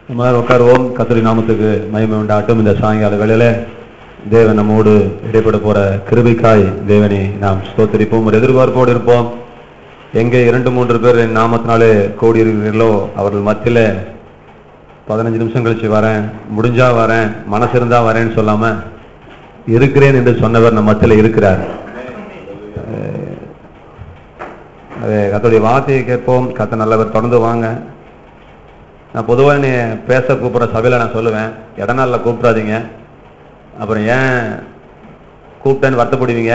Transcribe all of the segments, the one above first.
நம்ம உட்காருவோம். கர்த்தருடைய நாமத்துக்கு மகிமை உண்டாகட்டும். இந்த சாயங்கால வேளையில தேவன் நம்மோடு இடைப்பட போற கிருபைக்காய் தேவனை நாம் ஸ்தோத்திரிப்போம். ஒரு எதிர்பார்ப்போடு இருப்போம். எங்கே 2-3 பேர் என் நாமத்தினாலே கூடி இருக்கிறீர்களோ அவர்கள் மத்தியில 15 நிமிஷம் கழிச்சு வரேன், முடிஞ்சா வரேன், மனசு இருந்தா வரேன்னு சொல்லாம இருக்கிறேன் என்று சொன்னவர் நம்ம மத்தியில இருக்கிறார். கர்த்தருடைய வார்த்தையை கேட்போம். கர்த்தர் நல்லவர். தொடர்ந்து வாங்க. நான் பொதுவாக நீ பேச கூப்பிட்ற சபையில் நான் சொல்லுவேன், இடநாளில் கூப்பிடாதீங்க. அப்புறம் ஏன் கூப்பிட்டேன்னு வருத்தப்படுவீங்க.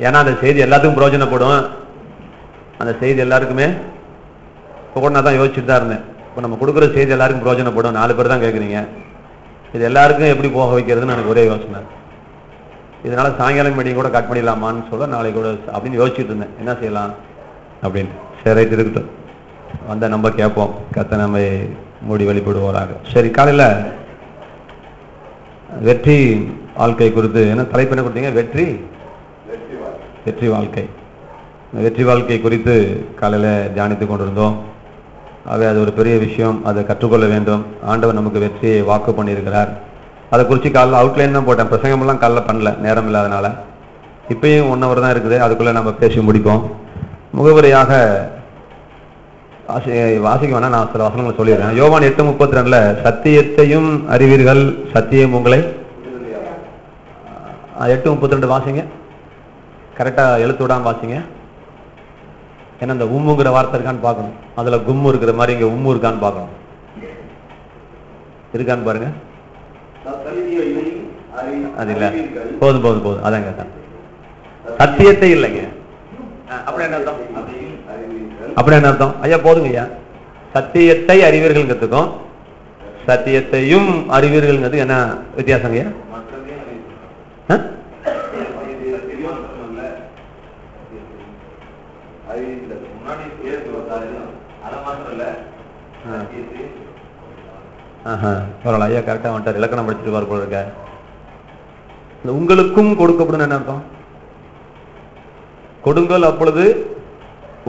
ஏன்னா அந்த செய்தி எல்லாத்துக்கும் பிரயோஜனப்படும். அந்த செய்தி எல்லாருக்குமே இப்போ கூட நான் தான் யோசிச்சுட்டு தான் இருந்தேன். இப்போ நம்ம கொடுக்குற செய்தி எல்லாருக்கும் பிரயோஜனப்படும். 4 பேர் தான் கேட்குறீங்க. இது எல்லாருக்கும் எப்படி போக வைக்கிறதுன்னு எனக்கு ஒரே யோசனை. இதனால சாயங்காலம் மீட்டிங் கூட கட் பண்ணிடலாமான்னு சொல்ல நாளைக்கு கூட அப்படின்னு யோசிச்சுட்டு இருந்தேன். என்ன செய்யலாம் அப்படின்னு. சரி, ரைட், இருக்கட்டும். வந்த நம்ம கேட்போம். கர்த்தர் நம்ம மூடி வெளிப்படுவாராக. சரி, காலையில் வெற்றி வாழ்க்கை குறித்து என்ன தலைப்பு என்ன கொடுத்தீங்க? வெற்றி வாழ்க்கை. வெற்றி வாழ்க்கை குறித்து காலையில் தியானித்து கொண்டிருந்தோம். ஆகவே அது ஒரு பெரிய விஷயம். அதை கற்றுக்கொள்ள வேண்டும். ஆண்டவர் நமக்கு வெற்றியை வாக்கு பண்ணியிருக்கிறார். அதை குறித்து காலையில் அவுட்லைன் தான் போட்டேன். பிரசங்கமெல்லாம் காலையில் பண்ணல, நேரம் இல்லாதனால. இப்பயும் 1 hour தான் இருக்குது. அதுக்குள்ளே நம்ம பேசி முடிப்போம். முகவரியாக வாசிக்க வேணா, நான் சில வசனங்களை சொல்லிடுறேன். யோவான் 8:32 சத்தியத்தையும் அறிவீர்கள், சத்தியம் உங்களை. 8:32 வாசிங்க. கரெக்டா எழுத்து விடாம வாசிங்க. ஏன்னா இந்த உம்முங்கிற வார்த்தை இருக்கான்னு பார்க்கணும். அதுல கும்மு இருக்கிற மாதிரி இங்க உம்மு இருக்கான்னு பார்க்கணும். இருக்கான்னு பாருங்க. அது இல்ல, போதும். அதான் கேட்டேன். சத்தியத்தை இல்லைங்க. அப்படி என்ன அர்த்தம்? ஐயா போதுங்க ஐயா. சத்தியத்தை அறிவீர்கள்ங்கிறதுக்கும் சத்தியத்தையும் அறிவீர்கள்ங்கிறதுக்கு என்ன வித்தியாசங்க ஐயா? பரவாயில்ல ஐயா, கரெக்டா வந்துட்டார். இலக்கணம் படிச்சுட்டு வர போல இருக்க. உங்களுக்கும் கொடுக்கப்படும் என்ன அர்த்தம்? கொடுங்கள் அப்பொழுது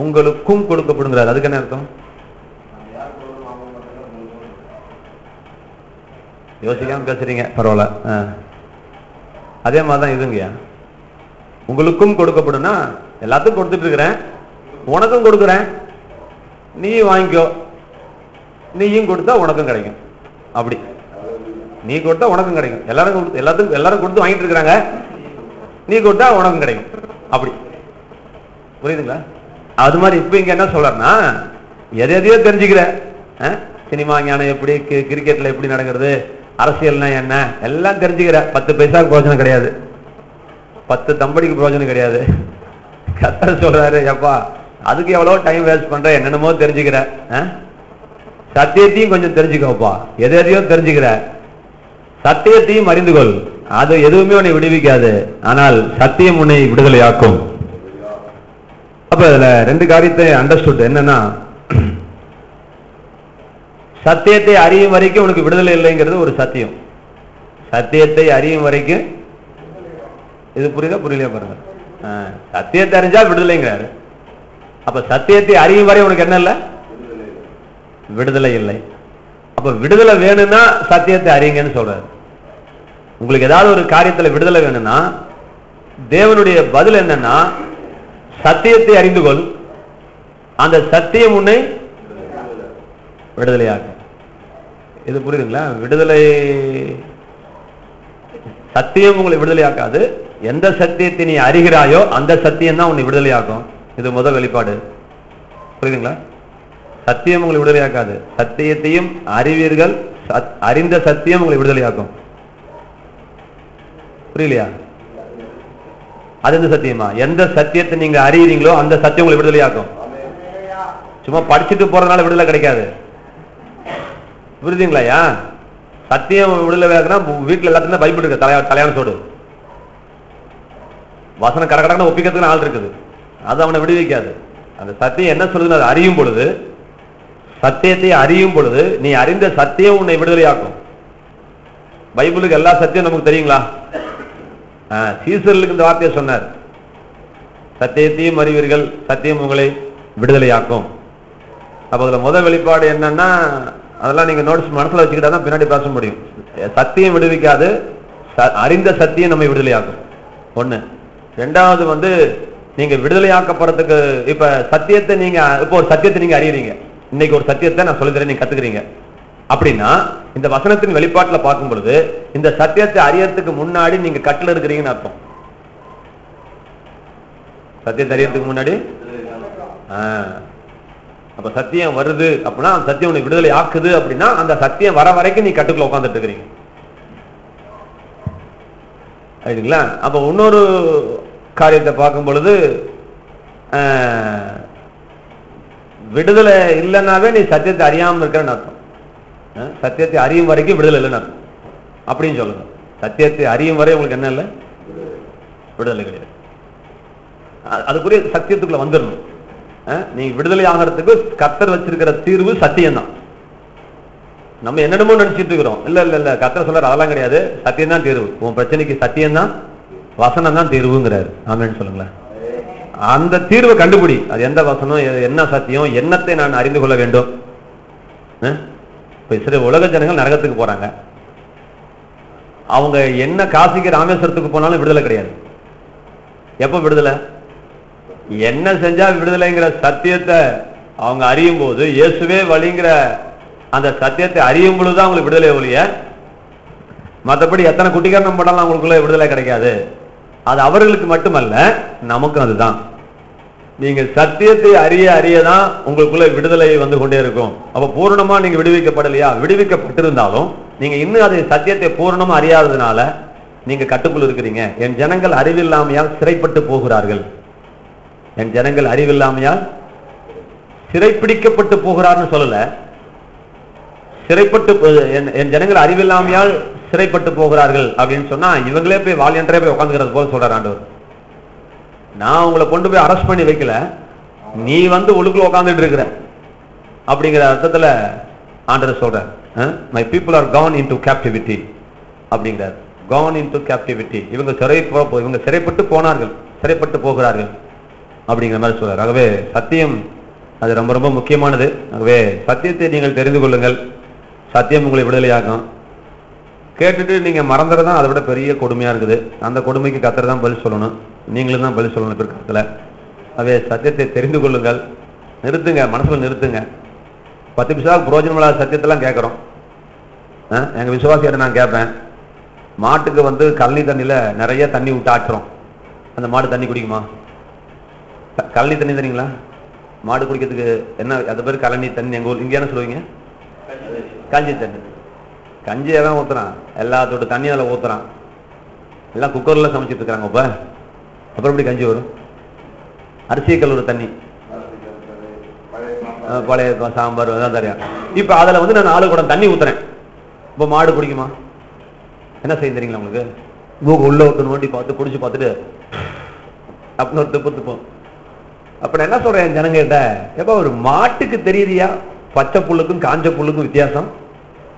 உங்களுக்கும் கொடுக்கப்படுங்கிறார். அதுக்கு என்ன அர்த்தம்? யோசிக்காம பேசுறீங்க, பரவாயில்ல. அதே மாதிரிதான் இதுங்கய்யா. உங்களுக்கும் கொடுக்கப்படும்னா எல்லாத்துக்கும் கொடுத்துட்டு இருக்கிறேன், உனக்கும் கொடுக்குறேன், நீயும் வாங்கிக்கோ. நீயும் கொடுத்தா உனக்கும் கிடைக்கும். அப்படி நீ கொடுத்தா உனக்கும் கிடைக்கும். எல்லாரும் கொடுத்து வாங்கிட்டு இருக்கிறாங்க, நீ கொடுத்தா உனக்கும் கிடைக்கும். அப்படி புரியுதுங்களா? அது மாதிரி இப்ப இங்க என்ன சொல்றேன்னா, எதையோ தெரிஞ்சுக்கிற. சினிமா ஞானம் எப்படி, கிரிக்கெட்ல எப்படி நடக்கிறது, அரசியல்னா என்ன, எல்லாம் தெரிஞ்சுக்கிற. 10 பைசாவுக்கு பிரயோஜனம் கிடையாது, 10 தம்படிக்கு பிரயோஜனம் கிடையாது. கர்த்தர் சொல்றாரு, எப்பா அதுக்கு எவ்வளவு டைம் வேஸ்ட் பண்ற, என்னென்னமோ தெரிஞ்சுக்கிற. சத்தியத்தையும் கொஞ்சம் தெரிஞ்சுக்கோப்பா. எதையோ தெரிஞ்சுக்கிற, சத்தியத்தையும் அறிந்து கொள். அது எதுவுமே உன்னை விடுவிக்காது, ஆனால் சத்தியம் உன்னை விடுதலையாக்கும். அப்ப இதுல 2 காரியத்தை அண்டர்ஸ்டுட். என்னன்னா, சத்தியத்தை அறியும் வரைக்கும் உனக்கு விடுதலை இல்லைங்கிறது ஒரு சத்தியம். சத்தியத்தை அறியும் வரைக்கும், இது புரியலையா பாருங்க. சத்தியத்தை அறிஞ்சா விடுதலைங்கிறாரு. அப்ப சத்தியத்தை அறியும் வரை உனக்கு என்ன இல்லை? விடுதலை இல்லை. அப்ப விடுதலை வேணும்னா சத்தியத்தை அறியுங்கன்னு சொல்றாரு. உங்களுக்கு ஏதாவது ஒரு காரியத்துல விடுதலை வேணும்னா தேவனுடைய பதில் என்னன்னா, சத்தியத்தை அறிந்து கொள், அந்த சத்தியம் உன்னை விடுதலையாகும். இது புரியுதுங்களா? விடுதலை சத்தியம் உங்களை விடுதலையாக்காது. எந்த சத்தியத்தை நீ அறிகிறாயோ அந்த சத்தியம் தான் உன்னை விடுதலையாக்கும். இது முதல் வெளிப்பாடு. புரியுதுங்களா? சத்தியம் உங்களை விடுதலையாக்காது. சத்தியத்தையும் அறிவீர்கள், அறிந்த சத்தியம் உங்களை விடுதலையாக்கும். புரியலையா? அது எந்த சத்தியமா? எந்த சத்தியத்தை நீங்க அறியறீங்களோ அந்த சத்தியம் உங்களை விடுதலையாக்கும். சும்மா படிச்சுட்டு போறதுனால விடுதலை கிடைக்காது. புரியுதுங்களா? சத்தியம் விடுதலையாக்குனா வீட்டுல எல்லாத்துக்கும் பைபிள் இருக்கு, தலையான சோடு. வசனம் கடற்கடன்னு ஒப்பிக்கிறதுக்கு ஆள் இருக்குது, அது அவனை விடுவிக்காது. அந்த சத்தியம் என்ன சொல்லுதுன்னு அதை அறியும் பொழுது, சத்தியத்தை அறியும் பொழுது நீ அறிந்த சத்தியம் உன்னை விடுதலையாக்கும். பைபிளுக்கு எல்லா சத்தியம் நமக்கு தெரியுங்களா? சீசர்களுக்கு இந்த வார்த்தையை சொன்னார், சத்தியத்தையும் அறிவீர்கள், சத்தியம் உங்களை விடுதலையாக்கும். அப்ப அதுல முதல் வெளிப்பாடு என்னன்னா, அதெல்லாம் நீங்க நோட்ஸ் மனசுல வச்சுக்கிட்டா தான் பின்னாடி பேச முடியும். சத்தியம் விடுவிக்காது, அறிந்த சத்தியம் நம்மை விடுதலையாக்கும். ஒண்ணு. ரெண்டாவது நீங்க விடுதலையாக்கப்படுறதுக்கு இப்ப சத்தியத்தை நீங்க இப்போ ஒரு சத்தியத்தை நீங்க அறியறீங்க. இன்னைக்கு ஒரு சத்தியத்தை நான் சொல்லித்தரேன், நீங்க கத்துக்கிறீங்க அப்படின்னா இந்த வசனத்தின் வெளிப்பாட்டுல பார்க்கும் பொழுது இந்த சத்தியத்தை அறியறதுக்கு முன்னாடி நீங்க கட்டில இருக்கிறீங்கன்னு அர்த்தம். சத்தியத்தை அறியறதுக்கு முன்னாடி அப்ப சத்தியம் வருது அப்படின்னா அந்த சத்தியம் உனக்கு விடுதலை ஆக்குது அப்படின்னா அந்த சத்தியம் வர வரைக்கும் நீ கட்டுக்குள்ள உட்கார்ந்துட்டு இருக்கிறீங்க. சரிங்களா? அப்ப இன்னொரு காரியத்தை பார்க்கும் பொழுது விடுதலை இல்லைன்னாவே நீ சத்தியத்தை அறியாமல் இருக்கிறன்னு அர்த்தம். சத்தியத்தை அறியும் வரைக்கும் விடுதலை இல்லைன்னு அர்த்தம் அப்படின்னு சொல்லுங்க. சத்தியத்தை அறியும் வரை உங்களுக்கு என்ன இல்லை? விடுதலை கிடையாது. அதுக்குரிய சத்தியத்துக்குள்ள வந்துடணும். நீங்க விடுதலை ஆகிறதுக்கு கர்த்தர் வச்சிருக்கிற தீர்வு சத்தியம் தான். நம்ம என்னென்னமோ நினைச்சிட்டு இருக்கிறோம். இல்ல இல்ல இல்ல, கர்த்தர் சொல்றாரு அதெல்லாம் கிடையாது, சத்தியம் தான் தீர்வு. உன் பிரச்சனைக்கு சத்தியம் தான், வசனம் தான் தீர்வுங்கிறாரு. ஆமென்னு சொல்லுங்களேன். அந்த தீர்வை கண்டுபிடி. அது எந்த வசனம், என்ன சத்தியம், என்னத்தை நான் அறிந்து கொள்ள வேண்டும். இப்ப சில உலக ஜனங்கள் நரகத்துக்கு போறாங்க. அவங்க என்ன காசிக்கு ராமேஸ்வரத்துக்கு போனாலும் விடுதலை கிடையாது. எப்ப விடுதலை? என்ன செஞ்சா விடுதலைங்கிற சத்தியத்தை அவங்க அறியும் போது, இயேசுவே வழிங்கிற அந்த சத்தியத்தை அறியும் பொழுதுதான் அவங்களுக்கு விடுதலை ஒழிய மற்றபடி எத்தனை குட்டிக்காரணம் போட்டாலும் அவங்களுக்குள்ள விடுதலை கிடைக்காது. அது அவர்களுக்கு மட்டுமல்ல, நமக்கும் அதுதான். நீங்க சத்தியத்தை அறிய அறியதான் உங்களுக்குள்ள விடுதலை வந்து கொண்டே இருக்கும். அப்ப பூர்ணமா நீங்க விடுவிக்கப்படலையா? விடுவிக்கப்பட்டிருந்தாலும் நீங்க இன்னும் அதை சத்தியத்தை பூர்ணமா அறியாததுனால நீங்க கட்டுக்குள் இருக்கிறீங்க. என் ஜனங்கள் அறிவில்லாமையால் சிறைப்பட்டு போகிறார்கள். என் ஜனங்கள் அறிவில்லாமையால் சிறைப்பிடிக்கப்பட்டு போகிறார்னு சொல்லல. சிறைப்பட்டு என் ஜனங்கள் அறிவில்லாமையால் சிறைப்பட்டு போகிறார்கள் அப்படின்னு சொன்னா இவங்களே போய் வாலியன்றே போய் உட்காந்துக்கிறது போல சொல்றார் ஆண்டவர். நான் உங்களை கொண்டு போய் அரெஸ்ட் பண்ணி வைக்கல, நீ உள்ளுக்குள்ள உட்காந்துட்டு இருக்கிற அப்படிங்கிற அர்த்தத்துல ஆண்டவர் சொல்றார். My people are gone into captivity அப்படிங்கிறார். Gone into captivity. இவங்க சிறைப்பட்டு போனார்கள், சிறைப்பட்டு போகிறார்கள் அப்படிங்கிற மாதிரி சொல்றார். ஆகவே சத்தியம் அது ரொம்ப ரொம்ப முக்கியமானது. ஆகவே சத்தியத்தை நீங்கள் தெரிந்து கொள்ளுங்கள். சத்தியம் உங்களை விடுதலையாகும். கேட்டுட்டு நீங்க மறந்துறதான் அதை விட பெரிய கொடுமையா இருக்குது. அந்த கொடுமைக்கு கர்த்தர் தான் பதில் சொல்லணும், நீங்களும் தான் பதில் சொல்லணும் பிற்காலத்துல. ஆகவே சத்தியத்தை தெரிந்து கொள்ளுங்கள். நிறுத்துங்க, மனசுல நிறுத்துங்க. 10 நிமிஷம் புரோஜனமில்லாத சத்தியத்தெல்லாம் கேட்கறோம். எங்க விசுவாசியிட்ட நான் கேட்பேன், மாட்டுக்கு கழனி தண்ணியில நிறைய தண்ணி விட்டு ஆட்டுறோம், அந்த மாடு தண்ணி குடிக்குமா? கழனி தண்ணி தெரியுங்களா? மாடு குடிக்கிறதுக்கு என்ன அது பேர் கழனி தண்ணி. எங்க ஊர் இங்க என்ன சொல்லுவீங்க? கஞ்சி தண்ணி. கஞ்சியை தான் ஊத்துறான், எல்லாத்தோட தண்ணி அதில் ஊத்துறான். எல்லாம் குக்கர்ல சமைச்சிட்டு இருக்காங்க. இப்ப அப்புறம் எப்படி கஞ்சி வரும்? அரிசி கல்லூரி தண்ணி, பழைய சாம்பார் தான் தெரியும். இப்ப அதுல நான் 4 குடம் தண்ணி ஊத்துறேன். இப்ப மாடு குடிக்குமா? என்ன செய்ய தெரியுங்களா உங்களுக்கு? உள்ள ஒருத்தர் நோண்டி பார்த்து குடிச்சு பார்த்துட்டு அப்படின்னு ஒரு துப்பு துப்போம். அப்ப என்ன சொல்றேன் ஜனங்க கிட்ட, எப்ப ஒரு மாட்டுக்கு தெரியுதியா பச்சை புல்லுக்கும் காஞ்ச புல்லுக்கும் வித்தியாசம்?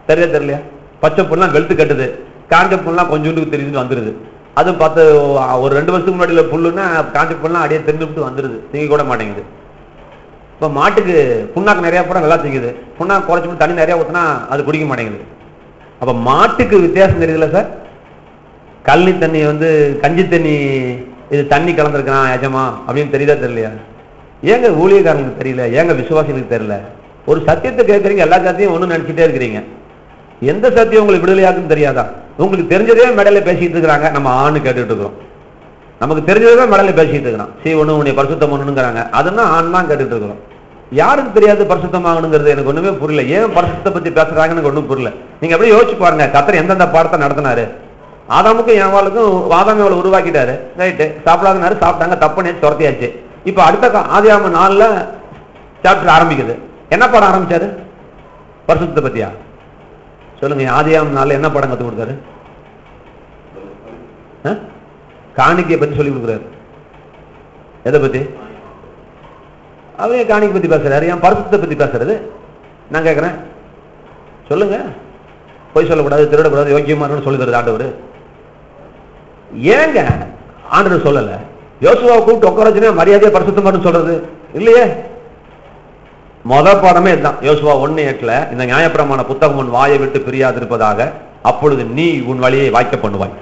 தெரியலையா? பச்சை புல்லாம் வெளுத்து கட்டுது, காஞ்ச புல்லாம் கொஞ்சோண்டுக்கு தெரிஞ்சுட்டு வந்துருது. அது பார்த்து ஒரு 2 வருஷத்துக்கு முன்னாடி புல்லுன்னா காஞ்ச புல்லாம் அப்படியே தெரிஞ்சுட்டு வந்துருது, திங்க கூட மாட்டேங்குது. இப்ப மாட்டுக்கு புண்ணாக்கு நிறைய போட நல்லா திங்குது, புண்ணாக்கு குறைச்சு தண்ணி நிறைய ஊத்தினா அது குடிக்க மாட்டேங்குது. அப்ப மாட்டுக்கு வித்தியாசம் தெரியுதுல்ல சார்? கழனி தண்ணி கஞ்சி தண்ணி இது தண்ணி கலந்துருக்கான் எஜமா அப்படின்னு தெரியுதா தெரியலையா? ஏங்க ஊழியக்காரங்களுக்கு தெரியல? ஏங்க விசுவாசிகளுக்கு தெரியல? ஒரு சத்தியத்தை கேட்கறீங்க, எல்லா சத்தியம் ஒண்ணு நினைச்சிட்டே இருக்கிறீங்க. எந்த சத்தியம் உங்களுக்கு விடுதலையாக்குன்னு தெரியாதா? உங்களுக்கு தெரிஞ்சதே மேடையில பேசிட்டு இருக்கிறாங்க, நம்ம ஆணு கேட்டுட்டு இருக்கிறோம். நமக்கு தெரிஞ்சதே மேடையில பேசிட்டு இருக்கிறோம். உன்னை பரிசுத்தம் பண்ணணுங்கிறாங்க, அதெல்லாம் ஆண் தான் கேட்டுட்டு இருக்கிறோம். யாருக்கு தெரியாது பரிசுத்தமாகணுங்கிறது? எனக்கு ஒண்ணுமே புரியல. ஏன் பரிசுத்தத்தை பத்தி பேசுறாங்கன்னு எனக்கு ஒண்ணும் புரியல. நீங்க அப்படியே யோசிச்சு பாருங்க, கர்த்தர் எந்தெந்த பாடத்தை நடத்தினாரு? ஆதாமுக்கும் ஏவாளுக்கும் ஆதாம் எவ்வளவு உருவாக்கிட்டாரு, ரைட்டு. சாப்பிடாதனாரு, சாப்பிட்டாங்க, தப்புன்னு துரத்தியாச்சு. இப்ப அடுத்த ஆதியாகமம் 4ல சாப்டர் ஆரம்பிக்குது. என்ன பாடம் ஆரம்பிச்சாரு? பரிசுத்தத்தை பத்தியா? சொல்லுங்க. ஆதியாகமம் 4ல என்ன பாடம் கத்து கொடுத்தாரு? காணிக்கையை பத்தி சொல்லி கொடுக்குறாரு. எதை பத்தி? அவரே காணிக்கை பத்தி பேசுறாரு. ஏன் பரிசுத்தத்தை பத்தி பேசுறது? நான் கேட்கிறேன், சொல்லுங்க. பொய் சொல்லக்கூடாது, திருடக்கூடாது, யோக்கியமா இருக்கணும்னு சொல்லி தருது ஆண்டவர். ஏங்க ஆண்டவர் சொல்லல? யோசுவாவை கூப்பிட்டு உட்கார வச்சுன்னா மரியாதையா பரிசுத்தமானு சொல்றது இல்லையே? பாடமே இதுதான். யோசுவா 1:8 இந்த நியாயப்பிரமாண புத்தகம் உன் வாயை விட்டு பிரியாதிருப்பதாக, அப்பொழுது நீ உன் வழியை வாய்க்க பண்ணுவாய்,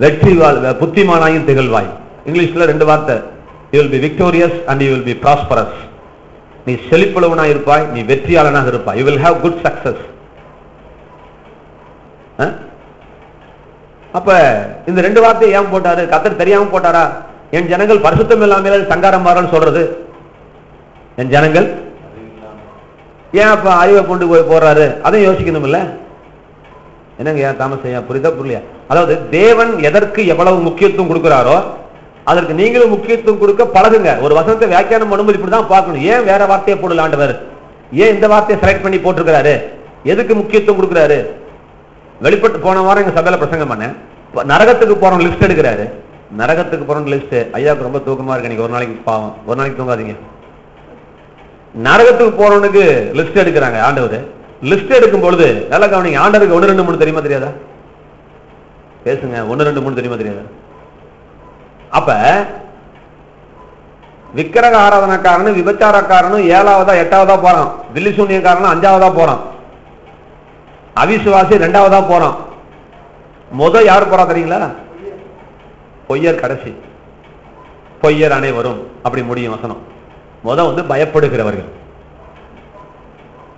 வெற்றி புத்திமானாயும் திகழ்வாய். இங்கிலீஷ்ல 2 வார்த்தை, you will be victorious and you will be prosperous. நீ செழிப்புள்ளவனாக இருப்பாய், நீ வெற்றியாளனாக இருப்பாய். You will have good success. அப்ப இந்த 2 வார்த்தையை ஏன் போட்டாரு? கர்த்தர் தெரியாம போட்டாரா? என் ஜனங்கள் பரிசுத்தம் இல்லாமல் சங்காரம் மாறன்னு சொல்றது, என் ஜனங்கள் ஏன் அப்ப அறிவை கொண்டு போய் போறாரு? அதையும் யோசிக்கணும் இல்ல? என்னங்க ஏன் தாமஸ் ஐயா, புரியுதா புரியலையா? அதாவது தேவன் எதற்கு எவ்வளவு முக்கியத்துவம் கொடுக்கிறாரோ அதற்கு நீங்களும் முக்கியத்துவம் கொடுக்க பழகுங்க. ஒரு வசனத்தை வியாக்கியானம் பண்ணும்போது இப்படிதான் பார்க்கணும். ஏன் வேற வார்த்தையை போடல ஆண்டவர்? ஏன் இந்த வார்த்தையை செலக்ட் பண்ணி போட்டிருக்கிறாரு? எதுக்கு முக்கியத்துவம் கொடுக்கிறாரு? வெளிப்பட்டு போன வாரம் எங்க சபையில பிரசங்கம் பண்ண, நரகத்துக்கு போறவங்க லிஸ்ட் எடுக்கிறாரு. நரகத்துக்கு போறவங்க லிஸ்ட், ஐயாவுக்கு ரொம்ப தூக்கமா இருக்கு, நீங்க ஒரு நாளைக்கு பாவம், ஒரு நாளைக்கு தூங்காதீங்க. நரகத்துக்கு போறவனுக்கு லிஸ்ட் எடுக்கிறாங்க ஆண்டவர். லிஸ்ட் எடுக்கும் பொழுது நல்லா கவனிங்க, ஆண்டவருக்கு 1, 2, 3 தெரியுமா தெரியாதா? பேசுங்க. 1, 2, 3 தெரியுமா தெரியாதா? அப்ப விக்கிரக ஆராதனைக்காரனும் விபச்சாரக்காரனும் 7வதா 8வதா போறான், தில்லி சூன்யக்காரனும் 5வதா போறான், அவிசுவாசி 2வதா போறான். யார் போறா தெரியுங்களா? பொய்யர் கடைசி, பொய்யர் அனைவரும், அப்படி முடியும் வசனம். பயப்படுகிறவர்கள்.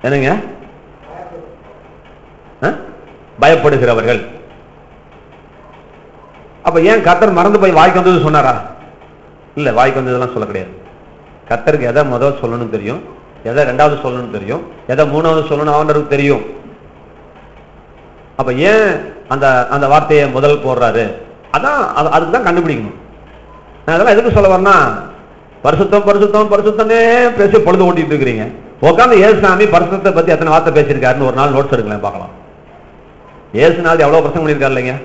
என்னங்க? பயப்படுகிறவர்கள். அப்ப ஏன் கர்த்தர் மறந்து போய் வாய்க்கு வந்தது சொன்னாரா? இல்ல, வாய்க்கு வந்ததெல்லாம் சொல்ல கிடையாது. கர்த்தருக்கு எதை முதல் சொல்லணும் தெரியும், எதை 2வது சொல்லணும் தெரியும், எதை 3வது சொல்லணும் அவருக்கு தெரியும். அப்ப ஏன் அந்த அந்த வார்த்தையை முதல் போடுறாரு? அதான் அதுக்குதான் கண்டுபிடிக்கணும். நான் அதெல்லாம் எதுக்கு சொல்ல வரேன்னா, பரிசுத்தம் பரிசுத்தம் பரிசுத்தனே பேசி பொழுது ஓட்டிட்டு இருக்கிறீங்க. உட்காந்து ஏசுசாமி பரிசுத்தத்தை பத்தி எத்தனை வார்த்தை பேசியிருக்காருன்னு ஒரு நாள் நோட்ஸ் எடுக்கலாம், பார்க்கலாம். ஏசுநாள் எவ்வளவு பிரசங்கம் பண்ணியிருக்காரு இல்லைங்க?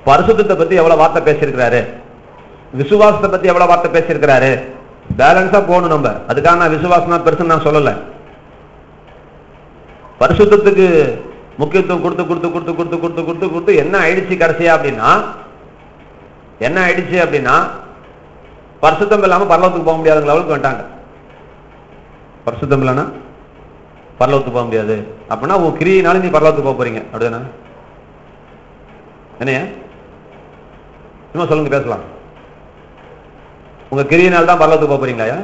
பரிசுத்தத்தை பத்தி எவ்வளவு வார்த்தை பேசியிருக்கிறாரு, விசுவாசத்தை பத்தி எவ்வளவு வார்த்தை பேசியிருக்கிறாரு. பேலன்ஸா போகணும் நம்ம. அதுக்காக நான் விசுவாசம் பெருசுன்னு நான் சொல்லல. பரிசுத்தத்துக்கு முக்கியத்துவம் கொடுத்து கொடுத்து கொடுத்து கொடுத்து கொடுத்து கொடுத்து கொடுத்து என்ன ஆயிடுச்சு கடைசியா அப்படின்னா, என்ன ஆயிடுச்சு அப்படின்னா, பரிசுத்தம் இல்லாம பரலோகத்துக்கு போக முடியாத லெவலுக்கு வந்துட்டாங்க. பரிசுத்தம் இல்லைன்னா பரலோகத்துக்கு போக முடியாது அப்படின்னா உன் கிரியினாலும் நீ பரலோகத்துக்கு போக போறீங்க, அப்படிதானே? என்னையா சும்மா சொல்லுங்க, பேசலாம். உங்க கிரியினால் தான் பரலோகத்துக்கு போக போறீங்களா?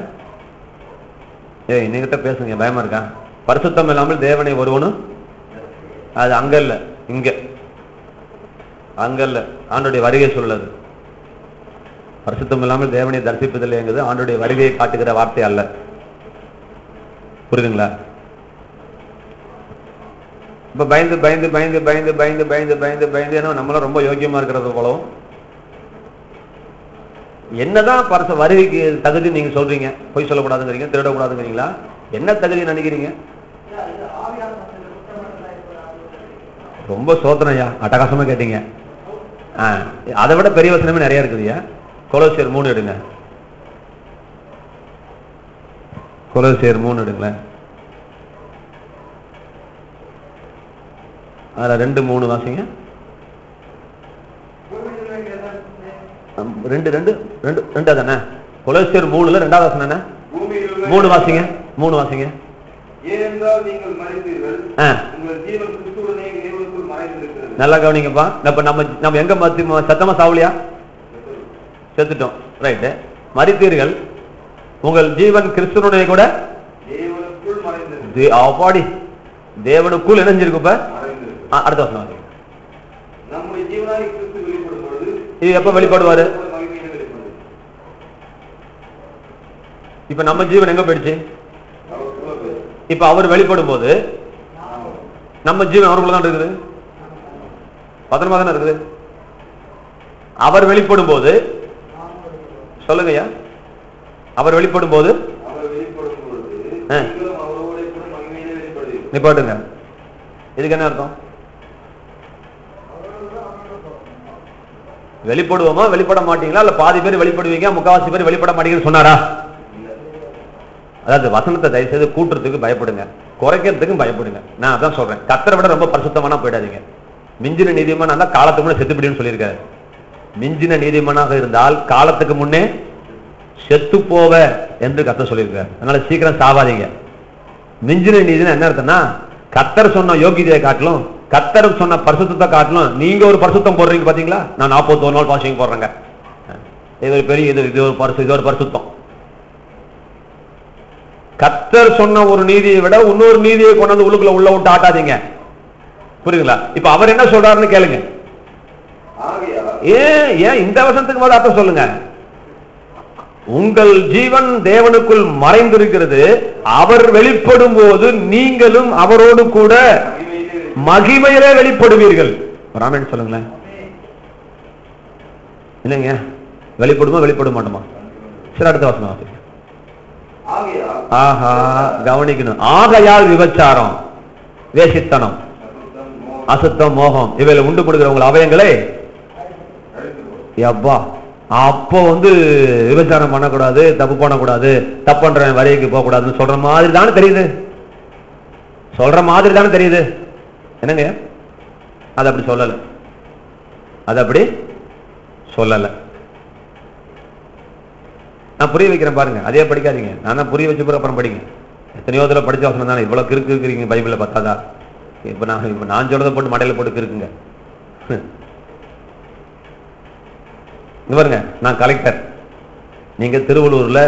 நீங்கிட்ட பேசுங்க, பயமா இருக்கா? பரிசுத்தம் இல்லாமல் தேவனை ஒருவனும், அது அங்க இல்ல, இங்க அங்க இல்ல. ஆண்டோடைய வருகை சொல்லுது. பரிசுத்தம் இல்லாமல் தேவனை தரிசிப்பதில்லை என்கிறது ஆண்டோடைய வருகையை காட்டுகிற வார்த்தை அல்ல. புரியுதுங்களா? இப்ப பயந்து பயந்து பயந்து பயந்து பயந்து பயந்து பயந்து பயந்து ஏன்னா நம்மளாம் ரொம்ப யோக்கியமா இருக்கிறது போலவும், என்னதான் பரிசு வருகைக்கு தகுதி நீங்க சொல்றீங்க? பொய் சொல்லக்கூடாதுங்கிறீங்க, திருடக்கூடாதுங்கிறீங்களா? என்ன தகுதி நினைக்கிறீங்க? ரொம்ப சோதனையா, அட்டகாசமா கேட்டீங்க. அதை விட பெரிய வசனமே நிறைய இருக்குதுயா. கொலோசியர் 3 எடுங்க. கொலோசியர் 3 எடுங்களேன். அதுல 2, 3 வாசிங்க. 2 தானே? கொலோசியர் 3ல 2வது வசனம் என்ன? 3 வாசிங்க. 3 வாசிங்க. நல்லா கவனிங்கப்பா. இப்ப நம்ம எங்க சத்தமா சாவலியா? செத்துட்டோம். ரைட்டு. மரித்தீர்கள், உங்கள் ஜீவன் கிறிஸ்துவனுடைய கூட அப்பாடி தேவனுக்குள் இணைஞ்சிருக்கு. இப்ப அடுத்த வசனம், இது எப்ப வெளிப்படுவாரு? இப்ப நம்ம ஜீவன் எங்க போயிடுச்சு? இப்ப அவர் வெளிப்படும் போது நம்ம ஜீவன் அவருக்குள்ள தான் இருக்குது, பத்திரமா தானே இருக்குது. அவர் வெளிப்படும் போது சொல்லுங்கய்யா, அவர் வெளிப்படும் போது நிப்பாட்டுங்க. இதுக்கு என்ன அர்த்தம்? வெளிப்படுவோமா வெளிப்பட மாட்டீங்களா? இல்ல பாதி பேர் வெளிப்படுவீங்க, முக்காவாசி பேர் வெளிப்பட மாட்டீங்கன்னு சொன்னாரா? அதாவது வசனத்தை தயவு செய்து கூட்டுறதுக்கு பயப்படுங்க, குறைக்கிறதுக்கும் பயப்படுங்க. நான் அதான் சொல்றேன், கர்த்தரை விட ரொம்ப பரிசுத்தமானா போயிடாதீங்க. மிஞ்சின நீதிமானா இருந்தால் காலத்துக்கு முன்னே செத்துப்பிடின்னு சொல்லியிருக்காரு. மிஞ்சின நீதிமானாக இருந்தால் காலத்துக்கு முன்னே செத்து போவ என்று கர்த்தர் சொல்லியிருக்காரு. அதனால சீக்கிரம் சாவாதீங்க. மிஞ்சின நீதினா என்ன அர்த்தம்னா, கர்த்தர் சொன்ன யோகியதையை காட்டிலும், கர்த்தர் சொன்ன பரிசுத்தத்தை காட்டிலும் நீங்க ஒரு பரிசுத்தம் போடுறீங்க பாத்தீங்களா. நான் 41 நாள் பாசிங் போடுறேங்க, இது ஒரு பெரிய இது ஒரு பரிசுத்தம். கர்த்தர் சொன்ன ஒரு நீதியை விட இன்னொரு நீதியை கொண்டாந்து உள்ளுக்குள்ள உள்ள விட்டு ஆட்டாதீங்க. புரியுங்களா? இப்ப அவர் என்ன சொல்றாருன்னு கேளுங்க. ஏன் இந்த வசனத்துக்கு மேல அர்த்தம் சொல்லுங்க. உங்கள் ஜீவன் தேவனுக்குள் மறைந்திருக்கிறது, அவர் வெளிப்படும் போது நீங்களும் அவரோடு கூட மகிமையிலே வெளிப்படுவீர்கள். ராமன் சொல்லுங்களேன். இல்லைங்க, வெளிப்படுமா வெளிப்பட மாட்டோமா? சரி, அடுத்த வசனம். ஆஹா, கவனிக்கணும். ஆகையால் விபச்சாரம், வேசித்தனம், அசுத்தம், மோகம் இவையில உண்டு கொடுக்கிற உங்கள் அவயங்களே அப்பா. அப்போ விபச்சாரம் பண்ணக்கூடாது, தப்பு பண்ணக்கூடாது, தப்பு பண்ற வரைக்கு போக கூடாதுன்னு சொல்ற மாதிரி தானே தெரியுது. சொல்ற மாதிரி தானே தெரியுது. என்னங்க, அது அப்படி சொல்லல, அது அப்படி சொல்லல. நான் புரிய வைக்கிறேன் பாருங்க. அதே படிக்காதீங்க, நான் தான் புரிய வச்ச பிறகு அப்புறம் படிங்க. எத்தனையோ இதுல படிச்ச வசனம் தானே. இவ்வளவு கிறுக்கு இருக்கிறீங்க பைபிள்ல பார்த்தாதா. இப்ப நான் சொல்றதை போட்டு மடையில போட்டு இருக்குங்க. பாருங்க, நான் கலெக்டர், நீங்க திருவள்ளூர்ல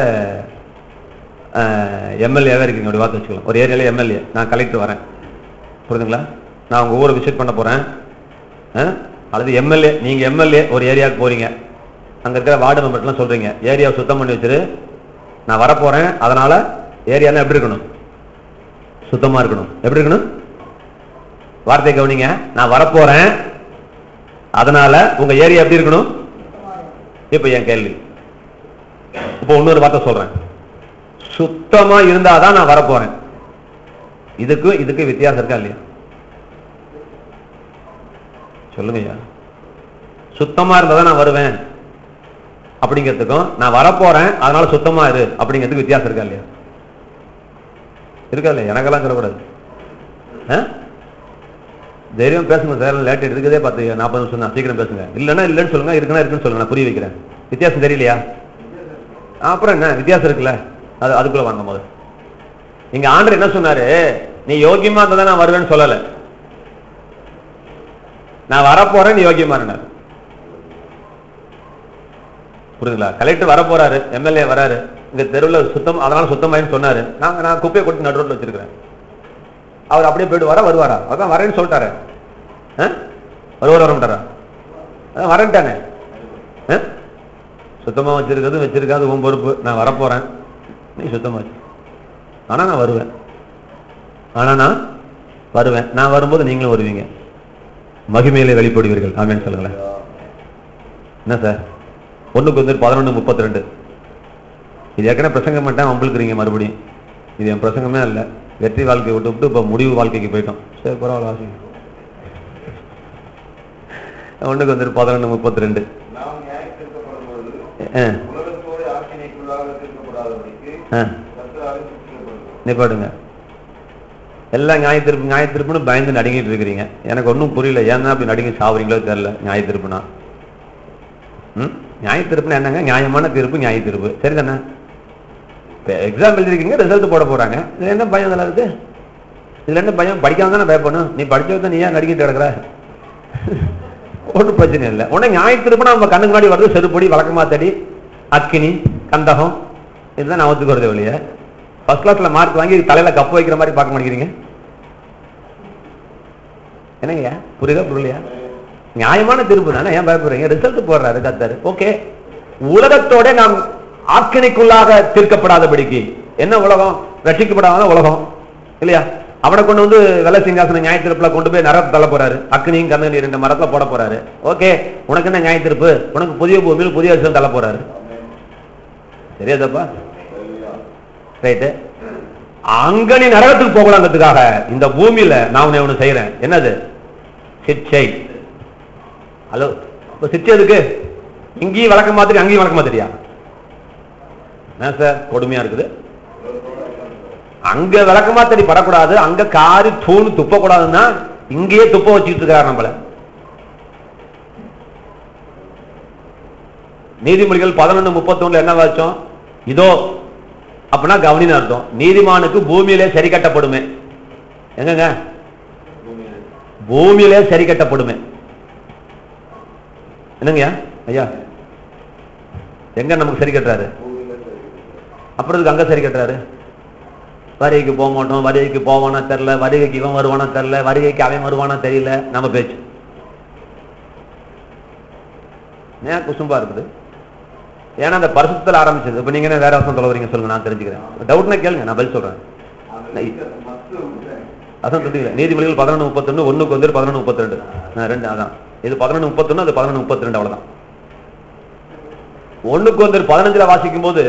எம்எல்ஏவா இருக்கீங்க, அப்படி வார்த்தை வச்சுக்கலாம். ஒரு ஏரியால எம்எல்ஏ, நான் கலெக்டர் வரேன், புரியுதுங்களா? நான் உங்க ஊரை விசிட் பண்ண போறேன். அல்லது எம்எல்ஏ, நீங்க எம்எல்ஏ ஒரு ஏரியாவுக்கு போறீங்க, அங்க இருக்கிற வார்டு மெம்பர்லாம் சொல்றீங்க ஏரியாவை சுத்தம் பண்ணி வச்சிரு, நான் வரப்போறேன், அதனால ஏரியாலாம் எப்படி இருக்கணும்? சுத்தமா இருக்கணும். எப்படி இருக்கணும்? வார்த்தை கவனிங்க. நான் வரப்போறேன், அதனால உங்க ஏரியா எப்படி இருக்கணும்? இப்ப என் கேள்வி, இப்ப இன்னொரு வார்த்தை சொல்றேன், சுத்தமா இருந்தாதான் நான் வரப்போறேன். இதுக்கு வித்தியாசம் இருக்கா இல்லையா? சொல்லுங்க ஐயா. சுத்தமா இருந்தாதான் நான் வருவேன் அப்படிங்கிறதுக்கும், நான் வரப்போறேன் அதனால சுத்தமா இரு அப்படிங்கிறதுக்கு வித்தியாசம் இருக்கா இல்லையா? இருக்கா இல்லையா? எனக்கெல்லாம் சொல்லக்கூடாது. தைரியம் பேசுங்க சார். லேட் எடுத்துக்கதே 40 நிமிஷம் தான். சீக்கிரம் பேசுங்க. இல்லைன்னா இல்லைன்னு சொல்லுங்க, இருக்குன்னா இருக்குன்னு சொல்லுங்க. நான் புரிய வைக்கிறேன். வித்தியாசம் தெரியலையா? அப்புறம் என்ன வித்தியாசம் இருக்குல்ல, அதுக்குள்ள வாங்க. போது நீங்க ஆண்டவர் என்ன சொன்னாரு? நீ யோகியமா இருந்தா நான் வருவேன்னு சொல்லல, நான் வரப்போறேன் நீ யோகியமா இருந்தாரு. புரியுதுங்களா? கலெக்டர் வர போறாரு, எம்எல்ஏ வராரு, இங்க தெருவில் சுத்தம், அதனால சுத்தமாயின்னு சொன்னாரு. நான் குப்பையை கொண்டு நடு ரோட்ல வச்சிருக்கிறேன். அவர் அப்படியே போயிட்டு வருவாரா? அதான் வரேன்னு சொல்லிட்டாரு. வர மாட்டாரா? அதான் வரேன்ட்டானே. சுத்தமா வச்சிருக்காது உன் பொறுப்பு. நான் வரப்போறேன், நீ சுத்தமா வச்சு. ஆனா நான் வருவேன், நான் வரும்போது நீங்களும் வருவீங்க, மகிமையிலே வெளிப்படுவீர்கள். ஆமேன்னு சொல்லுங்களேன். என்ன சார்? 1 Corinthians 11:32. இது ஏற்கனவே பிரசங்கம் பண்ணிட்டேன், உங்களுக்கு மறுபடியும். இது என் பிரசங்கமே இல்லை. வெற்றி வாழ்க்கையை விட்டு இப்ப முடிவு வாழ்க்கைக்கு போயிட்டோம். சரி, பரவாயில்ல. 1 Corinthians 11:32. நிப்பாடுங்க. எல்லாம் நியாயத்திருப்புன்னு பயந்து நடுங்கிட்டு இருக்கிறீங்க. எனக்கு ஒன்றும் புரியல, ஏன்னா அப்படி நடுங்கி சாவுறீங்களோ தெரியல. நியாயத்திருப்புனா நியாயத்திருப்புனா என்னங்க? நியாயமான தீர்ப்பு, நியாய தீர்ப்பு, சரிதானே? எக்ஸாம் எழுதிருக்கீங்க, ரிசல்ட் போட போறாங்க. இதுல என்ன பயம் இதெல்லாம் இருக்கு? இதுல என்ன பயம்? படிக்காம தானே பயப்படணும். நீ படிச்சவங்க நீ ஏன் நடிக்கிட்டு கிடக்குற? ஒன்றும் பிரச்சனை இல்லை. உடனே நியாயத்திருப்புனா நம்ம கண்ணுக்கு முன்னாடி வருது செருப்பொடி, வழக்கமா தடி, அக்கினி, கந்தகம், இதுதான் ஞாபகத்துக்கு வருது. வெளியே ஃபர்ஸ்ட் கிளாஸ்ல மார்க் வாங்கி தலையில கப்பு வைக்கிற மாதிரி பார்க்க மாட்டேங்கிறீங்க. என்னங்க புரியுதா புரியலையா? நியாயமான தீர்ப்பு தானே, ஏன் பயப்படுறீங்க? ரிசல்ட் போடுறாரு கர்த்தர். ஓகே, உலகத்தோட நாம் ஆக்கினைக்குள்ளாக தீர்க்கப்படாதபடிக்கு. என்ன உலகம்? ரட்சிக்கப்படாத உலகம் இல்லையா? அவனை கொண்டு வெள்ள சிங்காசன நியாயத்திருப்புல கொண்டு போய் நரகத்தை தள்ள போறாரு. அக்னியும் கண்ணன் 2 மரத்துல போட போறாரு. ஓகே, உனக்கு என்ன நியாயத்திருப்பு? உனக்கு புதிய பூமியில் புதிய விஷயம் தள்ள போறாரு. சரியாதப்பா? ரைட்டு. அங்க நீ நரகத்துக்கு போகலாங்கிறதுக்காக இந்த பூமியில நான் உன்னை ஒண்ணு செய்யறேன். என்னது? சிச்சை. ஹலோ, சிச்சை எதுக்கு? இங்கேயும் வழக்க மாதிரி அங்கேயும் வழக்க மாதிரியா? என்ன சார் கொடுமையா இருக்குது? அங்க விளக்கமா தடி படக்கூடாது, அங்க காரி தூணு துப்ப கூடாதுன்னா இங்கேயே துப்ப வச்சுட்டு இருக்காரு நம்மள. நீதிமொழிகள் 11:31 என்ன வாச்சோம்? இதோ அப்படின்னா கவனின்னு அர்த்தம். நீதிமானுக்கு பூமியிலே சரி கட்டப்படுமே. எங்கங்க? பூமியிலே சரி கட்டப்படுமே. என்னங்க ஐயா? எங்க நமக்கு சரி கட்டுறாரு? அப்புறம் அங்க சரி கட்டுறாரு. வருகைக்கு போக மாட்டோம், வருகைக்கு போவானா தெரியல, வருகைக்கு இவன் வருவானா தெரியல, வருகைக்கு அவன் வருவானா தெரியல, நம்ம பேச்சு ஏன் குசும்பா இருக்குது? ஏன்னா அந்த பரிசுத்தத்தில் ஆரம்பிச்சது. இப்ப நீங்க வேற வருஷம் சொல்ல வரீங்க சொல்லுங்க, நான் தெரிஞ்சுக்கிறேன். டவுட்னா கேளுங்க, நான் பதில் சொல்றேன். அதான் தெரியல. நீதிமொழிகள் 11:31, 1 Corinthians 11:32 ரெண்டு. அதான் இது 11:31, அது 11:32, அவ்வளவுதான். 1 Corinthians 15 வாசிக்கும் போது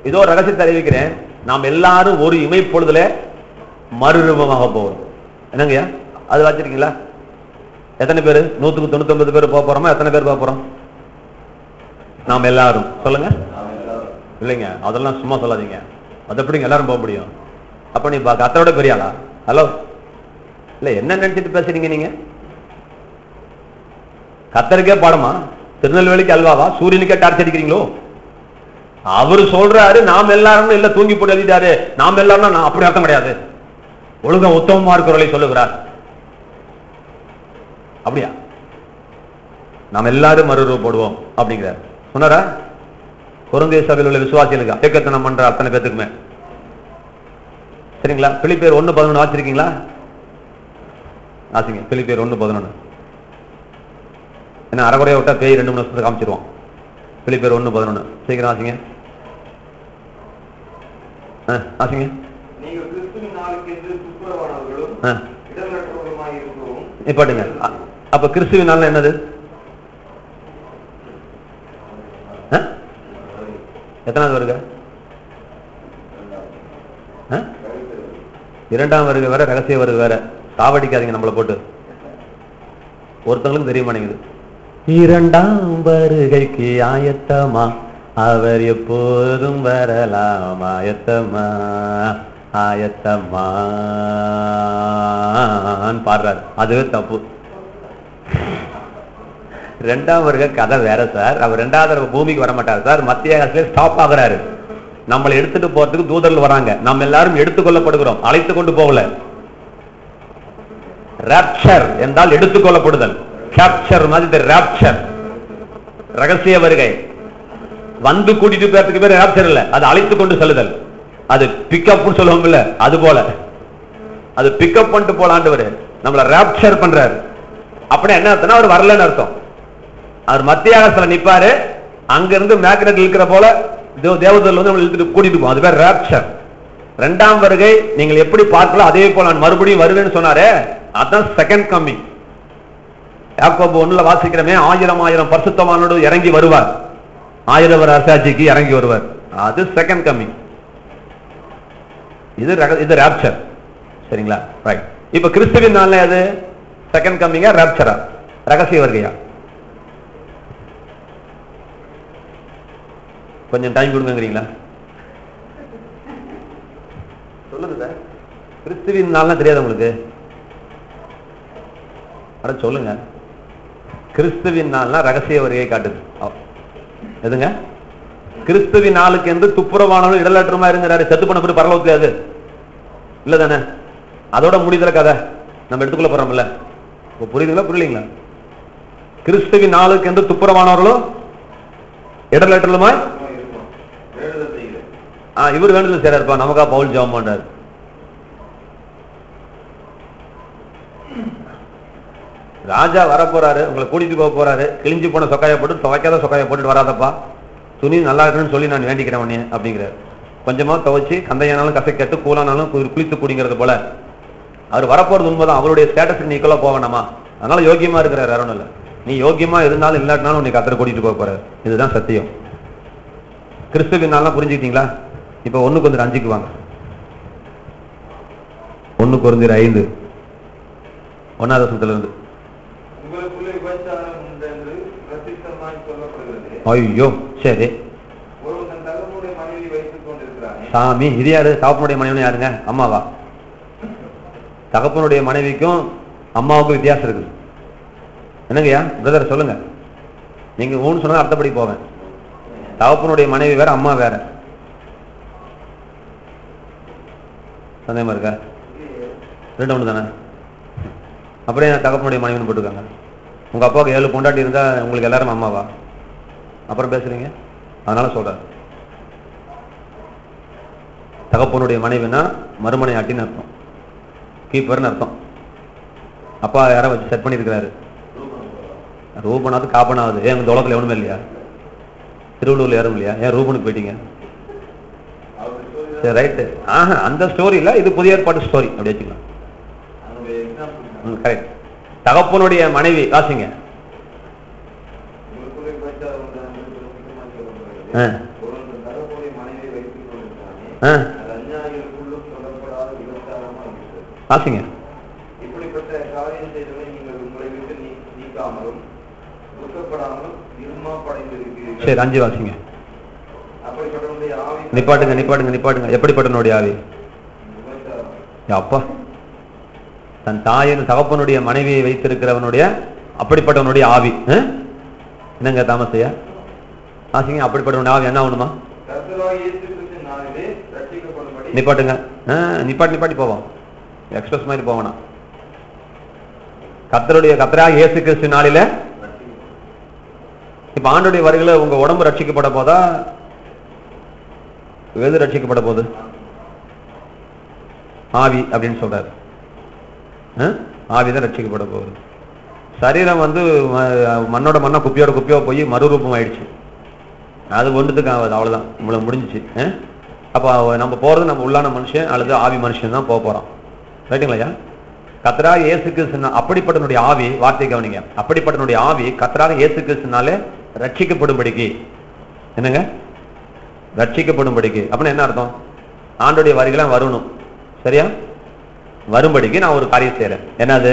இதோ ரகசியத்தை அறிவிக்கிறேன், நாம் எல்லாரும் ஒரு இமைப்பொழுதுல மறுரூபமாக போவோம். என்னங்கய்யா? அது வச்சிருக்கீங்களா? எத்தனை பேர்? 199 பேர் போக போறோமா? எத்தனை பேர் போக போறோம்? நாம் எல்லாரும். சொல்லுங்க. இல்லைங்க, அதெல்லாம் சும்மா சொல்லாதீங்க. அது எப்படிங்க எல்லாரும் போக முடியும்? அப்ப நீ கத்தரோட பெரியாளா? ஹலோ, இல்ல என்ன நினைச்சிட்டு பேசுறீங்க நீங்க? கத்தருக்கே பாடமா? திருநெல்வேலிக்கு அல்வாவா? சூரியனுக்கே டார்ச் அடிக்கிறீங்களோ? அவரு சொல்றாரு நாம் எல்லாரும் இல்ல, தூங்கி போட்டு எழுதிட்டாரு. நாம் எல்லாரும் நான் அப்படி அர்த்தம் கிடையாது. ஒழுங்கா உத்தமமா இருக்கிறவர்களை சொல்லுகிறார். அப்படியா? நாம் எல்லாரும் மறுரூபப்படுவோம் அப்படிங்கிறார். சொன்னாரா? கொரிந்திய சபையில் உள்ள விசுவாசிகளுக்கு அபிஷேகத்தனம் பண்ற அத்தனை பேத்துக்குமே. சரிங்களா? பிலிப்பியர் 1:11 வாசிச்சிருக்கீங்களா? வாசிங்க பிலிப்பியர் 1:11. என்ன அரைகுறையா விட்டா பேய் 2-3 வருஷத்துக்கு காமிச்சிருவோம். பிலிப்பியர் 1:11 சீக்கிரம் வாசிங்க. வாசிங்க. நிப்பாட்டுங்க. அப்ப கிறிஸ்துவின் நாள் என்னது? எத்தனாவது வருக? இரண்டாம் வருகை வேற, ரகசிய வருகை வேற. சாவடிக்காதீங்க நம்மளை போட்டு. ஒருத்தவங்களுக்கும் தெரிய மாட்டேங்குது. இரண்டாம் வருகைக்கு ஆயத்தமா, அவர் எப்போதும் வரலாம், ஆயத்தமா ஆயத்தமா பாடுறாரு. அதுவே தப்பு. இரண்டாம் வருகை கதை வேற சார். அவர் இரண்டாவது பூமிக்கு வர மாட்டார் சார். மத்திய ஸ்டாப் ஆகுறாரு. நம்மளை எடுத்துட்டு போறதுக்கு தூதர்கள் வராங்க. நம்ம எல்லாரும் எடுத்துக்கொள்ளப்படுகிறோம், அழைத்து கொண்டு போகல. ராப்சர் என்றால் எடுத்துக்கொள்ளப்படுதல். கேப்சர் மாதிரி ராப்சர், ரகசிய வருகை. வந்து கூட்டிட்டு போறதுக்கு பேர் ராப்சர் இல்ல, அது அழைத்து கொண்டு செல்லுதல். அது பிக்கப் சொல்லுவோம் இல்ல, அது போல. அது பிக்கப் பண்ணிட்டு போலான்னு நம்மள ராப்சர் பண்றாரு. அப்படி என்ன அர்த்தம்? அவர் வரலன்னு அர்த்தம். அவர் மத்திய ஆகாசத்துல நிப்பாரு. அங்க இருந்து மேக்னெட் இழுக்கிற போல தேவதூதர்கள் வந்து நம்ம இழுத்துட்டு கூட்டிட்டு போவோம். அது பேர் ராப்சர். இரண்டாம் வருகை நீங்கள் எப்படி பார்க்கலாம் அதே போல நான் மறுபடியும் வருவேன்னு சொன்னாரே, அதான் செகண்ட் கம்மிங். யாக்கோபு 1 வாசிக்கிறமே, 1000 பரிசுத்தவானோடு இறங்கி வருவார், 1000 வருட அரசாட்சிக்கு இறங்கி வருவார். அது செகண்ட் கம்மிங். இது ராப்சர். சரிங்களா? ரைட். இப்ப கிறிஸ்துவின் நாள்ல அது செகண்ட் கம்மிங்கா ராப்சரா ரகசிய வருகையா? கொஞ்சம் டைம் கொடுங்கிறீங்களா? சொல்லுங்க சார். கிறிஸ்துவின் நாள்னா தெரியாது உங்களுக்கு? அட சொல்லுங்க. கிறிஸ்துவின் நாள்னா ரகசிய வருகையை காட்டுது. எதுங்க? கிறிஸ்துவின் நாளுக்கு என்று துப்புரவானவர்கள் இடலற்றமா இருக்கிறாரு. செத்து பண்ண பிறகு பரலோகத்துல அது இல்ல தானே? அதோட முடிதல கதை நம்ம எடுத்துக்கொள்ள போறோம்ல. புரியுதுங்களா புரியலீங்களா? கிறிஸ்துவின் நாளுக்கு என்று துப்புரவானவர்களும் இடலற்றலுமாய் இவர் வேண்டுதல் செய்யறாருப்பா, நமக்கா பவுல் ஜெபம் பண்றாரு. ராஜா வர போறாரு, உங்களை கூட்டிட்டு போக போறாரு. கிழிஞ்சு போன சொக்காய போட்டு துவைக்காத சொக்காய போட்டுட்டு வராதப்பா, துணி நல்லா இருக்குன்னு சொல்லி நான் வேண்டிக்கிறேன் உடனே அப்படிங்கிறார். கொஞ்சமா துவைச்சு கந்தையானாலும் கசை கட்டு கூலானாலும் குளித்து குடிங்கிறது போல. அவர் வரப்போறது உண்மைதான். அவருடைய ஸ்டேட்டஸ் நீ ஈக்குவலா போக வேணாமா? அதனால யோகியமா இருக்கிறார். யாரும் இல்ல, நீ யோகியமா இருந்தாலும் இல்லாட்டினாலும் உன்னை கத்தரை கூட்டிட்டு போக போறாரு. இதுதான் சத்தியம். கிறிஸ்துவின் நாள்லாம் புரிஞ்சுக்கிட்டீங்களா? இப்ப 1 Corinthians 5 வாங்க. 1 Corinthians 5 1வது வசனத்துல இருந்து. ஐயோ சரி சாமி, இது யாரு? தகப்பனுடைய மனைவி யாருங்க? அம்மாவா? தகப்பனுடைய மனைவிக்கும் அம்மாவுக்கும் வித்தியாசம் இருக்கு. என்னங்கய்யா பிரதர் சொல்லுங்க. நீங்க ஊன்னு சொன்னா அர்த்தப்படி போவேன். தகப்பனுடைய மனைவி வேற, அம்மா வேற. சந்தேகமா இருக்கா? ரெண்டு ஒன்று தானே. அப்படியே தகப்பனுடைய மனைவின்னு போட்டுருக்காங்க. உங்க அப்பாவுக்கு 7 பொண்டாட்டி இருந்தா உங்களுக்கு எல்லாரும் அம்மாவா? அப்புறம் பேசுறீங்க. அதனால சொல்றாரு, தகப்பனுடைய மனைவினா மறுமனை ஆட்டின்னு அர்த்தம், கீப்பர்னு அர்த்தம். அப்பா யாரை வச்சு செட் பண்ணிருக்கிறாரு, ரூபனாவது காப்பனாவது. ஏன் இந்த உலகத்துல எவனுமே இல்லையா? திருவள்ளூர்ல யாரும் இல்லையா? ஏன் ரூபனுக்கு போயிட்டீங்க? சரி ரைட்டு. அந்த ஸ்டோரி இல்ல, இது புதிய ஏற்பாட்டு ஸ்டோரி, அப்படி வச்சுக்கலாம். கரெக்ட். தகப்பனுடைய மனைவி வாசிங்க. வாசிங்க. சரி 5 வாசிங்க. நிப்பாட்டுங்க நிப்பாட்டுங்க நிப்பாட்டுங்க. எப்படிப்பட்டனுடைய ஆவி? அப்பா தன் தாயின் தகப்பனுடைய மனைவியை வைத்திருக்கிறவனுடைய அப்படிப்பட்டவனுடைய ஆவி. என்னங்க தாமசையா வாசிங்க. அப்படிப்பட்டவனுடைய ஆவி என்ன ஆகணுமா? நிப்பாட்டுங்க. நிப்பாட்டி நிப்பாட்டி போவோம், எக்ஸ்பிரஸ் மாதிரி போவோம். கர்த்தராகிய இயேசு கிறிஸ்து நாளில இப்ப ஆண்டுடைய வருகையில உங்க உடம்பு ரட்சிக்கப்பட போதா, எது ரட்சிக்கப்பட போகுது? ஆவி அப்படின்னு சொல்றாரு. ஆவிதான் ரட்சிக்கப்பட போகுது. சரீரம் வந்து மண்ணோட மண்ணா குப்பியோட குப்பியோ போய் மறுரூபம் ஆயிடுச்சு. அது ஒன்றுத்துக்கு ஆகுது, அவ்வளவுதான், உங்களுக்கு முடிஞ்சிச்சு. அப்ப நம்ம போறது நம்ம உள்ளான மனுஷன் அல்லது ஆவி மனுஷன் தான் போக போறோம். ரைட்டுங்களா? கர்த்தராகிய இயேசு கிறிஸ்து அப்படிப்பட்டனுடைய ஆவி, வார்த்தை கவனிங்க, அப்படிப்பட்டனுடைய ஆவி கர்த்தராகிய இயேசு கிறிஸ்துனாலே ரட்சிக்கப்படும்படிக்கு. என்னங்க? ரட்சிக்கப்படும்படிக்கு அப்படின்னா என்ன அர்த்தம்? ஆண்டுடைய வருகைலாம் வரணும், சரியா? வரும்படிக்கு நான் ஒரு காரியம் செய்யறேன். என்னது?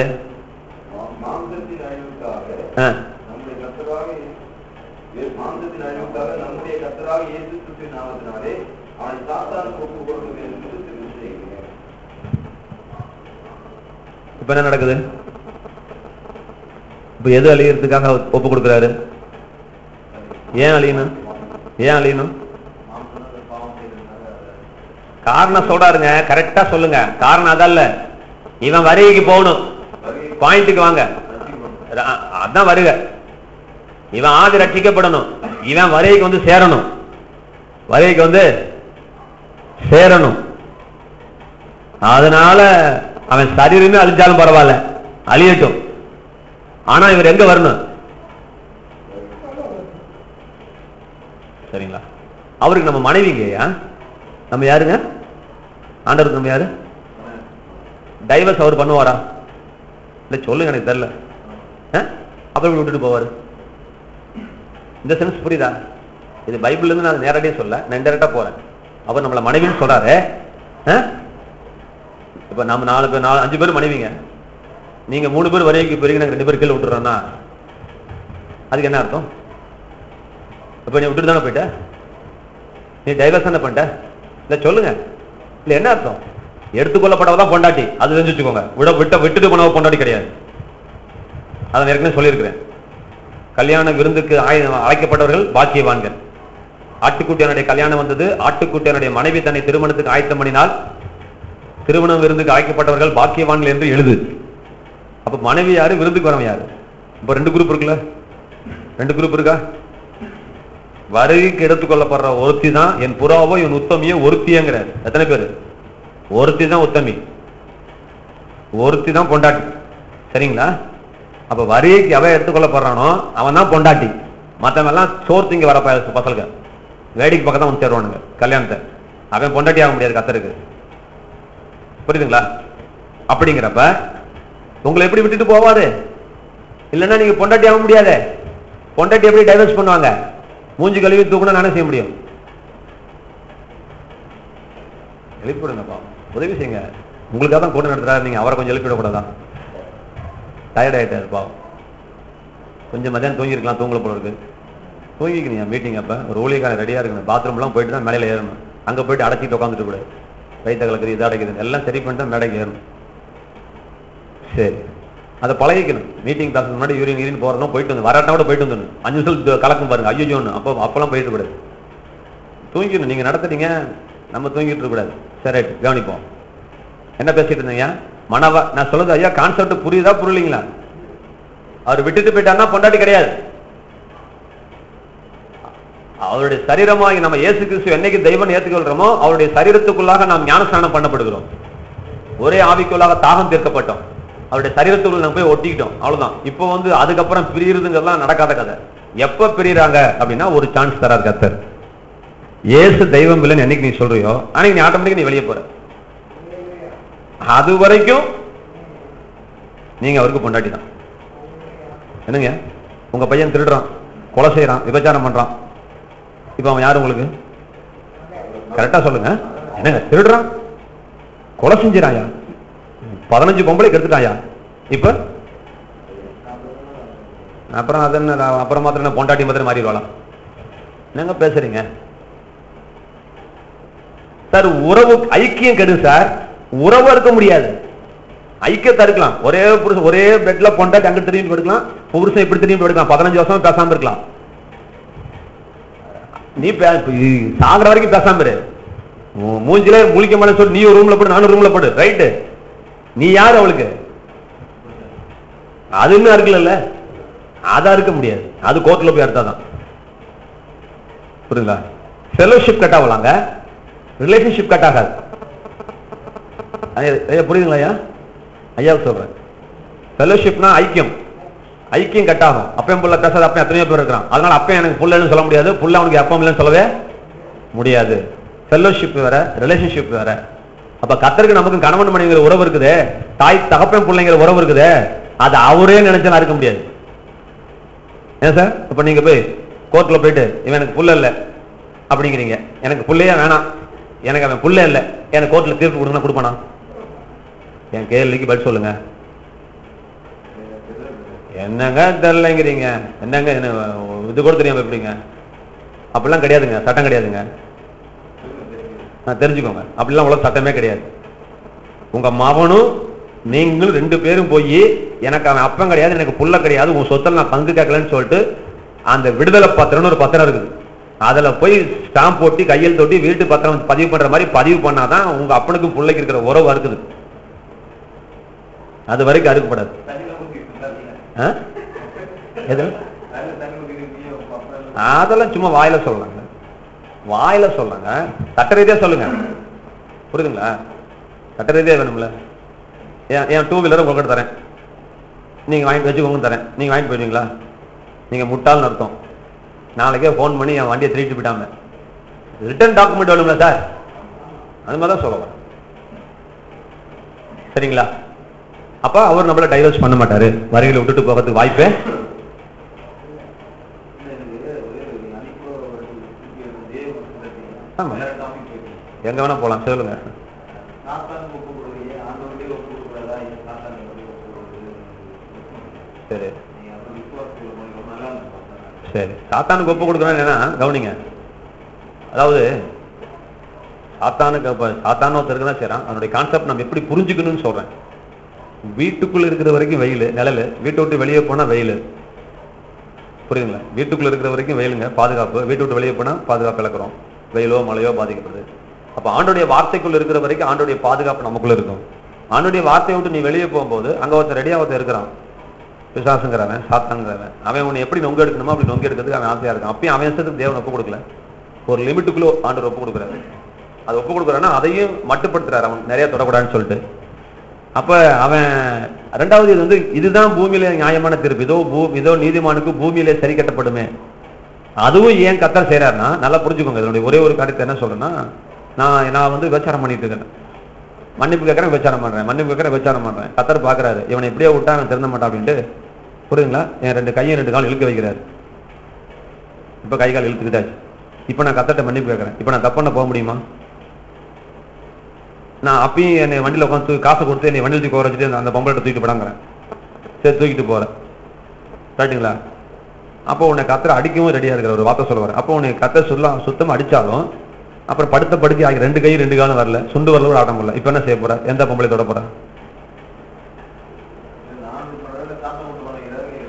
இப்ப என்ன நடக்குது? இப்ப எது அழியறதுக்காக ஒப்பு கொடுக்கிறாரு? ஏன் அழியணும்? ஏன் அழியணும்? காரணம் சொல்றாருங்க, கரெக்டா சொல்லுங்க. காரணம் அதல்ல, இவன் வருகைக்கு போகணும். பாயிண்ட்டுக்கு வாங்க, அதான் வருக. இவன் ஆதி ரட்சிக்கப்படணும், இவன் வருகைக்கு வந்து சேரணும், வருகைக்கு வந்து சேரணும். அதனால அவன் சரீரமே அழிஞ்சாலும் பரவாயில்ல, அழியட்டும். ஆனா இவர் எங்க வரணும்? சரிங்களா? அவருக்கு நம்ம மனைவிங்க. நம்ம யாருங்க? ஆண்டவருக்கு நம்ம யாரு? டைவர்ஸ் அவர் பண்ணுவாரா? இல்ல சொல்லுங்க, எனக்கு தெரியல. அப்புறம் விட்டுட்டு போவாரு. இந்த சென்ஸ் புரியுதா? இது பைபிள்ல இருந்து நான் நேரடியா சொல்ல, நான் டைரக்டா போறேன். அவர் நம்மள மனைவின்னு சொல்றாரு. இப்ப நம்ம 4 பேர் 5 பேர் மனைவிங்க. நீங்க 3 பேர் வரைக்கும் போறீங்க, நாங்க 2 பேர் கீழே விட்டுறோம்னா அதுக்கு என்ன அர்த்தம்? இப்ப நீ விட்டுட்டு தானே போயிட்ட, நீ டைவர்ஸ் தானே பண்ணிட்ட. இல்ல சொல்லுங்க, இல்ல என்ன அர்த்தம்? எடுத்துக்கொள்ளப்பட்டவதான் பொண்டாட்டி, அது தெரிஞ்சுக்கோங்க. விட்டுட்டு போனவ பொண்டாட்டி கிடையாது. அதை ஏற்கனவே சொல்லியிருக்கிறேன். கல்யாண விருந்துக்கு அழைக்கப்பட்டவர்கள் பாக்கியவான்கள். ஆட்டுக்குட்டியனுடைய கல்யாணம் வந்தது, ஆட்டுக்குட்டியனுடைய மனைவி தன்னை திருமணத்துக்கு ஆயத்தம் பண்ணினால் திருமண விருந்துக்கு அழைக்கப்பட்டவர்கள் பாக்கியவான்கள் என்று எழுது. அப்ப மனைவி யாரு, விருந்துக்கு வரவன் யாரு? இப்ப 2 குரூப் இருக்குல்ல, 2 குரூப் இருக்கா? வருகைக்கு எடுத்துக்கொள்ளப்படுற ஒருத்தி தான் என் புறாவோ என் உத்தமியோ ஒருத்தியங்கிறார். எத்தனை பேரு? ஒருத்தி தான் உத்தமி, ஒருத்தி தான் பொண்டாட்டி. சரிங்களா? அப்ப வருகைக்கு எவன் எடுத்துக்கொள்ளப்படுறானோ அவன் தான் பொண்டாட்டி. மற்றவெல்லாம் சோர்த்திங்க வர பசங்க வேடிக்கை பக்கம் தான் வந்து சேருவானுங்க கல்யாணத்தை. அவன் பொண்டாட்டி ஆக முடியாது கர்த்தருக்கு. புரியுதுங்களா? அப்படிங்கிறப்ப உங்களை எப்படி விட்டுட்டு போவாரு? இல்லைன்னா நீங்க பொண்டாட்டி ஆக முடியாது. பொண்டாட்டி எப்படி டைவர்ஸ் பண்ணுவாங்க? மூஞ்சி கழுவி தூக்கணும், நானே செய்ய முடியும். எழுப்பிவிடுங்கப்பா, உதவி செய்யுங்க. உங்களுக்காக தான் கூட்டம் நடத்துறாரு, நீங்க அவரை கொஞ்சம் எழுப்பிவிடக்கூடாதான். டயர்ட் ஆயிட்டாரு பாவம். கொஞ்சம் மதியானம் தூங்கிருக்கலாம், தூங்கல போல இருக்கு. தூங்கிக்கிறீங்க மீட்டிங். அப்ப ஒரு ஊழியக்காரன் ரெடியா இருக்கணும். பாத்ரூம்லாம் போயிட்டு தான் மேலே ஏறணும். அங்க போயிட்டு அடைச்சிட்டு உட்காந்துட்டு கூட வயிற்று கலக்குது, இதை அடைக்குது, எல்லாம் சரி பண்ணிட்டு தான் மேடைக்கு ஏறணும். சரி, அதை பழகிக்கணும். மீட்டிங் கிளாஸ் முன்னாடி யூரின் போறதும் போயிட்டு வந்து வராட்டா கூட போயிட்டு வந்துடணும். 5 நிமிஷம் கலக்கும் பாருங்க, ஐயோன்னு. அப்பெல்லாம் போயிட்டு கூடாது, தூங்கிக்கணும். நீங்க நடத்துறீங்க, நம்ம தூங்கிட்டு இருக்க கூடாது. சரி ரைட், கவனிப்போம். என்ன பேசிட்டு இருந்தீங்க? நான் சொல்றது ஐயா கான்செப்ட் புரியுதா புரியலீங்களா? அவர் விட்டுட்டு போயிட்டாருன்னா பொண்டாட்டி கிடையாது. அவருடைய சரீரமாக நம்ம இயேசு கிறிஸ்து என்னைக்கு தெய்வம் ஏற்றுக்கொள்றோமோ அவருடைய சரீரத்துக்குள்ளாக நாம் ஞானஸ்நானம் பண்ணப்படுகிறோம். ஒரே ஆவிக்குள்ளாக தாகம் தீர்க்கப்பட்டோம். அவருடைய சரீரத்துக்குள்ள நம்ம போய் ஒட்டிக்கிட்டோம், அவ்வளவுதான். இப்போ அதுக்கப்புறம் பிரியுறதுங்கெல்லாம் நடக்காத கதை. எப்ப பிரியறாங்க அப்படின்னா ஒரு சான்ஸ் தராது கர்த்தர். இயேசு தெய்வம் இல்லைன்னு என்னைக்கு நீ சொல்றியோ அன்னைக்கு நீ ஆட்டோமேட்டிக்கா நீ வெளியே போற. அது வரைக்கும் நீங்க அவருக்கு பொண்டாட்டி தான். என்னங்க, உங்க பையன் திருடுறான், கொலை செய்யறான், விபச்சாரம் பண்றான், இப்ப அவன் யாரு உங்களுக்கு? கரெக்டா சொல்லுங்க. என்னங்க, திருடுறான், கொலை செஞ்சிடாயா, 15 பொம்பளை கெடுத்துட்டாயா, இப்ப அப்புறம் அது என்ன, அப்புறம் மாத்திரம் பொண்டாட்டி மாத்திரம் மாறிடுவாளா? என்னங்க பேசுறீங்க சார்? உறவு ஐக்கியம் கெடு சார். உறவு இருக்க முடியாது, ஐக்கியத்தை இருக்கலாம். ஒரே புருஷன் ஒரே பெட்ல பொண்டாட்டி அங்க திரும்பி படுக்கலாம், புருஷன் இப்படி திரும்பி படுக்கலாம், 15 வருஷம் பேசாம இருக்கலாம். நீ சாகுற வரைக்கும் பேசாம இரு. மூஞ்சில முழிக்க மாட்டேன்னு சொல்லி நீ ஒரு ரூம்ல படு, நானும் ரூம்ல படு, ரைட்டு. நீ யாரு அவளுக்கு? அது இன்னும் இருக்குல்ல, அதா இருக்க முடியாது. அது கோர்ட்ல போய் அர்த்தாதான். புரியுங்களா? ஃபெலோஷிப் கட் ஆகலாங்க, ரிலேஷன்ஷிப் கட் ஆகாது. புரியுதுங்களா ஐயா? ஐயா சொல்றேன், ஃபெலோஷிப்னா ஐக்கியம், ஐக்கியம் கட் ஆகும். அப்பயும் புள்ள பேசாத அப்பயும் எத்தனையோ பேர் இருக்கிறான். அதனால அப்பயும் எனக்கு புள்ளன்னு சொல்ல முடியாது, புள்ள அவனுக்கு அப்பம் இல்லைன்னு சொல்லவே முடியாது. ஃபெலோஷிப் வேற, ரிலேஷன்ஷிப் வேற. அப்ப கர்த்தருக்கு நமக்கு கணவன் மனைவிங்கிற உறவு இருக்குது, தாய் தகப்பன் பிள்ளைங்கிற உறவு இருக்குது. அது அவரே நினைச்சா இருக்க முடியாது. ஏன் சார்? இப்ப நீங்க போய் கோர்ட்ல போயிட்டு இவன் எனக்கு புள்ள இல்லை அப்படிங்கிறீங்க, எனக்கு புள்ளையா வேணாம், எனக்கு அவன் புள்ள இல்லை, எனக்கு கோர்ட்ல தீர்ப்பு கொடுங்க, கொடுப்பானா? என் கேள்விக்கு பதில் சொல்லுங்க. என்னங்க தெரியலங்கிறீங்க, என்னங்க இது கூட தெரியாம எப்படிங்க? அப்படிலாம் கிடையாதுங்க, சட்டம் கிடையாதுங்க. தெரிஞ்சுக்கோங்க, அப்படிலாம் உலக சட்டமே கிடையாது. உங்க மகனும் நீங்களும் 2 பேரும் போய் எனக்கு அவன் அப்பன் கிடையாது, எனக்கு புள்ள கிடையாது, உன் சொத்துல நான் பங்கு கேட்கலன்னு சொல்லிட்டு அந்த விடுதலை பத்திரம்னு ஒரு பத்திரம் இருக்குது, அதுல போய் ஸ்டாம்ப் போட்டி கையில் தொட்டி வீட்டு பத்திரம் பதிவு பண்ற மாதிரி பதிவு பண்ணாதான் உங்க அப்பனுக்கும் பிள்ளைக்கு இருக்கிற உறவு இருக்குது. அது வரைக்கும் அறுக்கப்படாது. அதெல்லாம் சும்மா வாயில சொல்லலாங்க, வாயில சொல்லலாங்க, சட்ட ரீதியா சொல்லுங்க. புரியுதுங்களா? சட்ட ரீதியா வேணும்ல. என் 2 வீலரை உங்ககிட்ட தரேன், நீங்க வாங்கிட்டு வச்சுக்கோங்க தரேன், நீங்க வாங்கிட்டு போயிடுவீங்களா? நீங்க முட்டாள்னு அர்த்தம். நாளைக்கே போன் பண்ணி என் வண்டியை திருட்டு போயிட்டாங்க, ரிட்டர்ன் டாக்குமெண்ட் வேணும்ல சார்? அது மாதிரி தான் சொல்லுவேன். சரிங்களா? அப்ப அவர் நம்மள டைவர்ஸ் பண்ண மாட்டாரு, வரிகளை விட்டுட்டு போகிறதுக்கு வாய்ப்பே. எங்க வேணா போலாம், சொல்லுங்க. சரி சரி, சாத்தானுக்கு ஒப்பு கொடுக்குறேன். ஏன்னா கவனிங்க, அதாவது சாத்தான ஒருத்தருக்கு தான் செய்றான். அதனுடைய கான்செப்ட் நம்ம எப்படி புரிஞ்சுக்கணும்னு சொல்றேன். வீட்டுக்குள்ள இருக்கிற வரைக்கும் வெயில் நிழல், வீட்டை விட்டு வெளியே போனா வெயில். புரியுதுங்களா? வீட்டுக்குள்ள இருக்கிற வரைக்கும் வெயிலுங்க பாதுகாப்பு, வீட்டை விட்டு வெளியே போனா பாதுகாப்பு இழக்கிறோம், வெயிலோ மழையோ பாதிக்கப்படுது. அப்ப ஆண்டோடைய வார்த்தைக்குள்ள இருக்கிற வரைக்கும் ஆண்டோடைய பாதுகாப்பு நமக்குள்ள இருக்கும். ஆண்டோடைய வார்த்தையை விட்டு நீ வெளியே போகும்போது அங்க ஒருத்தர் ரெடியா ஒருத்தர் இருக்கிறான், பிசாசுங்கிறவன், சாத்தான்கிறவன். அவன் உன்னை எப்படி நொங்க எடுக்கணுமோ அப்படி நொங்க எடுக்கிறதுக்கு அவன் ஆசையா இருக்கான். அப்பயும் அவன் இஷ்டத்துக்கு தேவன் ஒப்பு கொடுக்கல, ஒரு லிமிட்டுக்குள்ள ஆண்டவர் ஒப்பு கொடுக்குறாரு. அது ஒப்பு கொடுக்குறான்னா அதையும் மட்டுப்படுத்துறாரு, அவன் நிறைய தொடக்கூடாதுன்னு சொல்லிட்டு. அப்ப அவன் ரெண்டாவது இது இதுதான் பூமியில நியாயமான தீர்ப்பு, இதோ நீதிமானுக்கு பூமியிலே சரி கட்டப்படுமே. அதுவும் ஏன் கர்த்தர் செய்யறாருன்னா நல்லா புரிஞ்சுக்கோங்க. இதனுடைய ஒரே ஒரு கருத்து என்ன சொல்றேன்னா, நான் விபச்சாரம் பண்ணிட்டு இருக்கேன், மன்னிப்பு கேட்கறேன், விபச்சாரம் பண்றேன், மன்னிப்பு கேட்கறேன், விபச்சாரம் பண்றேன். கர்த்தர் பாக்குறாரு, இவனை எப்படியோ விட்டா அவன் திருந்த மாட்டான் அப்படின்ட்டு. புரியுதுங்களா? என் 2 கையும் 2 கால் இழுக்க வைக்கிறாரு. இப்ப கை கால் இழுத்துக்கிட்டாச்சு. இப்ப நான் கர்த்தர்ட்ட மன்னிப்பு கேட்கறேன். இப்ப நான் தப்புன்னு போக முடியுமா? நான் அப்பயும் என்னை வண்டியில உட்காந்து காசை கொடுத்து என்னை வண்டியில் தூக்கி வச்சுட்டு அந்த பொம்பளை தூக்கிட்டு போடாங்கிறேன். சரி தூக்கிட்டு போறேன், ரைட்டுங்களா? அப்போ உன்னை கர்த்தர் அடிக்கவும் ரெடியா இருக்கிற ஒரு வார்த்தை சொல்லுவார். அப்போ உன்னை கர்த்தர் சுத்தமா அடிச்சாலும் அப்புறம் படுத்தி ஆகி 2 கை 2 காலம் வரல, சுண்டு வரல கூட ஆட்டம் பண்ணல. இப்ப என்ன செய்ய போற? எந்த பொம்பளை தொட போற?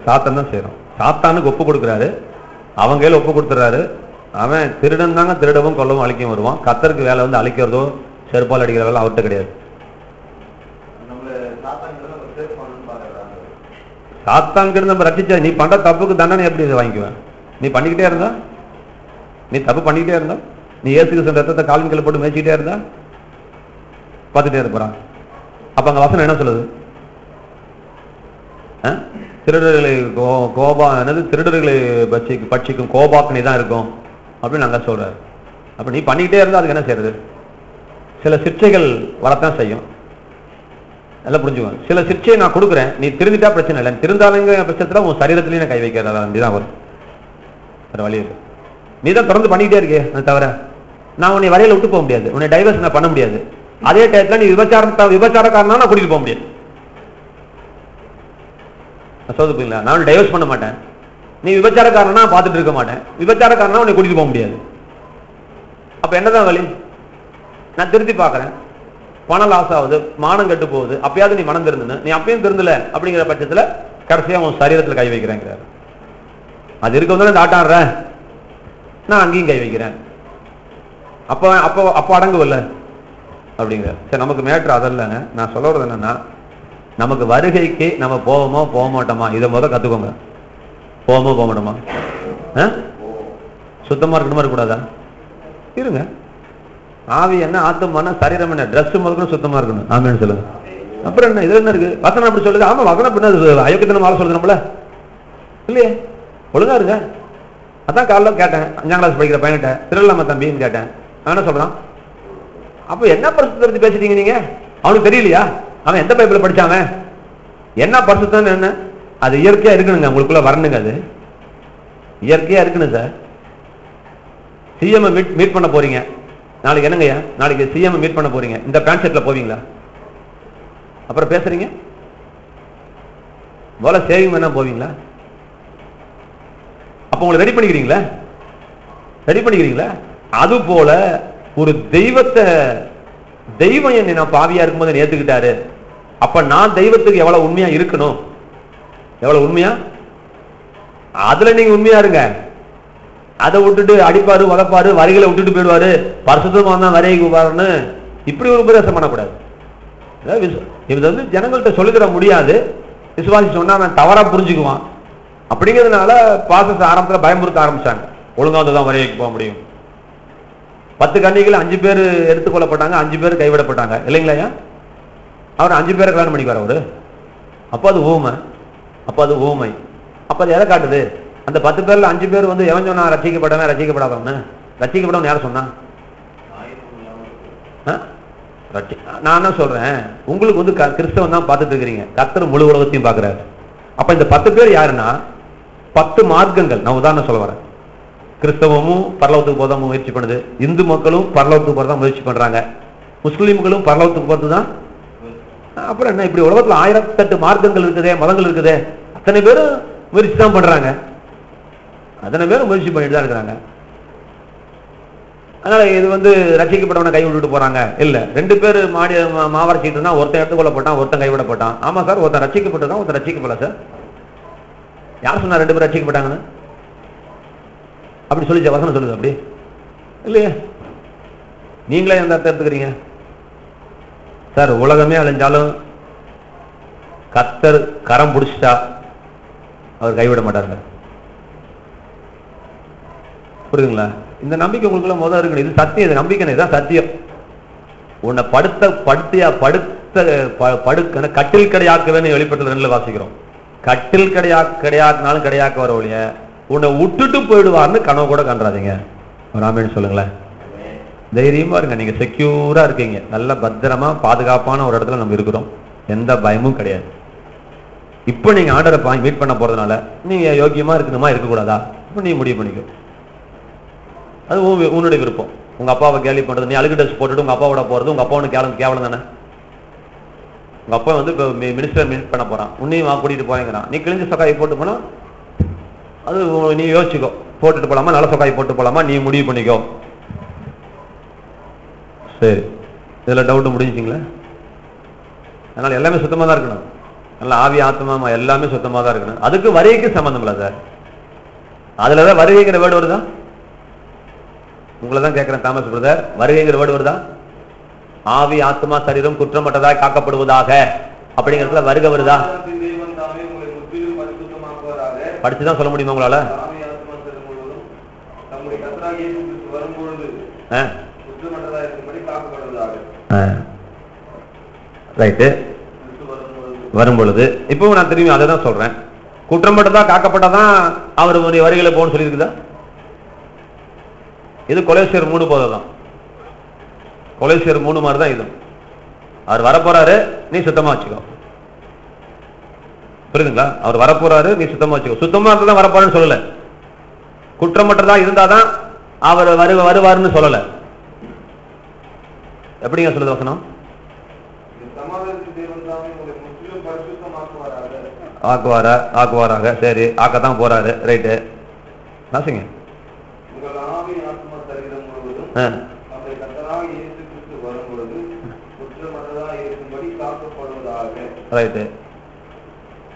சாத்தான் தான் செய்யறோம். சாத்தானுக்கு ஒப்பு கொடுக்குறாரு, அவங்க கையில ஒப்பு கொடுத்துறாரு. அவன் திருடன் தாங்க, திருடவும் கொல்லவும் அழிக்கவும் வருவான். கர்த்தருக்கு வேலை அழிக்கிறதோ செருப்பால் அடிக்கிற வேலை அவர்கிட்ட கிடையாது. சாத்தான் கிட்ட நம்ம ரட்சிச்சா நீ பண்ற தப்புக்கு தண்டனை எப்படி வாங்கிக்குவேன்? நீ பண்ணிக்கிட்டே இருந்தா, நீ தப்பு பண்ணிக்கிட்டே இருந்தா, நீ இயேசுக்கு ரத்தத்தை காலின் கீழ போட்டு மேய்ச்சிக்கிட்டே இருந்தா பார்த்துட்டே இருப்பான். அப்ப அங்க வசனம் என்ன சொல்லுது? திருடர்களை திருடர்களை பட்சிக்கும் கோபாக்கினி தான் இருக்கும் அப்படின்னு நாங்க சொல்றாரு. அப்ப நீ பண்ணிக்கிட்டே இருந்தா அதுக்கு என்ன செய்யறது? சில சிக்ஷைகள் வரத்தான் செய்யும். நல்லா புரிஞ்சுக்கணும். சில சிக்ஷையை நான் கொடுக்குறேன், நீ திருந்திட்டா பிரச்சனை இல்லை. திருந்தாலுங்க பட்சத்துல உன் சரீரத்திலேயே கை வைக்கிறதா அப்படிதான் வரும். வேற வழி இல்லை. நீ தான் தொடர்ந்து பண்ணிக்கிட்டே இருக்கே. அது தவிர நான் உன்னை வரையில விட்டு போக முடியாது, உன்னை டைவர்ஸ் நான் பண்ண முடியாது. அதே டயத்துல நீ விபச்சாரக்காரனா நான் கூட்டிட்டு போக முடியாது. சொல்லுங்களா, நான் டைவர்ஸ் பண்ண மாட்டேன். நீ விபச்சாரக்காரனா பார்த்துட்டு இருக்க மாட்டேன். விபச்சாரக்காரனா உன்னை கூட்டிட்டு போக முடியாது. அப்ப என்னதான் வழி? நான் திருத்தி பாக்குறேன், பணம் லாஸ் ஆகுது, மானம் கெட்டு போகுது, அப்பயாவது நீ மனம் திருந்துன்னு, நீ அப்பயும் திருந்தல அப்படிங்கிற பட்சத்துல கடைசியா உன் சரீரத்துல கை வைக்கிறேங்கிறாரு. அது இருக்க வந்து ஆட்டாடுற, நான் அங்கேயும் கை வைக்கிறேன். அப்ப அப்ப அப்ப அடங்குவல்ல அப்படிங்கிற. சரி, நமக்கு மேட்ரு அதல்லங்க. நான் சொல்ல வரது என்னன்னா, நமக்கு வருகைக்கு நம்ம போவோமோ போக மாட்டோமா இதை முதல் கத்துக்கோங்க. போவோமோ போக மாட்டோமா? சுத்தமா இருக்கணுமா இருக்கக்கூடாதா? இருங்க. ஆவி என்ன, ஆத்மான, சரீரம் என்ன, டிரெஸ் முதல்ல சுத்தமா இருக்கணும். ஆமேன்னு சொல்லுங்க. அப்புறம் என்ன, இது என்ன இருக்கு? வசனம் அப்படி சொல்லுது. ஆமா, வசனம் பின்ன அயோக்கியத்தனம் ஆள சொல்லுது நம்மள இல்லையே. ஒழுங்கா இருங்க. அதான் காலைல கேட்டேன், 5ஆம் கிளாஸ் படிக்கிற பையன்கிட்ட, திருடலாமா தம்பின்னு கேட்டேன். என்ன சொல்றான்? அப்ப என்ன பரிசுத்தத்தை பேசிட்டீங்க நீங்க? அவனுக்கு தெரியலையா அவன் எந்த பைபிள் படிச்சாங்க? என்ன பரிசுத்தம் என்ன? அது இயற்கையா இருக்கணுங்க, உங்களுக்குள்ள வரணுங்க. அது இயற்கையா இருக்கணும் சார். சிஎம் மீட் பண்ண போறீங்க நாளைக்கு. என்னங்கய்யா, நாளைக்கு சிஎம் மீட் பண்ண போறீங்க, இந்த பேண்ட் ஷர்ட்ல போவீங்களா? அப்புறம் பேசுறீங்க போல சேவிங் பண்ண போவீங்களா? அப்ப உங்களை ரெடி பண்ணிக்கிறீங்களா? ரெடி பண்ணிக்கிறீங்களா? அது போல ஒரு தெய்வத்தை, தெய்வம் என்னை நான் பாவியா இருக்கும்போது ஏத்துக்கிட்டாரு. அப்ப நான் தெய்வத்துக்கு எவ்வளவு உண்மையா இருக்கணும், எவ்வளவு உண்மையா, அதுல நீங்க உண்மையா இருங்க. அதை விட்டுட்டு அடிப்பாரு, வளப்பாரு, வரிகளை விட்டுட்டு போயிடுவாரு, பரிசுத்தமா தான் வரைக்கு பாருன்னு இப்படி ஒரு உபதேசம் பண்ணக்கூடாது. இது வந்து ஜனங்கள்கிட்ட சொல்லித்தர முடியாது. விசுவாசி சொன்னா அவன் தவறா புரிஞ்சுக்குவான். அப்படிங்கிறதுனால பாச ஆரம்பத்துல பயமுறுத்த ஆரம்பிச்சாங்க. ஒழுங்கா தான் வரைக்கு போக முடியும். 10 கன்னிகள் 5 பேர் எடுத்துக்கொள்ளப்பட்டாங்க, 5 பேர் கைவிடப்பட்டாங்க இல்லைங்களா? அவர் 5 பேரை கல்யாணம் பண்ணிக்குவார் அவரு. அப்ப அது ஊமை. அப்ப அது ஊமை. அப்ப அது எதை காட்டுது? அந்த 10 பேர்ல 5 பேர் வந்து எவன் சொன்னா ரசிக்கப்படவன் ரசிக்கப்படாதவன்னு? ரசிக்கப்படவன் யார் சொன்னா? நான் என்ன சொல்றேன், உங்களுக்கு வந்து கிறிஸ்தவன் தான் பார்த்துட்டு இருக்கிறீங்க, கர்த்தர் முழு உலகத்தையும் பார்க்கிறாரு. அப்ப இந்த 10 பேர் யாருன்னா 10 மார்க்கங்கள். நான் உதாரணம் சொல்ல வரேன். கிறிஸ்தவமும் பரலோகத்துக்கு போதான் முயற்சி பண்ணுது, இந்து மக்களும் பரலோகத்துக்கு போறதான் முயற்சி பண்றாங்க, முஸ்லீம்களும் பரலோகத்துக்கு போறதுதான். அப்புறம் என்ன, இப்படி உலகத்துல 1008 மார்க்கங்கள் இருக்குதே, மதங்கள் இருக்குதே, அத்தனை பேரும் முயற்சி தான் பண்றாங்க. அத்தனை பேரும் முயற்சி பண்ணிட்டு தான் இருக்கிறாங்க. அதனால இது வந்து ரசிக்கப்பட்டவனை கை விட்டுட்டு போறாங்க இல்ல. 2 பேர் மாவரைச்சிட்டு இருந்தா ஒருத்தன் எடுத்துக்கொள்ளப்பட்டான், ஒருத்தன் கைவிடப்பட்டான். ஆமா சார், ஒருத்தன் ரசிக்கப்பட்டதான், ஒருத்தன் ரசிக்கப்படல சார். யார் சொன்னா 2 பேர் ரசிக்கப்பட்டாங்கன்னு? அப்படி சொல்லி வசனம் சொல்லுது அப்படி இல்லையே. நீங்களே எந்த அர்த்தம் எடுத்துக்கிறீங்க சார்? உலகமே அழிஞ்சாலும் கர்த்தர் கரம் பிடிச்சிட்டா அவர் கைவிட மாட்டாருங்க. புரியுதுங்களா? இந்த நம்பிக்கை உங்களுக்குள்ள முதல் இருக்கணும். இது சத்தியம், இது நம்பிக்கை, இதுதான் சத்தியம். உன்னை படுத்த கட்டில் கடையாக்குவேன்னு வெளிப்பட்டது 2 வாசிக்கிறோம். கட்டில் கடையாக்குனாலும் கடையாக்க வர ஒழிய உன்னை விட்டுட்டு போயிடுவார்னு கனவு கூட கண்டாதீங்க. ராமேன்னு சொல்லுங்களேன். தைரியமா இருங்க, நீங்க செக்யூரா இருக்கீங்க, நல்ல பத்திரமா பாதுகாப்பான ஒரு இடத்துல நம்ம இருக்கிறோம், எந்த பயமும் கிடையாது. இப்ப நீங்க ஆர்டரை மீட் பண்ண போறதுனால நீங்க யோக்கியமா இருக்கணுமா இருக்கக்கூடாதா இப்ப நீ முடிவு பண்ணிக்கோ. அது உன்னுடைய விருப்பம். உங்க அப்பாவை கேலி பண்றது, நீ அழுகு ட்ரெஸ் போட்டுட்டு உங்க அப்பாவோட போறது உங்க அப்பாவுக்கு கேவலம் தானே. உங்க அப்பா வந்து இப்போ மினிஸ்டர் மீட் பண்ண போறான், உன்னையும் கூட்டிட்டு போயங்கிறான், நீ கிழிஞ்ச சொக்காயை போட்டு போனா அது நீ யோசிச்சுக்கோ, போட்டுட்டு போலாமா நல்ல சொக்காயை போட்டு போலாமா நீ முடிவு பண்ணிக்கோ. சரி, இதுல டவுட் முடிஞ்சுங்களா? அதனால எல்லாமே சுத்தமா தான் இருக்கணும். நல்ல ஆவி ஆத்மா எல்லாமே சுத்தமா தான் இருக்கணும். அதுக்கு வருகைக்கு சம்பந்தம் இல்லை சார். அதுலதான் வருகைங்கிற வேர்டு வருதா? உங்களை தான் கேட்கிறேன் தாமஸ் பிரதர், வருகைங்கிற வேர்டு வருதா? ஆவி ஆத்மா சரீரம் குற்றமற்றதாய் காக்கப்படுவதாக அப்படிங்கிறதுல வருக வருதா? படிச்சுதான் சொல்ல முடியுமா உங்களால? ரைட்டு, வரும் பொழுது. இப்போ நான் திரும்பி அதை தான் சொல்றேன். குற்றம்பட்டதா காக்கப்பட்டதான் அவர் வரிகளை போன்னு சொல்லியிருக்குதா? இது கொலேசியர் 3 போதான். கொலேசியர் 3 மாதிரி தான் இது. அவர் வரப்போறாரு, நீ சுத்தமா வச்சுக்கோ. புரியுதுங்களா? அவர் வரப்போறாரு, நீ சுத்தமா வச்சுக்கோ. சுத்தமா இருந்தா வரப்போறான்னு சொல்லல. குற்றமற்றதா இருந்தாதான் அவர் வருவாருன்னு சொல்லல. எப்படிங்க சொல்லுது வசனம்? ஆக்குவாராக. சரி, ஆக்கத்தான் போறாரு. ரைட்டு, நாசிங்க. ரைட்டு,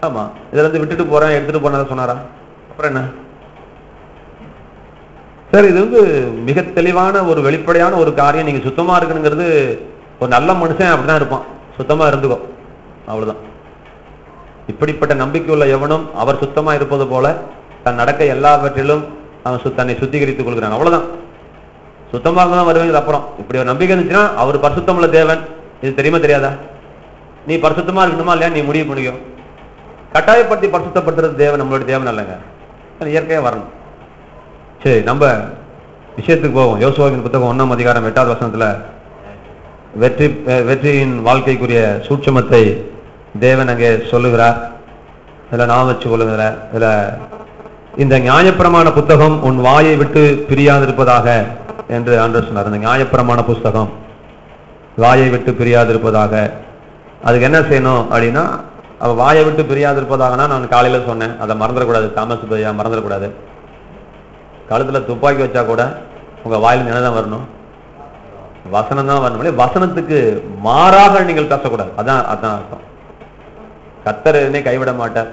ஆமா. இதுல இருந்து விட்டுட்டு போறேன் எடுத்துட்டு போனதை சொன்னாரா? அப்புறம் என்ன? சரி, இது மிக தெளிவான ஒரு வெளிப்படையான ஒரு காரியம். நீங்க சுத்தமா இருக்கணுங்கிறது, ஒரு நல்ல மனுஷன் அப்படிதான் இருப்பான். சுத்தமா இருந்துக்கோ, அவ்வளவுதான். இப்படிப்பட்ட நம்பிக்கை உள்ள எவனும் அவர் சுத்தமா இருப்பது போல தன் நடக்க எல்லாவற்றிலும் அவன் தன்னை சுத்திகரித்துக் கொள்கிறான். அவ்வளவுதான். சுத்தமா தான் வருவேங்க. அப்புறம் இப்படி ஒரு நம்பிக்கை இருந்துச்சுன்னா அவர் பரிசுத்தமுள்ள தேவன். இது தெரியுமா தெரியாதா? நீ பரிசுத்தமா இருக்கணுமா இல்லையா நீ முடிவு பண்ணிக்கும். கட்டாயப்படுத்தி பரிசுத்தப்படுத்துறது தேவன், நம்மளுடைய தேவன் அல்லங்க. இயற்கையா வரணும். சரி, நம்ம விஷயத்துக்கு போவோம். யோசுவாவின் புத்தகம் 1ஆம் அதிகாரம் 8வது வசனத்துல வெற்றியின் வாழ்க்கைக்குரிய சூட்சமத்தை தேவன் அங்கே சொல்லுகிறார். இதுல நான் வச்சு கொள்ளுகிற இதுல இந்த நியாயப்பிரமாண புத்தகம் உன் வாயை விட்டு பிரியாதிருப்பதாக என்று ஆண்டவர் சொன்னார். இந்த நியாயப்பிரமாண புஸ்தகம் வாயை விட்டு பிரியாதிருப்பதாக. அதுக்கு என்ன செய்யணும் அப்படின்னா, அவ வாயை விட்டு பிரியாதிருப்பதாகனா நான் காலையில சொன்னேன், அதை மறந்துடக்கூடாது. தாமஸ் பையா மறந்துடக்கூடாது. கழுத்துல துப்பாக்கி வச்சா கூட உங்க வாயில என்னதான் வரணும்? வசனம் தான் வரணும். வசனத்துக்கு மாறாக நீங்கள் பேசக்கூடாது. அதான் அர்த்தம். கர்த்தர் என்னை கைவிட மாட்டார்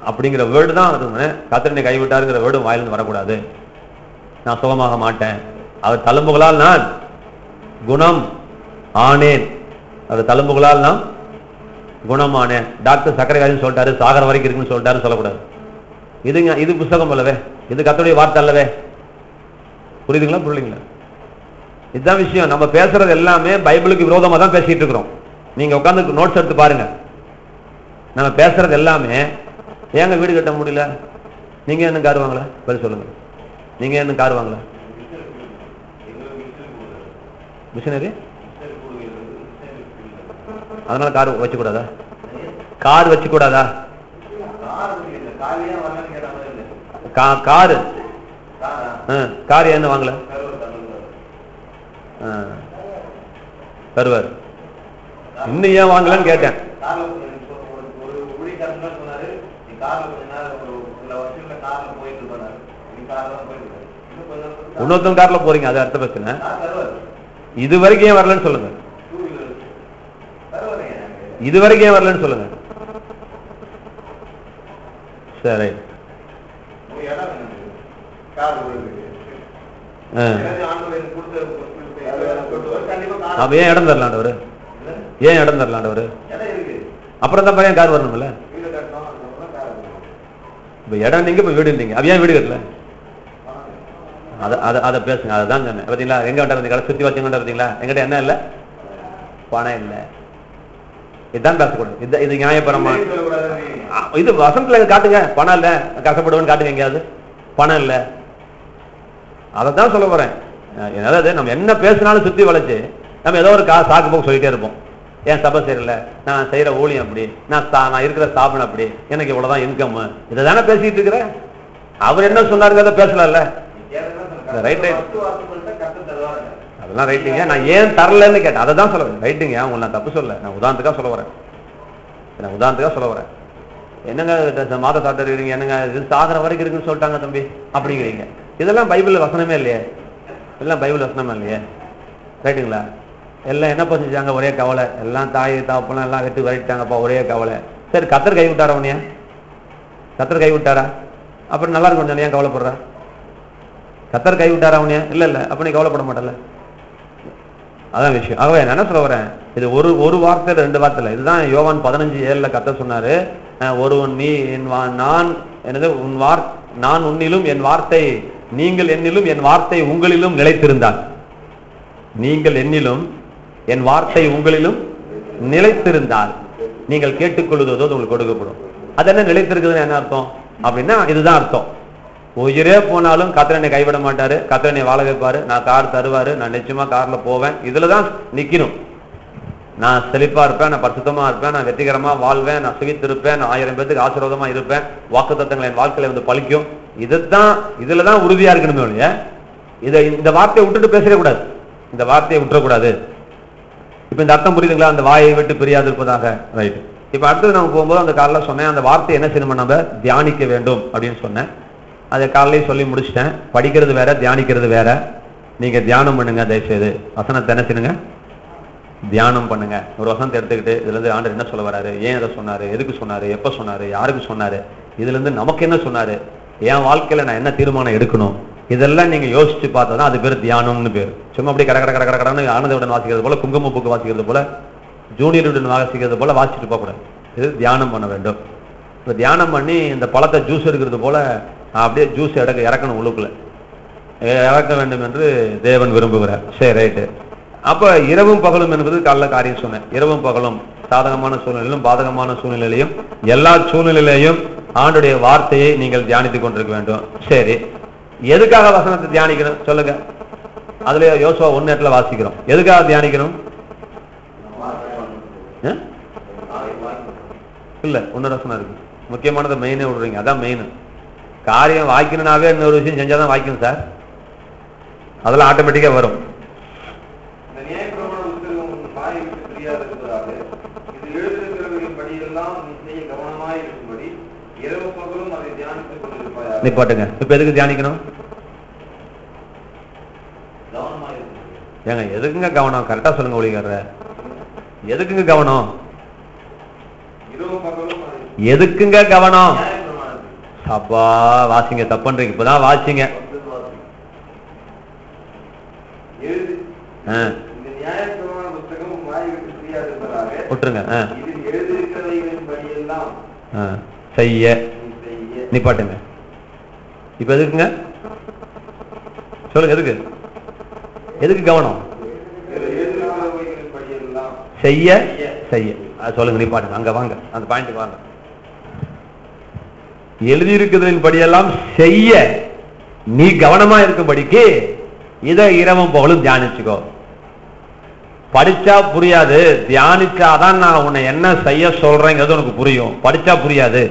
அப்படிங்கிற வேர்டு தான் வருங்க. கர்த்தர் என்னை கைவிட்டாருங்கிற வேர்டு வாயிலிருந்து வரக்கூடாது. நான் சுகமாக மாட்டேன், அவர் தழும்புகளால் நான் குணம் ஆனேன். அவர் தழும்புகளால் நான் குணமானேன். டாக்டர் சக்கரை வியாதின்னு சொல்லிட்டாரு, சாகர வரைக்கும் இருக்குன்னு சொல்லிட்டாரு சொல்லக்கூடாது. இது புஸ்தகம் அல்லவே, இது கர்த்தருடைய வார்த்தை அல்லவே. புரியுதுங்களா? புரியலீங்களா? இதுதான் விஷயம். நம்ம பேசுறது எல்லாமே பைபிளுக்கு விரோதமா தான் பேசிட்டு இருக்கிறோம். நீங்க உட்கார்ந்து நோட்ஸ் எடுத்து பாருங்க. நம்ம பேசுறது எல்லாமே ஏங்க வீடு கட்ட முடியல, நீங்க என்ன கார் வாங்கல? பதில் சொல்லுங்க. நீங்க என்ன கார் வாங்கல? மிஷினரி, அதனால கார் வச்சு கூடாதா? கார் வச்சு கூடாதா? காரு கார் என்ன வாங்கல? தருவார். இன்னும் ஏன் வாங்கலன்னு கேட்டேன். இன்னொருத்தன் கார்ல போறீங்க, அது அடுத்த பிரச்சனை. இது வரைக்கும் ஏன் வரலன்னு சொல்லுங்க. இது வரைக்கும் ஏன் வரலன்னு சொல்லுங்க. சரி, அப்ப ஏன் இடம் தரலாண்டவரு? ஏன் இடம் தரலாண்டவரு? அப்புறம் தான் பையன் கார் வரணும்ல. இப்ப இடம் நீங்க இப்ப வீடு இல்லைங்க, அப்ப ஏன் வீடு கட்டல? அதை பேசுங்க. அதுதான் சொன்னேன். பாத்தீங்களா? எங்க வந்தீங்களா? சுத்தி வச்சுங்க பார்த்தீங்களா? எங்கிட்ட என்ன இல்ல? பணம் இல்ல. இதுதான் பேசக்கூடாது. இது நியாயபரமா? இது வசனத்துல காட்டுங்க. பணம் இல்ல, கஷ்டப்படுவேன்னு காட்டுங்க. எங்கேயாவது பணம் இல்ல, அதைத்தான் சொல்ல போறேன். அதாவது நம்ம என்ன பேசினாலும் சுத்தி வளைச்சு நம்ம ஏதோ ஒரு சாக்கு போக்கு சொல்லிட்டே இருப்போம். ஏன் சபை செய்யல, நான் செய்யற ஊழியம் அப்படி, நான் இருக்கிற ஸ்தாபனம் அப்படி, எனக்கு இவ்வளவுதான் இன்கம், இதை தானே பேசிட்டு இருக்கிற. அவர் என்ன சொன்னாருங்கிறத பேசல. ரைட் ரைட், அதெல்லாம் ரைட்டுங்க. நான் ஏன் தரலன்னு கேட்டேன், அதை தான் சொல்ல. ரைட்டுங்க, உங்களை நான் தப்பு சொல்ல, நான் உதாரணத்துக்காக சொல்ல வரேன். என்னங்க மாத சாப்பிட்டு இருக்கிறீங்க, என்னங்க இது சாகர வரைக்கும் இருக்குன்னு சொல்லிட்டாங்க தம்பி அப்படிங்கிறீங்க. இதெல்லாம் பைபிள் வசனமே இல்லையே. எல்லாம் பைபிள் வசனமே இல்லையே. ரைட்டுங்களா? எல்லாம் என்ன செஞ்சாங்க? ஒரே கவலை. எல்லாம் தாய் தாப்பெல்லாம் எல்லாம் வெட்டி வரட்டாங்கப்பா, ஒரே கவலை. சரி, கர்த்தர் கை விட்டாரா உன்னைய? கர்த்தர் கை விட்டாரா? அப்புறம் நல்லா இருக்கும், ஏன் கவலைப்படுற? கர்த்தர் கை விட்டாரா உன்னைய? இல்ல இல்ல, அப்ப நீ கவலைப்பட மாட்டல. அதான் விஷயம். ஆகவே நான் என்ன சொல்ல வரேன், இது ஒரு வார்த்தை 2 வார்த்தை. இதுதான் யோவான் 15:7 கர்த்தர் சொன்னாரு, ஒருவன் நீ நான் என்னது நான் உன்னிலும் என் வார்த்தை நீங்கள் என்னிலும் என் வார்த்தை உங்களிலும் நிலைத்திருந்தால், நீங்கள் என்னிலும் என் வார்த்தை உங்களிலும் நிலைத்திருந்தால் நீங்கள் கேட்டுக்கொள்வதோ உங்களுக்கு கொடுக்கப்படும். அது என்ன நிலைத்திருக்குதுன்னு என்ன அர்த்தம் அப்படின்னா இதுதான் அர்த்தம். உயிரே போனாலும் கர்த்தர் என்னை கைவிட மாட்டாரு, கர்த்தர் என்னை வாழ வைப்பாரு, நான் கார் தருவாரு, நான் நிச்சயமா கார்ல போவேன், இதுலதான் நிக்கணும். நான் செழிப்பா இருப்பேன், நான் பரிசுத்தமா இருப்பேன், நான் வெற்றிகரமா வாழ்வேன், நான் சுகித்திருப்பேன், நான் 1000 பேருக்கு ஆசீர்வாதமா இருப்பேன், வாக்குத்தத்தங்கள் என் வாழ்க்கையில வந்து பலிக்கும். இதுலதான் உறுதியா இருக்கணுமே இல்லையா? இந்த வார்த்தையை விட்டுட்டு பேசவே கூடாது, இந்த வார்த்தையை விட்டுறக்கூடாது. இப்ப இந்த அர்த்தம் புரியுதுங்களா? அந்த வாயை விட்டு பிரியாது இருப்பதாக. ரைட். இப்ப அடுத்தது நம்ம போகும்போது அந்த காலைல சொன்னேன், அந்த வார்த்தை என்ன செய்யணும், நம்ம தியானிக்க வேண்டும் அப்படின்னு சொன்னேன். அதை காலையிலேயே சொல்லி முடிச்சிட்டேன். படிக்கிறது வேற, தியானிக்கிறது வேற. நீங்க தியானம் பண்ணுங்க, தயவுசெய்து வசனத்தை என்ன செய்யுங்க, தியானம் பண்ணுங்க. ஒரு வசனத்தை எடுத்துக்கிட்டு இதுல இருந்து ஆண்டவர் என்ன சொல்ல வராரு, ஏன் அதை சொன்னாரு, எதுக்கு சொன்னாரு, எப்ப சொன்னாரு, யாருக்கு சொன்னாரு, இதுல இருந்து நமக்கு என்ன சொன்னாரு, என் வாழ்க்கையில நான் என்ன தீர்மானம் எடுக்கணும், இதெல்லாம் நீங்க யோசிச்சு பார்த்தா அது பேர் தியானம்னு பேர். சும்மா அப்படியே கடன்னு ஆனந்தவுடன் வாசிக்கிறது போல, குங்கும பூக்கு வாசிக்கிறது போல, ஜூனியருடன் வாசிக்கிறது போல வாசிச்சுட்டு போக கூடாது. இது தியானம் பண்ண வேண்டும். இப்ப தியானம் பண்ணி இந்த பழத்தை ஜூஸ் எடுக்கிறது போல அப்படியே ஜூஸ் இறக்கணும், உள்ளுக்குள்ள இறக்க வேண்டும் என்று தேவன் விரும்புகிறார். சரி, ரைட்டு. அப்ப இரவும் பகலும் என்பது காலைல காரியம் சொன்னேன். இரவும் பகலும் சாதகமான சூழ்நிலையிலும் பாதகமான சூழ்நிலையிலையும் எல்லா சூழ்நிலையிலையும் ஆண்டுடைய வார்த்தையை நீங்கள் தியானித்துக் கொண்டிருக்க வேண்டும். சரி, எதுக்காக வசனத்தை தியானிக்கணும் சொல்லுங்க? அதுல யோசுவா 1:8 வாசிக்கிறோம். எதுக்காக தியானிக்கணும்? இல்ல, இன்னொரு வசனம் இருக்கு, முக்கியமானது மெயினே விடுறீங்க. அதான் மெயின் காரியம். வாய்க்கணும்னாவே இன்னொரு விஷயம் செஞ்சாதான் வாய்க்கணும் சார், அதெல்லாம் ஆட்டோமேட்டிக்கா வரும். நிப்பாட்டுங்க. இப்ப எதுக்கு தியானிக்கணும்? ஏங்க எதுக்குங்க கவனம்? கரெக்டா சொல்லுங்க ஒளிகார, எதுக்குங்க கவனம்? எதுக்குங்க கவனம்? அப்பா வாசிங்க, தப்புன்றீங்க. இப்பதான் வாசிங்க. விட்டுருங்க. செய்ய நிப்பாட்டுங்க. இப்ப எதுக்குங்க சொல்லுங்க? எதுக்கு கவனம்? செய்ய செய்ய சொல்லுங்க, நிப்பாட்டுங்க. அங்க வாங்க, அந்த பாயிண்ட்டுக்கு வாங்க. எழுதியிருக்கிறதின் படியெல்லாம் செய்ய நீ கவனமா இருக்கும்படிக்கு இதை இரவும் பகலும் தியானிச்சுக்கோ. படிச்சா புரியாது, தியானிச்சாதான் நான் உன்னை என்ன செய்ய சொல்றேங்கிறது உனக்கு புரியும். படிச்சா புரியாது.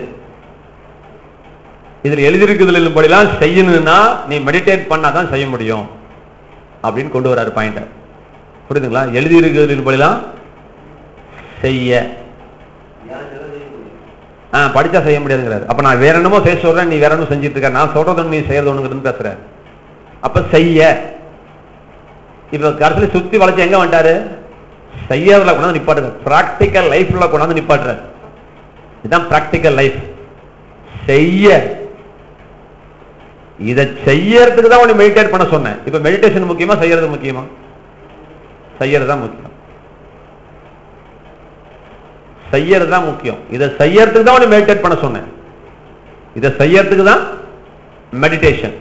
இதுல எழுதியிருக்கிறதின் படியெல்லாம் செய்யணும்னா நீ மெடிடேட் பண்ணாதான் செய்ய முடியும் அப்படின்னு கொண்டு வராரு பாயிண்ட. புரியுதுங்களா? எழுதியிருக்கிறதின் படியெல்லாம் செய்ய படிச்சா செய்ய முடியாதுங்கிறாரு. அப்ப நான் வேற என்னமோ செய்ய சொல்றேன், நீ வேற என்ன செஞ்சிட்டு இருக்க, நான் சொல்றது நீ செய்யறது ஒண்ணுங்கிறது பேசுற. அப்ப செய்ய இப்ப கடைசியில சுத்தி வளைச்சு எங்க வந்துட்டாரு? செய்யறதுல கொண்டாந்து நிப்பாட்டுற, பிராக்டிக்கல் லைஃப்ல கொண்டாந்து நிப்பாட்டுற. இதுதான் பிராக்டிக்கல் லைஃப். செய்ய இதை செய்யறதுக்கு தான் உன்னை மெடிடேட் பண்ண சொன்னேன். இப்ப மெடிடேஷன் முக்கியமா, செய்யறது முக்கியமா? செய்யறது தான் முக்கியம். செய்யறது தான் முக்கியம். இதை செய்யறதுக்கு தான் உன்னை மெடிடேட் பண்ண சொன்னேன். இதை செய்யறதுக்கு தான் மெடிடேஷன்.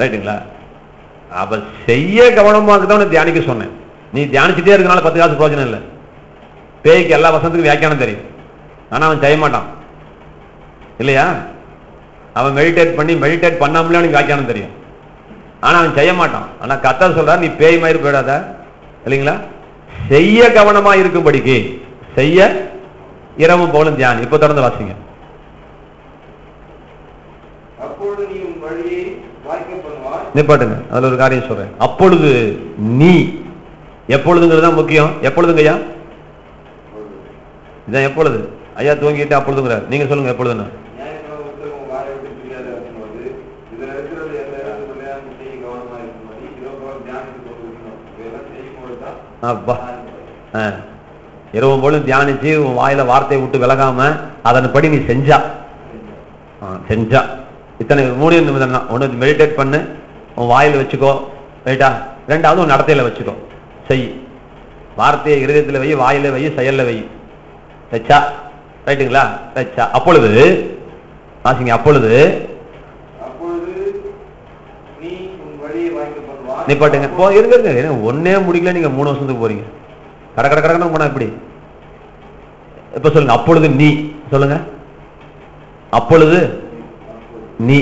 ரைட்டுங்களா? அப்ப செய்ய கவனமாக தான் உன்னை தியானிக்க சொன்னேன். நீ தியானிச்சுட்டே இருக்கனால 10 காசு பிரயோஜனம் இல்லை. பேய்க்கு எல்லா வசனத்துக்கும் வியாக்கியானம் தெரியும், ஆனா அவன் செய்ய மாட்டான் இல்லையா? அவன் மெடிடேட் பண்ணாமலே அவனுக்கு வியாக்கியானம் தெரியும், ஆனா அவன் செய்ய மாட்டான். ஆனா கர்த்தர் சொல்றார், நீ பேய் மாதிரி போயிடாத இல்லைங்களா? செய்ய கவனமா இருக்கும்படிக்கு செய்ய இரவும் பகலும் தியானி. இப்ப தொடர்ந்து வாசிங்க. நிப்பாட்டுங்க. அதுல ஒரு காரியம் சொல்றேன். அப்பொழுது நீ, எப்பொழுதுங்கிறது தான் முக்கியம். எப்பொழுதுங்கய்யா? இதான் எப்பொழுது. ஐயா தூங்கிட்டு அப்பொழுதுங்கிறார். நீங்க சொல்லுங்க எப்பொழுதுன்னு. அப்பா, இரவும் போலும் தியானிச்சு உன் வாயில வார்த்தையை விட்டு விலகாம அதன்படி நீ செஞ்சா இத்தனை 3 நிமிடம் தான். ஒண்ணு மெடிடேட் பண்ணு, உன் வாயில வச்சுக்கோ. ரைட்டா? ரெண்டாவது உன் நடத்தையில வச்சுக்கோ, செய். வார்த்தையை இருதயத்தில் வை, வாயில வை, செயல்ல வை. வச்சா ரைட்டுங்களா? வச்சா. அப்பொழுது வாசிங்க. அப்பொழுது நிப்பாட்டுங்க. இருங்க, ஒன்னே முடிக்கல, நீங்க 3 வருஷத்துக்கு போறீங்க. கட கட கடன்னு போனா எப்படி? இப்ப சொல்லுங்க. அப்பொழுது நீ சொல்லுங்க. அப்பொழுது நீ.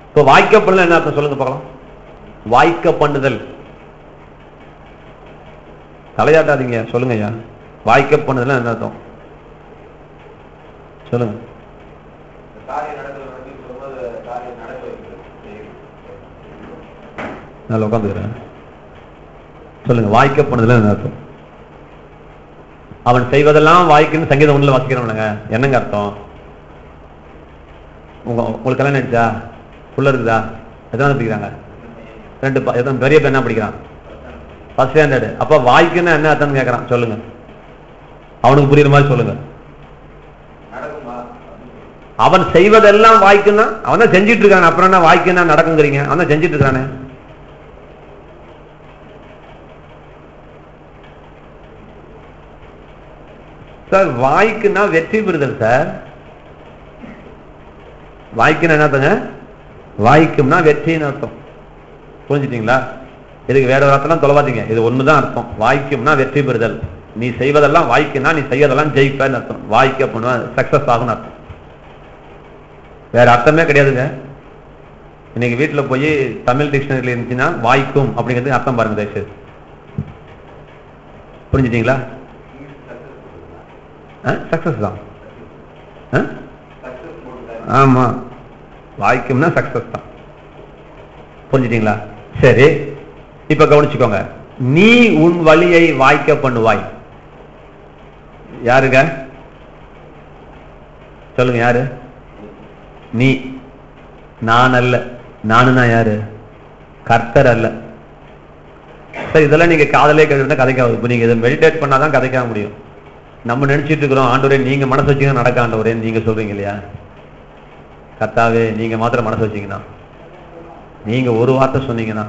இப்ப வாய்க்க பண்ணுதல் என்ன அர்த்தம் சொல்லுங்க பார்க்கலாம். வாய்க்க பண்ணுதல். தலையாட்டாதீங்க, சொல்லுங்க ஐயா. வாய்க்க பண்ணுதல் என்ன அர்த்தம் சொல்லுங்க. நான் உட்காந்துக்கிறேன். சொல்லுங்க. வாய்க்க பண்ணுதல் என்ன அர்த்தம்? அவன் செய்வதெல்லாம் வாய்க்குன்னு சங்கீதம் 1 வாசிக்கிறவனுங்க. என்னங்க அர்த்தம்? உங்களுக்கு கல்யாணம் ஆயிடுச்சா? புள்ள இருக்குதா? எத்தனை படிக்கிறாங்க? 2. பெரிய பையனா படிக்கிறான், 1st ஸ்டாண்டர்டு. அப்ப வாய்க்குன்னு என்ன அர்த்தம் கேட்கறான், சொல்லுங்க. அவனுக்கு புரியுற மாதிரி சொல்லுங்க. அவன் செய்வதெல்லாம் வாய்க்குன்னா அவன் தான் செஞ்சிட்டு இருக்கான். அப்புறம் என்ன வாய்க்குன்னா நடக்குங்கிறீங்க? அவன் தான் செஞ்சிட்டு இருக்கானே. சார் வாய்க்குன்னா வெற்றி பெறுதல் சார். வாய்க்குன்னா என்னத்தங்க? வாய்க்கும்னா வெற்றின்னு அர்த்தம். புரிஞ்சுட்டீங்களா? இதுக்கு வேற ஒரு அர்த்தம் தொலைவாதீங்க. இது ஒண்ணுதான் அர்த்தம். வாய்க்கும்னா வெற்றி பெறுதல். நீ செய்வதெல்லாம் வாய்க்குன்னா நீ செய்வதெல்லாம் ஜெயிப்பேன்னு அர்த்தம். வாய்க்க பண்ணுவா சக்சஸ் ஆகும்னு அர்த்தம். வேற அர்த்தமே கிடையாதுங்க. இன்னைக்கு வீட்டுல போய் தமிழ் டிக்ஷனரியில் இருந்துச்சுன்னா வாய்க்கும் அப்படிங்கிறது அர்த்தம் பாருங்க தயவுசெய்து. புரிஞ்சுட்டீங்களா? சக்சஸ் தான். ஆமா, வாய்க்கும்னா சக்சஸ் தான். புரிஞ்சுட்டீங்களா? சரி, இப்ப கவனிச்சுக்கோங்க. நீ உன் வழியை வாய்க்க பண்ணுவாய். யாருங்க சொல்லுங்க? யாரு? நீ. நான் அல்ல. நானுன்னா யாரு? கர்த்தர் அல்ல. சார் இதெல்லாம் நீங்க காதலே கேட்டு கதைக்காது. இப்ப நீங்க இதை மெடிடேட் பண்ணாதான் கதைக்க முடியும். நம்ம நினைச்சிட்டு இருக்கிறோம் ஆண்டவரே நீங்க மனசு வச்சீங்கன்னா நடக்க ஆண்டவரே நீங்க சொல்றீங்க இல்லையா? கர்த்தாவே நீங்க மாத்திரம் மனசு வச்சீங்கன்னா, நீங்க ஒரு வார்த்தை சொன்னீங்கன்னா,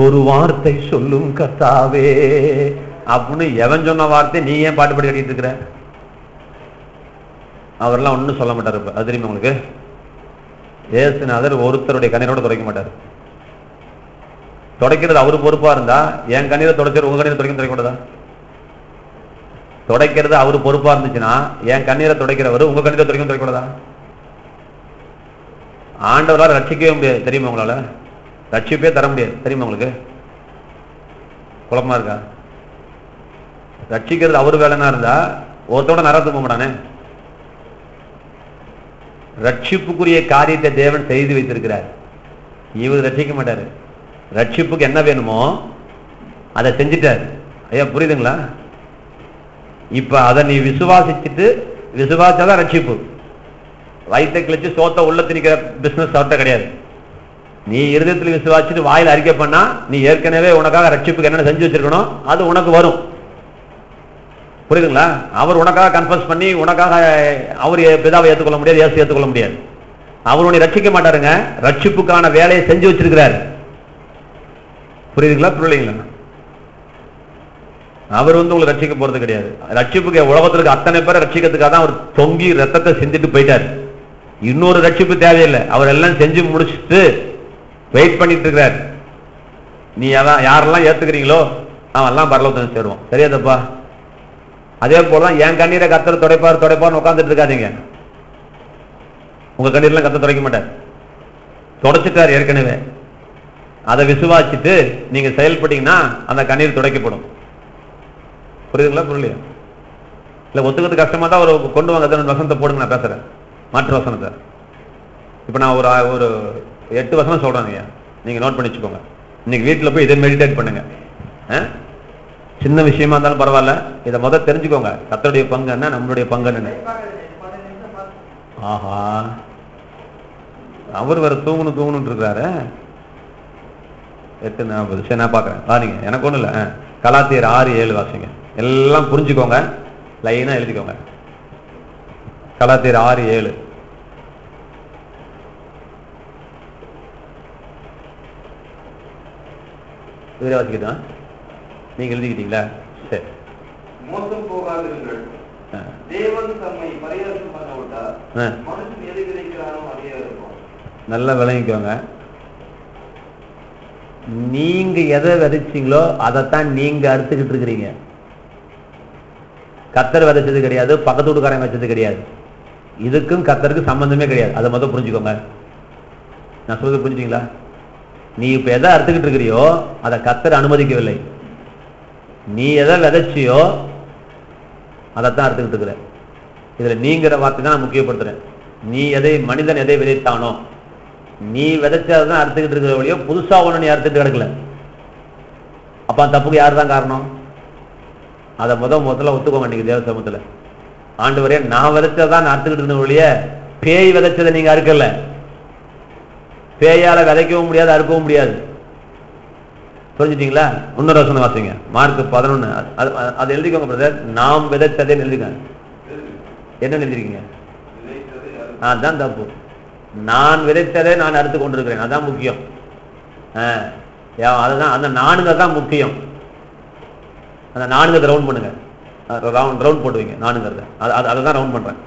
ஒரு வார்த்தை சொல்லும் கர்த்தாவே அப்படின்னு எவன் சொன்ன வார்த்தை நீ ஏன் பாட்டு பாடி கட்டிட்டு இருக்கிற? அவரெல்லாம் ஒன்னும் சொல்ல மாட்டாரு. இப்ப அது தெரியுமா உங்களுக்கு? ஏசுநாதர் ஒருத்தருடைய கண்ணீரோட துடைக்க மாட்டாரு. துடைக்கிறது அவரு பொறுப்பா இருந்தா என் கண்ணீரை துடைச்சாரு, உங்க கண்ணீரை துடைக்கூடாதா? துடைக்கிறது அவரு பொறுப்பா இருந்துச்சுன்னா என் கண்ணீரை துடைக்கிறவரு உங்க கண்ணீரை துடைக்கூடாதா? ஆண்டவரால் ரட்சிக்கவே முடியாது. தெரியுமா உங்களால? ரட்சிப்பே தர முடியாது. தெரியுமா உங்களுக்கு? குழப்பமா இருக்கா? ரட்சிக்கிறது அவரு வேலைன்னா இருந்தா ஒருத்தோட நரகத்துக்கு போக மாட்டானே. ரட்சிப்புக்குரிய காரியத்தை தேவன் செய்து வைத்திருக்கிறார். இவர் ரட்சிக்க மாட்டாரு. ரட்சிப்புக்கு என்ன வேணுமோ அதை செஞ்சுட்டார். ஐயா புரியுதுங்களா? இப்ப அதை நீ விசுவாசிச்சுட்டு, விசுவாசாதான் ரட்சிப்பு. வயிற்றை கிழிச்சு சோத்த உள்ள திணிக்கிற பிசினஸ் அவர்கிட்ட கிடையாது. நீ இருதயத்தில் விசுவாசிச்சுட்டு வாயில் அறிக்கை பண்ணா நீ ஏற்கனவே உனக்காக ரட்சிப்புக்கு என்னென்ன செஞ்சு வச்சிருக்கணும் அது உனக்கு வரும். புரியுதுங்களா? அவர் உனக்காக கன்ஃபர்ஸ் பண்ணி உனக்காக அவர் பிதாவை ஏற்றுக்கொள்ள முடியாது, இயேசு ஏற்றுக்கொள்ள முடியாது. அவர் உன்னை ரட்சிக்க மாட்டாருங்க. ரட்சிப்புக்கான வேலையை செஞ்சு வச்சிருக்கிறார். புரியுதுங்களா? புரியலைங்களா? அவர் உங்களை ரட்சிக்க போறது கிடையாது. ரட்சிப்புக்கு உலகத்திற்கு அத்தனை பேரை ரட்சிக்கிறதுக்காக தான் அவர் தொங்கி ரத்தத்தை சிந்திட்டு போயிட்டார். இன்னொரு ரட்சிப்பு தேவையில்லை. அவர் எல்லாம் செஞ்சு முடிச்சுட்டு வெயிட் பண்ணிட்டு இருக்கிறார். நீ யாரெல்லாம் ஏத்துக்கிறீங்களோ அவன் எல்லாம் பரலோகத்துக்கு சேருவான். சரியா தப்பா? அதே போலதான் என் கண்ணீரை கர்த்தர் துடைப்பார் உட்காந்துட்டு இருக்காதீங்க. உங்க கண்ணீர்லாம் கர்த்தர் துடைக்க மாட்டார். துடைச்சிட்டார் ஏற்கனவே. அதை விசுவாசிச்சுட்டு நீங்க செயல்பட்டீங்கன்னா அந்த கண்ணீர் துடைக்கப்படும். புரியுதுங்களா? புரியலையா? இல்ல ஒத்துக்கிறது கஷ்டமா தான் ஒரு கொண்டு வாங்க வசனத்தை போடுங்க. நான் பேசுறேன் மாற்று வசனத்தை. இப்ப நான் ஒரு 8 வசனம் சொல்றேங்க. நீங்க நோட் பண்ணி வச்சுக்கோங்க. இன்னைக்கு வீட்டுல போய் இதை மெடிடேட் பண்ணுங்க. சின்ன விஷயமா இருந்தாலும் பரவாயில்ல, இதை முதல் தெரிஞ்சுக்கோங்க. கர்த்தருடைய பங்கு என்ன, நம்மளுடைய பங்கு என்ன. ஆஹா, அவர் வேற தூங்கணும் இருக்கிறாரு. 8:40. சரி நான் பாக்குறேன். பாருங்க, எனக்கு ஒண்ணு இல்ல. கலாத்தியர் 6:7 வாசிங்க. எல்லாம் புரிஞ்சுக்கோங்க, லைனா எழுதிக்கோங்க. கலாத்தியர் 6:7. இவரே வாசிக்கிட்டா? நீங்க எழுதிக்கிட்டீங்களா? சரி. மோசம் போகாதீர்கள். தேவன் தம்மை பரியாசம் பண்ண விட்டார். மனுஷன் எதை விதைக்கிறானோ அதே இருக்கும். நல்லா விளங்கிக்கோங்க. நீங்க எதை விதைச்சீங்களோ அதைத்தான் நீங்க அறுத்துக்கிட்டு இருக்கிறீங்க. கத்தர் விதைச்சது கிடையாது, பக்கத்து வீட்டுக்காரன் வச்சது கிடையாது. இதுக்கும் கத்தருக்கு சம்பந்தமே கிடையாது. அதை முதல் புரிஞ்சுக்கோங்க. நான் சொல்றது புரிஞ்சுங்களா? நீ இப்ப எதை அறுத்துக்கிட்டு இருக்கிறியோ அதை கத்தர் அனுமதிக்கவில்லை. நீ எதை விதைச்சியோ அதைத்தான் அறுத்துக்கிட்டு இருக்கிற. இதுல நீங்கிற வார்த்தை தான் நான் முக்கியப்படுத்துறேன். நீ எதை மனிதன் எதை விதைத்தானோ நீ விதைச்சதான் அறுத்துக்கிட்டு இருக்கிற வழியோ புதுசா ஒண்ணு நீ அறுத்துட்டு கிடக்கல. அப்ப அந்த தப்புக்கு யாரு தான் காரணம்? அதை முதல்ல ஒத்துக்கோங்க. நீங்க தேவ சமூகத்துல ஆண்டவரே நான் விதைச்சதான் அறுத்துக்கிட்டு இருந்த வழிய பேய் விதைச்சதை நீங்க அறுக்கல. பேயால விதைக்கவும் முடியாது, அறுக்கவும் முடியாது. புரிஞ்சுட்டீங்களா? இன்னொரு வசனம் வாசிங்க. மார்க் 11. அது எழுதிக்கோங்க பிரதர். நாம் விதைச்சதே எழுதிக்கோங்க. என்ன எழுதிருக்கீங்க? அதான் தப்பு. நான் விதைத்ததே நான் அறுத்து கொண்டிருக்கிறேன். அதான் முக்கியம். அதுதான் அந்த நானுங்க தான் முக்கியம். அந்த நானுங்க ரவுண்ட் பண்ணுங்க. ரவுண்ட் போட்டுவீங்க. நானுங்கிறத அதான் ரவுண்ட் பண்றேன்.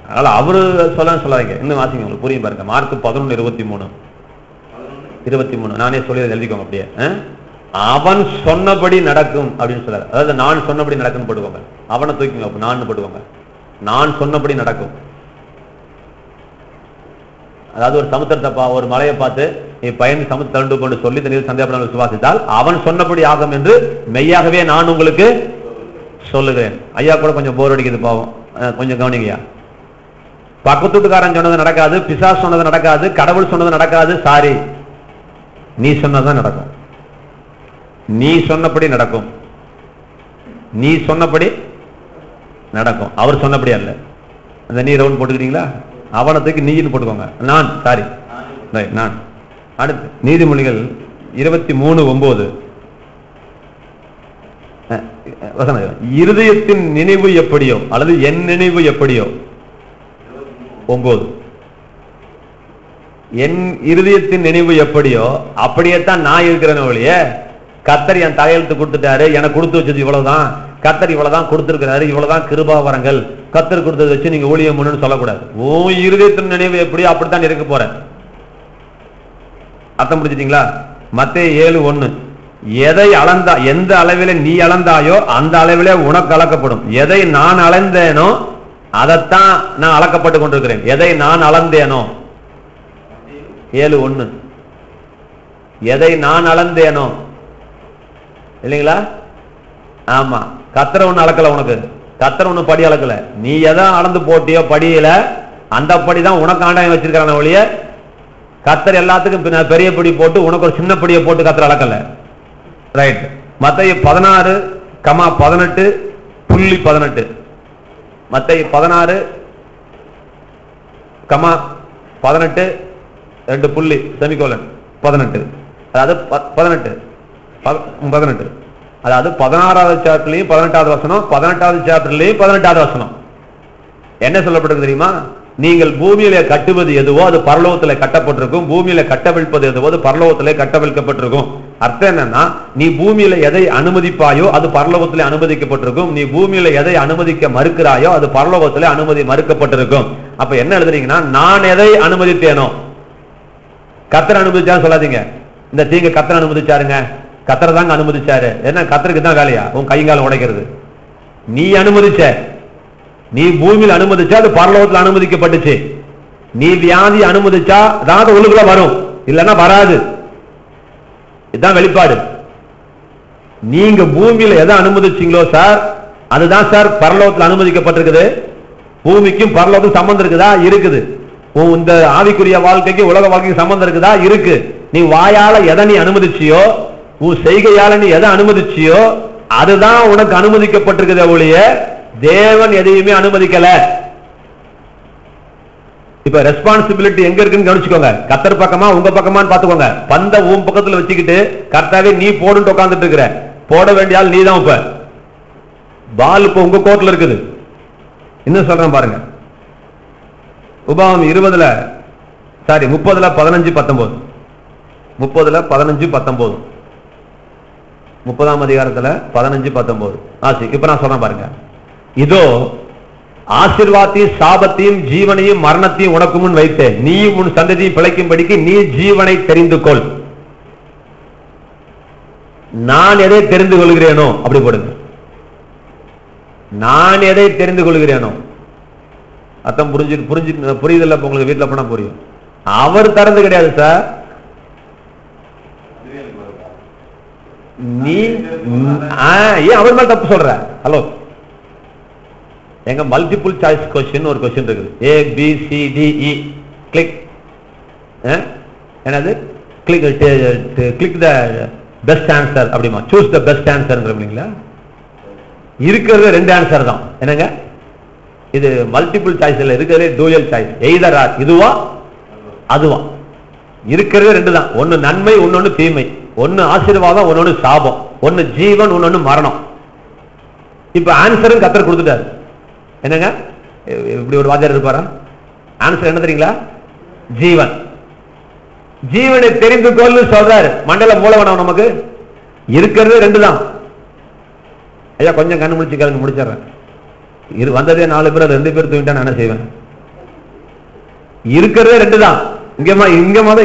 அதனால அவரு சொல்லாதீங்க. இன்னும் வாசிங்க, உங்களுக்கு புரியும் பாருங்க. மார்க் 11:23 நானே சொல்லி எழுதிக்கோங்க. அப்படியே அவன் சொன்னபடி நடக்கும் அப்படின்னு சொல்றாரு. அதாவது நான் சொன்னபடி நடக்கும்னு போட்டுக்கோங்க. அவனை தூக்கிங்க, நான் போட்டுக்கோங்க. நான் சொன்னபடி நடக்கும். அதாவது ஒரு சமுத்திரத்தை ஒரு மலையை பார்த்து நீ பயந்து சமுத்திர தண்டு கொண்டு சொல்லி தண்ணீர் சந்தேகப்படாமல் விசுவாசித்தால் அவன் சொன்னபடி ஆகும் என்று மெய்யாகவே நான் உங்களுக்கு சொல்லுகிறேன். ஐயா கூட கொஞ்சம் போர் அடிக்குது பாவம், கொஞ்சம் கவனிங்கய்யா. பக்கத்துக்காரன் சொன்னது நடக்காது, பிசாசு சொன்னது நடக்காது, கடவுள் சொன்னது நடக்காது. சாரி, நீ சொன்னதான் நடக்கும். நீ சொன்னபடி நடக்கும். நீ சொன்னபடி நடக்கும். அவர் சொன்னபடி அல்ல. அந்த நீ ரவுண்ட் போட்டுக்கிறீங்களா? அவனத்துக்கு நீன்னு போட்டுக்கோங்க. நான் சாரி நான். அடுத்து நீதிமொழிகள் 23:9 இருதயத்தின் நினைவு எப்படியோ அல்லது என் நினைவு எப்படியோ 9 என் இருதயத்தின் நினைவு எப்படியோ அப்படியே தான் நான் இருக்கிறேன் ஒழிய கர்த்தர் என் தலையெழுத்து கொடுத்துட்டாரு, எனக்கு கொடுத்து வச்சது இவ்வளவுதான், கர்த்தர் இவ்வளவுதான் கொடுத்திருக்கிறாரு, இவ்வளவுதான் கிருபாவரங்கள், கர்த்தர் கொடுத்ததை வச்சு நீங்க ஊழியம் பண்ணணும்னு சொல்லக்கூடாது. ஓ இருதயத்தின் நினைவு எப்படியோ அப்படித்தான் இருக்க போற. அர்த்தம் முடிச்சிட்டீங்களா? மத்தேயு 7:1 எதை அளந்தா எந்த அளவில நீ அளந்தாயோ அந்த அளவிலே உனக்கு அளக்கப்படும். எதை நான் அளந்தேனோ அதைத்தான் நான் அளக்கப்பட்டு கொண்டிருக்கிறேன். எதை நான் அளந்தேனோ 7:1 எதை நான் அளந்தேனோ இல்லைங்களா? ஆமா, கத்தரை ஒண்ணு அளக்கல உனக்கு. கத்தரை ஒண்ணு படி அளக்கல. நீ எதை அளந்து போட்டியோ படியில அந்த படிதான் உனக்கு ஆண்டாயம் வச்சிருக்கான ஒழிய கத்தர் எல்லாத்துக்கும் பெரிய படி போட்டு உனக்கு ஒரு சின்ன படியை போட்டு கத்தரை அளக்கல. ரைட். மத்தேயு 16:18 மத்தேயு 16:18 2.18 அதாவது 18 அதாவது 16வது சாப்டர்லயும் 18வது வசனம், 18வது சாப்டர்லயும் 18வது வசனம் என்ன சொல்லப்பட்டிருக்கு தெரியுமா? நீங்கள் பூமியில கட்டுவது எதுவோ அது பரலோகத்திலே கட்டப்பட்டிருக்கும், பூமியில கட்டவிழ்ப்பது எதுவோ அது பரலோகத்திலே கட்டவிழ்க்கப்பட்டிருக்கும். அர்த்தம் என்னன்னா, நீ பூமியில எதை அனுமதிப்பாயோ அது பரலோகத்திலே அனுமதிக்கப்பட்டிருக்கும், நீ பூமியில எதை அனுமதிக்க மறுக்கிறாயோ அது பரலோகத்திலே அனுமதி மறுக்கப்பட்டிருக்கும். அப்ப என்ன எழுதுறீங்கன்னா, நான் எதை அனுமதித்தேனோ கர்த்தர் அனுமதிச்சாரு சொல்லாதீங்க. இந்த தீங்க கர்த்தர் அனுமதிச்சாருங்க, கர்த்தர் தாங்க அனுமதிச்சாரு. என்ன கர்த்தருக்கு தான் வேலையா உன் கைங்காலம் உடைக்கிறது? நீ அனுமதிச்ச, நீ பூமியில் அனுமதிச்சா அது பரலோகத்தில் அனுமதிக்கப்பட்டுச்சு. நீ வியாதி அனுமதிச்சா அதாவது உள்ளுக்குள்ள வரும், இல்லைன்னா வராது. இதுதான் வெளிப்பாடு. நீங்க பூமியில எதை அனுமதிச்சீங்களோ சார் அதுதான் சார் பரலோகத்தில் அனுமதிக்கப்பட்டிருக்குது. பூமிக்கும் பரலோகத்துக்கும் சம்பந்தம் இருக்குதா? இருக்குது. இந்த ஆவிக்குரிய வாழ்க்கைக்கு உலக வாழ்க்கைக்கு சம்பந்தம் இருக்குதா? இருக்கு. நீ வாயால எதை நீ அனுமதிச்சியோ, உன் செய்கையால நீ எதை அனுமதிச்சியோ அதுதான் உனக்கு அனுமதிக்கப்பட்டிருக்குதே ஒழிய தேவன் எதையுமே அனுமதிக்கல. இப்ப ரெஸ்பான்சிபிலிட்டி எங்க இருக்குன்னு கவனிச்சுக்கோங்க. கர்த்தர் பக்கமா உங்க பக்கமான்னு பாத்துக்கோங்க. பந்த உன் பக்கத்துல வச்சுக்கிட்டு கர்த்தாவே நீ போடுன்னு உட்கார்ந்துட்டு இருக்கிற, போட வேண்டிய ஆள் நீதான். இப்ப பால் இப்ப உங்க கோர்ட்ல இருக்குது. இன்னும் சொல்றேன் பாருங்க, உபாகமம் 30 15 19 30 15 19 30ஆம் அதிகாரத்துல 15 19 ஆசி. இப்ப நான் சொல்றேன் பாருங்க, இதோ ஆசீர்வாதத்தையும் சாபத்தையும் ஜீவனையும் மரணத்தையும் உனக்கு முன் வைத்தேன், நீயும் உன் சந்ததியும் பிழைக்கும்படிக்கு நீ ஜீவனை தெரிந்து கொள். நான் எதை தெரிந்து கொள்கிறேனோ அப்படி போடுங்க, நான் எதை தெரிந்து கொள்கிறேனோ. அர்த்தம் புரியுதில்ல? உங்களுக்கு வீட்டுல போனா புரியும். அவர் திறந்து கிடையாது சார், நீ ஏன் அவர் மேல தப்பு சொல்ற? ஹலோ, எங்க மல்டிபிள் சாய்ஸ் கொஸ்டின் ஒரு கொஸ்டின் இருக்குது, ABCDE கிளிக், என்னது கிளிக் த பெஸ்ட் ஆன்சர் அப்படிமா, சூஸ் த பெஸ்ட் ஆன்சர் இல்லைங்களா? இருக்கிறது 2 ஆன்சர் தான். என்னங்க இது மல்டிபிள் சாய்ஸ்ல இருக்கிறதே டூயல் சாய்ஸ், எய்தர் ஆர், இதுவா அதுவா. இருக்கிறது 2 தான், ஒன்னு நன்மை ஒன்னொன்னு தீமை, ஒன்னு ஆசீர்வாதம் ஒன்னொன்னு சாபம், ஒன்னு ஜீவன் ஒன்னொன்னு மரணம். இப்ப ஆன்சரும் கர்த்தர் கொடுத்துட்டாரு. என்னங்க இப்படி ஒரு வாத்தியார் இருப்பாரா? ஆன்சர் என்ன தெரியுங்களா? ஜீவன். ஜீவனை தெரிந்து கொள்ளு சொல்றாரு. மண்டல மூலவனம் நமக்கு இருக்கிறது 2 தான். ஐயா கொஞ்சம் கண்ணு முடிச்சு கேளுங்க, முடிச்சிடறேன். இது வந்ததே 4 பேர், 2 பேர் தூங்கிட்டா நான் என்ன செய்வேன்? இருக்கிறதே 2 தான். இங்க தான்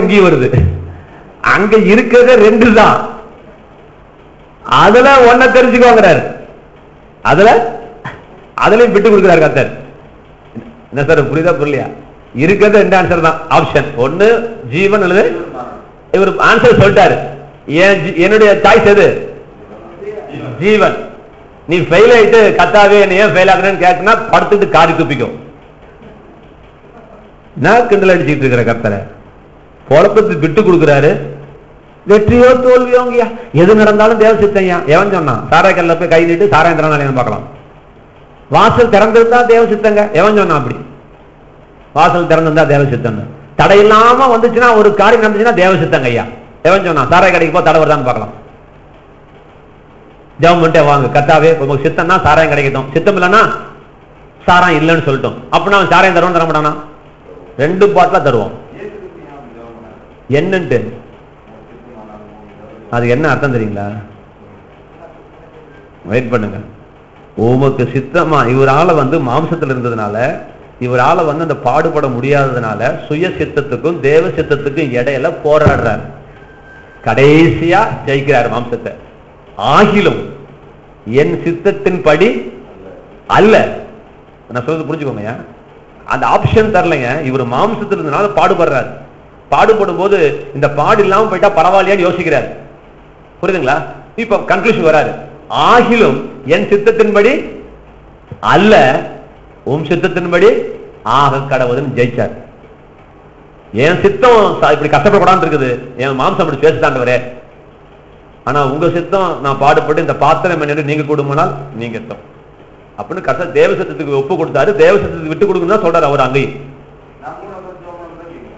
இங்கேயும் வருது, அங்க இருக்கிறதே 2 தான். அதுல ஒன்ன தெரிஞ்சுக்கோங்கிறாரு, அதுலயும் விட்டு கொடுக்கிறார் கர்த்தர். என்ன சார் புரியுதா புரியலையா? இருக்கிறது 2 ஆன்சர் தான், ஆப்ஷன் ஒன்னு ஜீவன் அல்லது இவர் ஆன்சர் சொல்லிட்டாரு. என்னுடைய சாய்ஸ் எது? ஜீவன். நீ ஃபெயில் ஆயிட்டு கர்த்தாவே என்ன ஏன் ஃபெயில் ஆகுறேன்னு கேட்கனா படுத்துட்டு காரி துப்பிக்கும். நான் கிண்டல் அடிச்சுட்டு இருக்கிற கர்த்தரை பொழப்பத்துக்கு விட்டு கொடுக்கிறாரு. வெற்றியோ தோல்வியோ எது நடந்தாலும் தேவ சித்தையா. எவன் சொன்னான்? சாராய்க்கல்ல போய் கை நீட்டு சாராயம் திறனால பார்க்கலாம். வாசல் திறந்திருந்தா தேவ சித்தங்க. எவன் சொன்னா அப்படி? வாசல் திறந்திருந்தா தேவ சித்தம். தடை இல்லாம வந்துச்சுன்னா ஒரு காரியம் நடந்துச்சுன்னா தேவ சித்தங்க ஐயா. எவன் சொன்னா? சாராய கடைக்கு போ, தடை வருதான்னு பார்க்கலாம். ஜெபம் பண்ணிட்டே வாங்க, கர்த்தாவே உங்களுக்கு சித்தம்னா சாராயம் கிடைக்கட்டும், சித்தம் இல்லைன்னா சாராயம் இல்லைன்னு சொல்லிட்டோம். அப்படின்னா அவன் சாராயம் தருவான் தர மாட்டானா? 2 பாட்டில தருவோம். என்னன்ட்டு அது என்ன அர்த்தம் தெரியுங்களா? வெயிட் பண்ணுங்க. உமக்கு சித்தமா இவரால மாம்சத்தில் இருந்ததுனால, இவரால அந்த பாடுபட முடியாததுனால சுய சித்தத்துக்கும் தேவ சித்தத்துக்கும் இடையில போராடுறார். கடைசியா ஜெயிக்கிறார் மாம்சத்தை. ஆகிலும் என் சித்தத்தின் படி அல்ல. நான் சொல்றது புரிஞ்சுக்கோங்க. அந்த ஆப்ஷன் தரலைங்க. இவர் மாம்சத்தில் இருந்ததுனால பாடுபடுறாரு. பாடுபடும் போது இந்த பாடு இல்லாம போயிட்டா பரவாயில்லையான்னு யோசிக்கிறார். புரியுதுங்களா? இப்ப கன்க்ளூஷன் வராரு. ஆகிலும் என் சித்தத்தின்படி அல்ல, உம் சித்தத்தின்படி ஆக கடவுள்னு ஜெயிச்சார். என் சித்தம் இப்படி கஷ்டப்படக்கூடாது இருக்குது, என் மாம்சம் அப்படி பேசுதாண்டவரே. ஆனா உங்க சித்தம் நான் பாடுபட்டு இந்த பாத்திரம் என்ன நீங்க கொடுமானால் நீங்க சித்தம் அப்படின்னு கஷ்ட தேவ சித்தத்துக்கு ஒப்பு கொடுத்தாரு. தேவ சித்தத்துக்கு விட்டு கொடுக்கணும் சொல்றாரு அவர். அங்கேயும்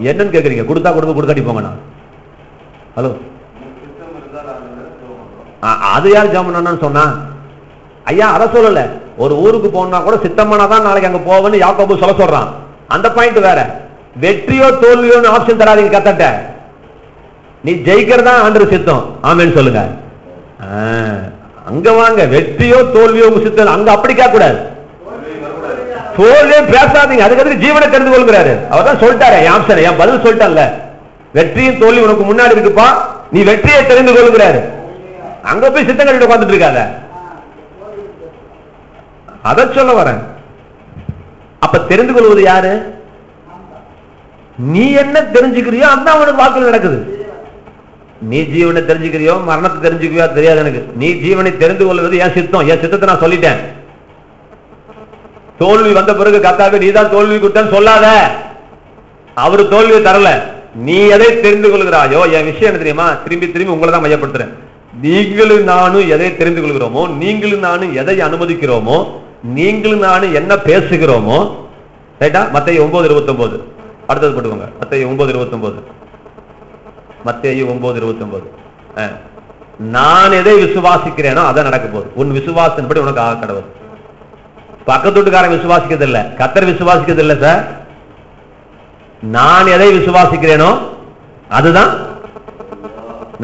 என்னன்னு கேக்குறீங்க? கொடுத்தா கொடுக்க கொடுக்காட்டி போங்கண்ணா. ஹலோ, அது யார் ஜாமன்னு சொன்னா? ஐயா அத சொல்லல. ஒரு ஊருக்கு போனா கூட சித்தமானாதான் நாளைக்கு அங்க போவேன்னு யாக்கோபு சொல்ல சொல்றான். அந்த பாயிண்ட் வேற. வெற்றியோ தோல்வியோன்னு ஆப்ஷன் தராதீங்க கத்தட்ட. நீ ஜெயிக்கிறதா ஆண்டவர் சித்தம். ஆமேன்னு சொல்லுங்க. அங்க வாங்க. வெற்றியோ தோல்வியோ உங்க சித்தம். அங்க அப்படி கேட்க கூடாது. தோல்வியே பேசாதீங்க. அதுக்கு ஜீவனை தெரிந்து கொள்கிறாரு. அவர் தான் சொல்லிட்டாரு என் ஆப்ஷன், என் பதில் சொல்லிட்டான்ல. வெற்றியும் தோல்வி உனக்கு முன்னாடி இருக்குப்பா, நீ வெற்றியை தெரிந்து கொள்கிறாரு. அங்க போய் சித்தம் கட்டிட்டு உட்காந்துட்டு இருக்காத. அத சொல்ல வரேன். அப்ப தெரிந்து கொள்வது யாரு? நீ என்ன தெரிஞ்சுக்கிறியோ அதான் அவனுக்கு வாக்குல நடக்குது. நீ ஜீவனை தெரிஞ்சுக்கிறியோ மரணத்தை தெரிஞ்சுக்கிறியோ தெரியாது எனக்கு. நீ ஜீவனை தெரிந்து கொள்வது என் சித்தம். என் சித்தத்தை நான் சொல்லிட்டேன். தோல்வி வந்த பிறகு கர்த்தாவே நீதான் தோல்வி கொடுத்தேன்னு சொல்லாத. அவரு தோல்வியை தரல. நீ எதை தெரிந்து கொள்கிறாயோ, என் விஷயம் என்ன தெரியுமா? திரும்பி திரும்பி உங்களை தான் மையப்படுத்துறேன். நீங்களும் நானும் எதை தெரிந்து கொள்கிறோமோ, நீங்களும் நானும் எதை அனுமதிக்கிறோமோ, நீங்களும் நானும் என்ன பேசுகிறோமோ, ரைட்டா? மத்தேயு 9:29 அடுத்தது போட்டுக்கோங்க. மத்தேயு 9:29. மத்தேயு 9:29. நான் எதை விசுவாசிக்கிறேனோ அதான் நடக்க போகுது. உன் விசுவாசத்தின்படி உனக்கு ஆக கடவுள். பக்கத்து வீட்டுக்காரன் விசுவாசிக்கிறது இல்ல, கர்த்தர் விசுவாசிக்கிறது இல்ல சார். நான் எதை விசுவாசிக்கிறேனோ அதுதான்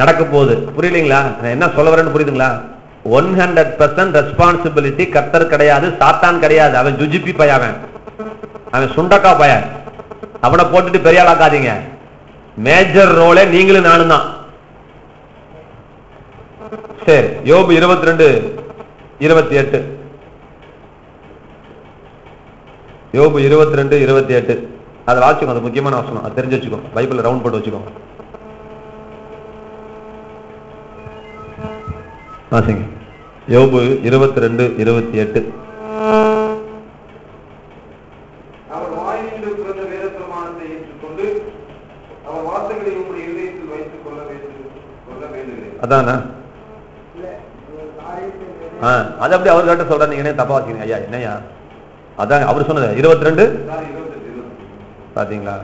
நடக்க போகுது. புரியலீங்களா? என்ன சொல்ல வரேன்னு புரியுதுங்களா? 100% ரெஸ்பான்சிபிலிட்டி கர்த்தர் கிடையாது, சாத்தான் கிடையாது. அவன் ஜுஜிபி பையன், அவன் சுண்டக்கா பையன். அவனை போட்டுட்டு பெரிய ஆளாக்காதீங்க. மேஜர் ரோலே நீங்களும் நானும் தான். சரி, யோபு 22:28. யோபு 22:28 அதை வாசிக்கோங்க. அது முக்கியமான வசனம், அது தெரிஞ்சு வச்சுக்கோங்க. பைபிள் ரவுண்ட் போட்டு வச்சுக்கோங்க. வாசிங்க. யோபு 22:28. அவர் வாயிலிருந்து பிறந்த வேத பிரமாணத்தை ஏற்றுக்கொண்டு அவர் வார்த்தைகளை உங்களுடைய இதயத்தில் வைத்துக் கொள்ள வேண்டுகிறேன். அதானா? அது அப்படி அவர் கிட்ட சொல்ற, நீங்க தப்பா வாசிக்கிறீங்க ஐயா. என்னையா அதான் அவர் சொன்னது 22 பாத்தீங்களா?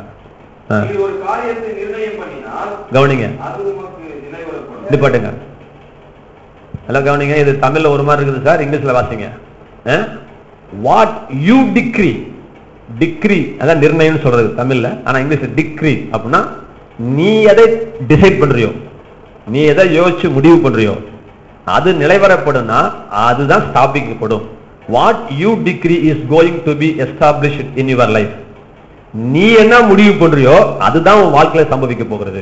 ஒரு காரியத்தை நிர்ணயம் பண்ணினால் கவனிங்க, அது உமக்கு நினைவரப்படும். நிப்பாட்டுங்க, எல்லாம் கவனிங்க. இது தமிழ்ல ஒரு மாதிரி இருக்குது சார், இங்கிலீஷ்ல வாசிங்க. வாட் யூ டிக்ரி, டிக்ரி அதான் நிர்ணயம் சொல்றது தமிழ்ல, ஆனா இங்கிலீஷ்ல டிக்ரி அப்படின்னா நீ எதை டிசைட் பண்றியோ, நீ எதை யோசிச்சு முடிவு பண்றியோ அது நிலைவரப்படும்னா அதுதான் ஸ்தாபிக்கப்படும். What you decree is going to be established in your life. நீ என்ன முடிவு பண்றியோ அதுதான் உன் வாழ்க்கையில சம்பவிக்க போகிறது.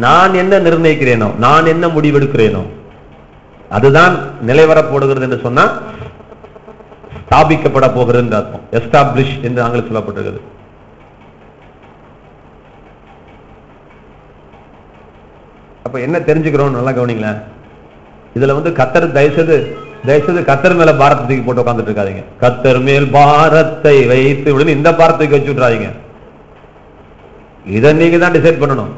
நான் என்ன நிர்ணயிக்கிறேனோ, நான் என்ன முடிவெடுக்கிறேனோ அதுதான் நிலைவரப்படுகிறது என்று சொன்னா ஸ்தாபிக்கப்பட போகிறது என்று அர்த்தம். எஸ்டாப்ளிஷ் என்று ஆங்கிலம் சொல்லப்பட்டிருக்கிறது. அப்ப என்ன தெரிஞ்சுக்கிறோம் நல்லா கவனிங்களேன். இதுல கர்த்தர் தயவுசெய்து கர்த்தர் மேல பாரத்தை தூக்கி போட்டு உட்கார்ந்துட்டு இருக்காதீங்க. கர்த்தர் மேல் பாரத்தை வைத்து விடுன்னு இந்த பாரத்துக்கு வச்சு விட்டுறாதீங்க. இதை நீங்க தான் டிசைட் பண்ணணும்.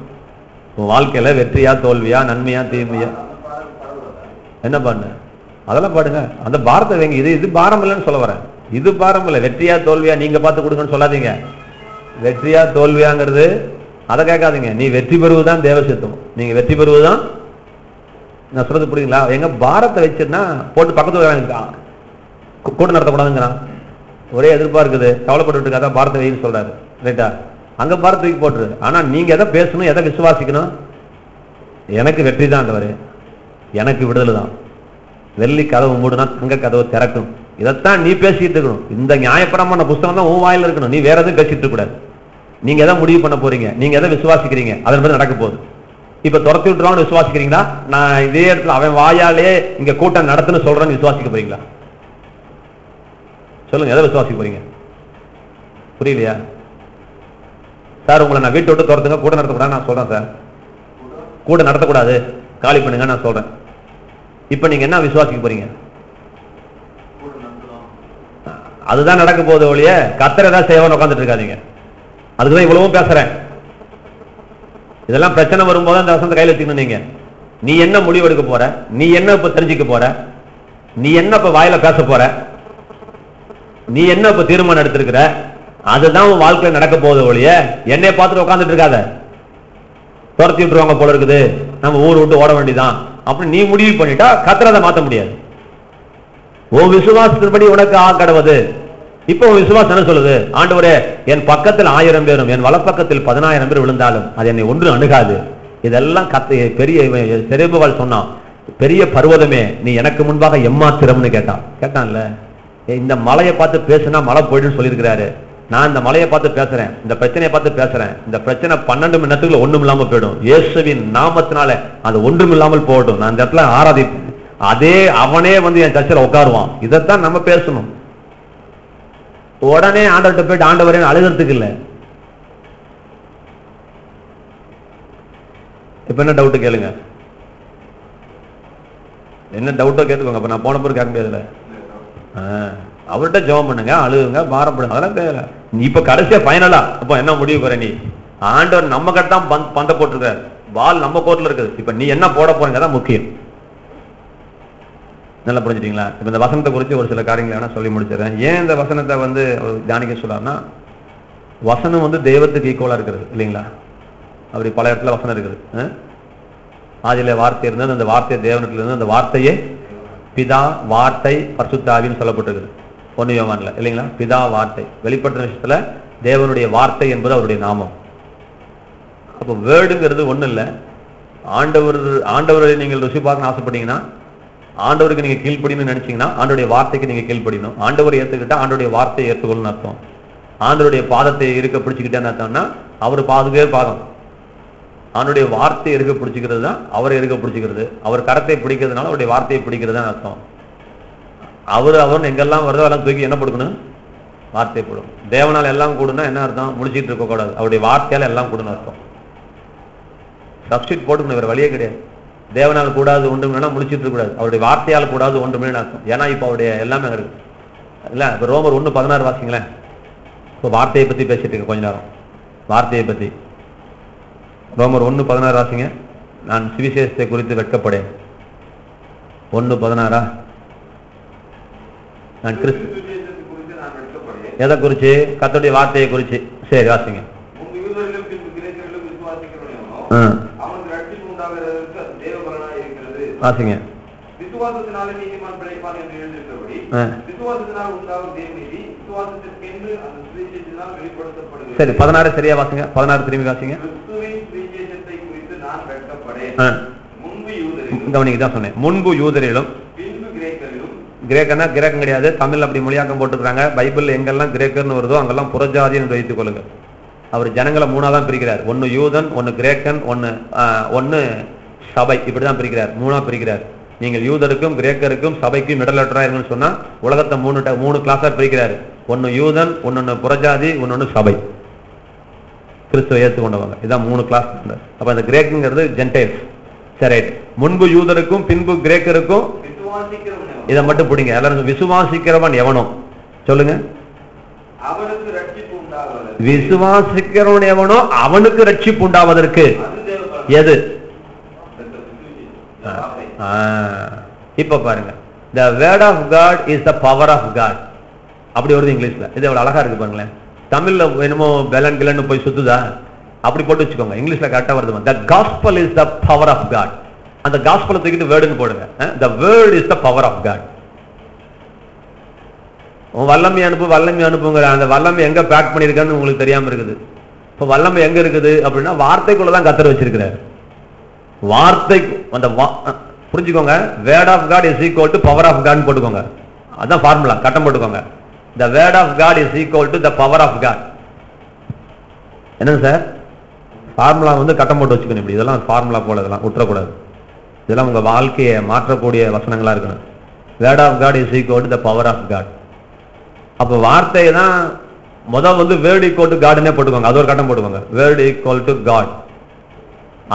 வாழ்க்கையில வெற்றியா தோல்வியா, நன்மையா தீமையா, என்ன பண்ண அதெல்லாம் பாடுங்க. அந்த பாரத்தை வைங்க. இது பாரம் இல்லைன்னு சொல்ல வரேன். இது பாரம் இல்லை. வெற்றியா தோல்வியா நீங்க பார்த்து கொடுங்கன்னு சொல்லாதீங்க. வெற்றியா தோல்வியாங்கிறது அதை கேட்காதீங்க. நீ வெற்றி பெறுவதுதான் தேவ சித்தம். நீங்க வெற்றி பெறுவதுதான் நான் சொல்றது புரியுங்களா? எங்க பாரத்தை வச்சிருந்தா போட்டு பக்கத்து கூட நடத்தக்கூடாதுங்கிறான். ஒரே எதிர்ப்பா இருக்குது, கவலைப்பட்டு இருக்காதான் பாரத்தை வைன்னு சொல்றாரு. ரைட்டா? அங்க பாரத்துக்கு போட்டுரு. ஆனா நீங்க எதை பேசணும், எதை விசுவாசிக்கணும்? எனக்கு வெற்றி தான், எனக்கு விடுதலை தான். வெள்ளி கதவு மூடுனா தங்க கதவு திறக்கும். இதைத்தான் நீ பேசிட்டு இருக்கணும். இந்த நியாயப்பிரமான புஸ்தகம் தான் உன் வாயில இருக்கணும். நீ வேற எதுவும் பேசிட்டு இருக்க கூடாது. நீங்க எதை முடிவு பண்ண போறீங்க, நீங்க எதை விசுவாசிக்கிறீங்க, அதன் பத்தி நடக்க போகுது. இப்ப துரத்தி விட்டுருவான்னு விசுவாசிக்கிறீங்களா? நான் இதே இடத்துல அவன் வாயாலே இங்க கூட்டம் நடத்துன்னு சொல்றேன்னு விசுவாசிக்க போறீங்களா? சொல்லுங்க, எதை விசுவாசிக்க போறீங்க? புரியலையா சார்? உங்களை நான் வீட்டை விட்டு துரத்துங்க, கூட நடத்தக்கூடாது நான் சொல்றேன் சார். கூட நடத்தக்கூடாது, காலி பண்ணுங்க நான் சொல்றேன். இப்ப நீங்க என்ன விசுவாசிக்க போறீங்க? அதுதான் நடக்க போகுது ஒழிய கர்த்தர் ஏதாவது செய்வான்னு உட்காந்துட்டு இருக்காதீங்க. அதுக்குதான் இவ்வளவும் பேசுறேன். இதெல்லாம் பிரச்சனை வரும்போது அந்த வசந்த கையில் வச்சுக்கணும். நீங்க நீ என்ன முடிவு எடுக்க போற, நீ என்ன இப்ப தெரிஞ்சுக்க போற, நீ என்ன இப்ப வாயில பேச போற, நீ என்ன இப்ப தீர்மானம் எடுத்திருக்கிற, அதுதான் உன் வாழ்க்கையில் நடக்க போகுது ஒழிய என்னை பார்த்துட்டு உட்காந்துட்டு இருக்காத. துரத்தி விட்டுருவாங்க போல இருக்குது, நம்ம ஊர் விட்டு ஓட வேண்டியதான் அப்படி நீ முடிவு பண்ணிட்டா கர்த்தர் அதை மாற்ற முடியாது. உன் விசுவாசத்தின்படி உனக்கு கடவுது. இப்ப உன் விசுவாசம் என்ன சொல்லுது? ஆண்டவரே, என் பக்கத்தில் 1000 பேரும் என் வலப்பக்கத்தில் 10000 பேர் விழுந்தாலும் அது என்னை ஒன்று அணுகாது. இதெல்லாம் பெரிய செரெபுகால் சொன்னான், பெரிய பர்வதமே நீ எனக்கு முன்பாக எம்மாத்திரம்னு கேட்டான்ல. இந்த மலையை பார்த்து பேசுனா மழை போயிடுன்னு சொல்லியிருக்கிறாரு. நான் இந்த மலையை பார்த்து பேசுறேன், இந்த பிரச்சனையை பார்த்து பேசுறேன். இந்த பிரச்சனை 12 நிமிடத்துக்குள்ள ஒண்ணும் இல்லாம போயிடும். இயேசுவின் நாமத்தினால அது ஒன்றும் இல்லாமல் போகட்டும். நான் இந்த இடத்துல ஆராதிப்பேன். அதே அவனே என் சர்ச்சில் உட்காருவான். இதைத்தான் நம்ம பேசணும். உடனே ஆண்டவர்கிட்ட போயிட்டு ஆண்டவரே அழுகிறதுக்கு இல்லை. இப்ப என்ன டவுட் கேளுங்க, என்ன டவுட்டோ கேட்டுக்கோங்க. அப்ப நான் போன பிறகு கேட்க முடியாதுல்ல. அவர்கிட்ட ஜெபம் பண்ணுங்க, அழுகுங்க, பாரப்படுங்க, அதெல்லாம் தேவை. இப்ப கடைசியா பைனலா அப்ப என்ன முடிவு போற? நீ ஆண்டவர் நம்ம கிட்ட தான் பந்த போட்டிருக்காரு, பால் நம்ம கோர்ட்ல இருக்குது. இப்ப நீ என்ன போட போறீங்க தான் முக்கியம். நல்லா புரிஞ்சுட்டீங்களா? இப்ப இந்த வசனத்தை குறித்து ஒரு சில காரியங்களை வேணா சொல்லி முடிச்சிடறேன். ஏன் இந்த வசனத்தை வந்து தியானிக்க சொல்றாருன்னா, வசனம் வந்து தெய்வத்துக்கு ஈக்குவலா இருக்கிறது இல்லைங்களா? அப்படி பல இடத்துல வசனம் இருக்குது. ஆதியில வார்த்தை இருந்தது, அந்த வார்த்தை தேவனத்துல இருந்து, அந்த வார்த்தையே பிதா வார்த்தை பரிசுத்த ஆவின்னு சொல்லப்பட்டிருக்குது 1 யோவான்ல இல்லைங்களா? பிதா வார்த்தை வெளிப்படுத்தின விஷயத்துல தேவனுடைய வார்த்தை என்பது அவருடைய நாமம். அப்ப வேர்டுங்கிறது ஒண்ணும் இல்லை. ஆண்டவரை நீங்கள் ருசி பார்க்கணும்னு ஆசைப்பட்டீங்கன்னா, ஆண்டவருக்கு நீங்க கீழ்ப்படின்னு நினைச்சீங்கன்னா ஆண்டோடைய வார்த்தைக்கு நீங்க கீழ்ப்படிணும். ஆண்டவர் ஏத்துக்கிட்டா ஆண்டோடைய வார்த்தையை ஏற்றுக்கொள்ளணும்னு அர்த்தம். ஆண்டவருடைய பாதத்தை இருக்க பிடிச்சுக்கிட்டேன்னு அர்த்தம்னா அவர் பாதுகே பாதம். அவனுடைய வார்த்தையை இருக்க பிடிச்சிக்கிறது தான் அவரை இருக்க பிடிச்சிக்கிறது. அவர் கரத்தை பிடிக்கிறதுனால அவருடைய வார்த்தையை பிடிக்கிறது தான் அர்த்தம். அவர் எங்கெல்லாம் வருதோ எல்லாம் தூக்கி என்ன கொடுக்கணும்? வார்த்தையை போடும். தேவனால் எல்லாம் கூடுனா என்ன அர்த்தம்? முடிச்சுட்டு இருக்க கூடாது. அவருடைய வார்த்தையால எல்லாம் கூடுன்னு அர்த்தம். சப்ஸ்டிட் போட்டுக்கணும், வேற வழியே கிடையாது. தேவனால் கூடாது ஒன்றுமே முடிச்சுட்டு இருக்க கூடாது. அவருடைய வார்த்தையால் கூடாது ஒன்றுமே அர்த்தம். ஏன்னா இப்ப அவருடைய எல்லாமே இருக்கு இல்ல. இப்ப ரோமர் 1:16 வாசிங்களேன். இப்போ வார்த்தையை பத்தி பேசிட்டு இருக்க கொஞ்ச நேரம். வார்த்தையை பத்தி ரோமர் 1:16 வாசிங்க. நான் சுவிசேஷத்தை குறித்து வெட்கப்படேன். 1:16 நான் கிறிஸ்து எதை குறிச்சு? கர்த்தருடைய வார்த்தையை குறிச்சு. சரி வாசிங்க. வாசிங்க. விசுவாசத்தினாலே நீதிமான் பிழைப்பான் என்று எழுதியிருக்கிறபடி விசுவாசத்தினால் உண்டாகும் தேவநீதி விசுவாசத்திற்கென்று அந்த சுவிசேஷத்தினால் வெளிப்படுத்தப்படுகிறது. சரி 16 சரியா வாசிங்க. 16 திரும்பி வாசிங்க. கிறிஸ்துவின் சுவிசேஷத்தை குறித்து நான் வெட்கப்படேன். முன்பு யூதரிலும், கவனிக்கு தான் சொன்னேன், முன்பு யூதரிலும் பின்பு கிரேக்கரிலும். கிரேக்கன்னா கிரேக்கம் கிடையாது, தமிழ் அப்படி மொழியாக்கம் போட்டுக்கிறாங்க. பைபிள் எங்கெல்லாம் கிரேக்கர்னு வருதோ அங்கெல்லாம் புறஜாதி என்று வைத்துக் கொள்ளுங்க. அவர் ஜனங்களை 3ஆ தான் பிரிக்கிறார். 1 யூதன், 1 கிரேக்கன், 1 சபை, இப்படிதான் பிரிக்கிறார். 3ஆ பிரிக்கிறார். நீங்கள் யூதருக்கும் கிரேக்கருக்கும் சபைக்கும் மிடல் இருங்கன்னு சொன்னா உலகத்தை 3 கிளாஸா பிரிக்கிறாரு. 1 யூதன், 1 புறஜாதி, 1 சபை, கிறிஸ்துவை ஏற்றுக்கொண்டவங்க. இதான் 3 கிளாஸ். அப்ப அந்த கிரேக்குங்கிறது ஜென்டைல்ஸ். சரி, முன்பு யூதருக்கும் பின்பு கிரேக்கருக்கும். இதை மட்டும் பிடிங்க எல்லாரும். விசுவாசிக்கிறவன் எவனோ சொல்லுங்க. அவனுக்கு ரட்சிப்பு உண்டாவது. விசுவாசிக்கிறவன் எவனோ அவனுக்கு ரட்சிப்பு உண்டாவதற்கு எது? இப்ப பாருங்க, the word of God is the power of God. அப்படி வருது இங்கிலீஷ்ல. இது எவ்வளவு அழகா இருக்கு பாருங்களேன். தமிழ்ல என்னமோ பெலன் கிலன்னு போய் சுத்துதா, அப்படி போட்டு வச்சுக்கோங்க. இங்கிலீஷ்ல கரெக்டா வருது. the gospel is the power of God. அந்த gospel தூக்கிட்டு வேர்டுன்னு போடுங்க. the word is the power of God. வல்லமை அனுப்புங்கிற அந்த வல்லமை எங்க பேக் பண்ணிருக்கான்னு உங்களுக்கு தெரியாம இருக்குது. இப்ப வல்லமை எங்க இருக்குது அப்படின்னா வார்த்தைக்குள்ளதான் கத்தர் வச்சிருக்கிறார். வார்த்தை அந்த புரிஞ்சுக்கோங்க. Word of God is equal to power of God போட்டுக்கோங்க. அதான் ஃபார்முலா, கட்டம் போட்டுக்கோங்க. the word of God is equal to the power of God. என்னங்க சார் ஃபார்முலா கட்டம் போட்டு வச்சுக்கணும். இப்படி இதெல்லாம் ஃபார்முலா போல இதெல்லாம் விட்டுறக்கூடாது. இதெல்லாம் உங்க வாழ்க்கையை மாற்றக்கூடிய வசனங்களா இருக்கணும். Word of God is equal to the power of God. அப்ப வார்த்தையை தான் முதல் வேர்ட் ஈக்குவல் டு காட்னே போட்டுக்கோங்க. அது ஒரு கட்டம் போட்டுக்கோங்க. Word equal to God.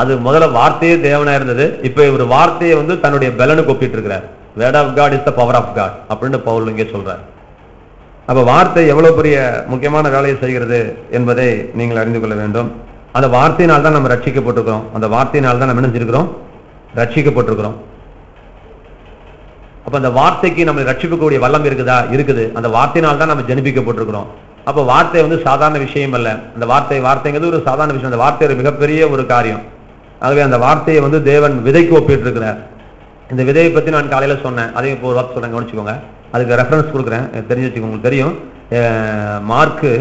அது முதல்ல வார்த்தையே தேவனா இருந்தது. இப்ப இவர் வார்த்தையை தன்னுடைய பலனுக்கு ஒப்பிட்டு இருக்கிறார். Word of God is the power of God அப்படின்னு பவுல் இங்கே சொல்றார். அப்ப வார்த்தை எவ்வளவு பெரிய முக்கியமான வேலையை செய்கிறது என்பதை நீங்கள் அறிந்து கொள்ள வேண்டும். அந்த வார்த்தையினால் தான் நம்ம ரட்சிக்கப்பட்டிருக்கிறோம். அந்த வார்த்தையினால் தான் நம்ம என்ன செஞ்சிருக்கிறோம்? ரட்சிக்கப்பட்டிருக்கிறோம். அப்ப அந்த வார்த்தைக்கு நம்ம ரட்சிக்கக்கூடிய வல்லம் இருக்குதா? இருக்குது. அந்த வார்த்தையினால் தான் நம்ம ஜனிப்பிக்கப்பட்டிருக்கிறோம். அப்ப வார்த்தை சாதாரண விஷயம் அல்ல. அந்த வார்த்தைங்கிறது ஒரு சாதாரண விஷயம். அந்த வார்த்தை ஒரு மிகப்பெரிய ஒரு காரியம். ஆகவே அந்த வார்த்தையை தேவன் விதைக்கு ஒப்பிட்டு இருக்கிறார். இந்த விதையை பத்தி நான் காலையில சொன்னேன். அதையும் இப்போ ஒரு வார்த்தை சொல்றேன், கவனிச்சுக்கோங்க. அதுக்கு ரெஃபரன்ஸ் கொடுக்குறேன், தெரிஞ்சு வச்சுக்கோங்க. உங்களுக்கு தெரியும், மார்க்கு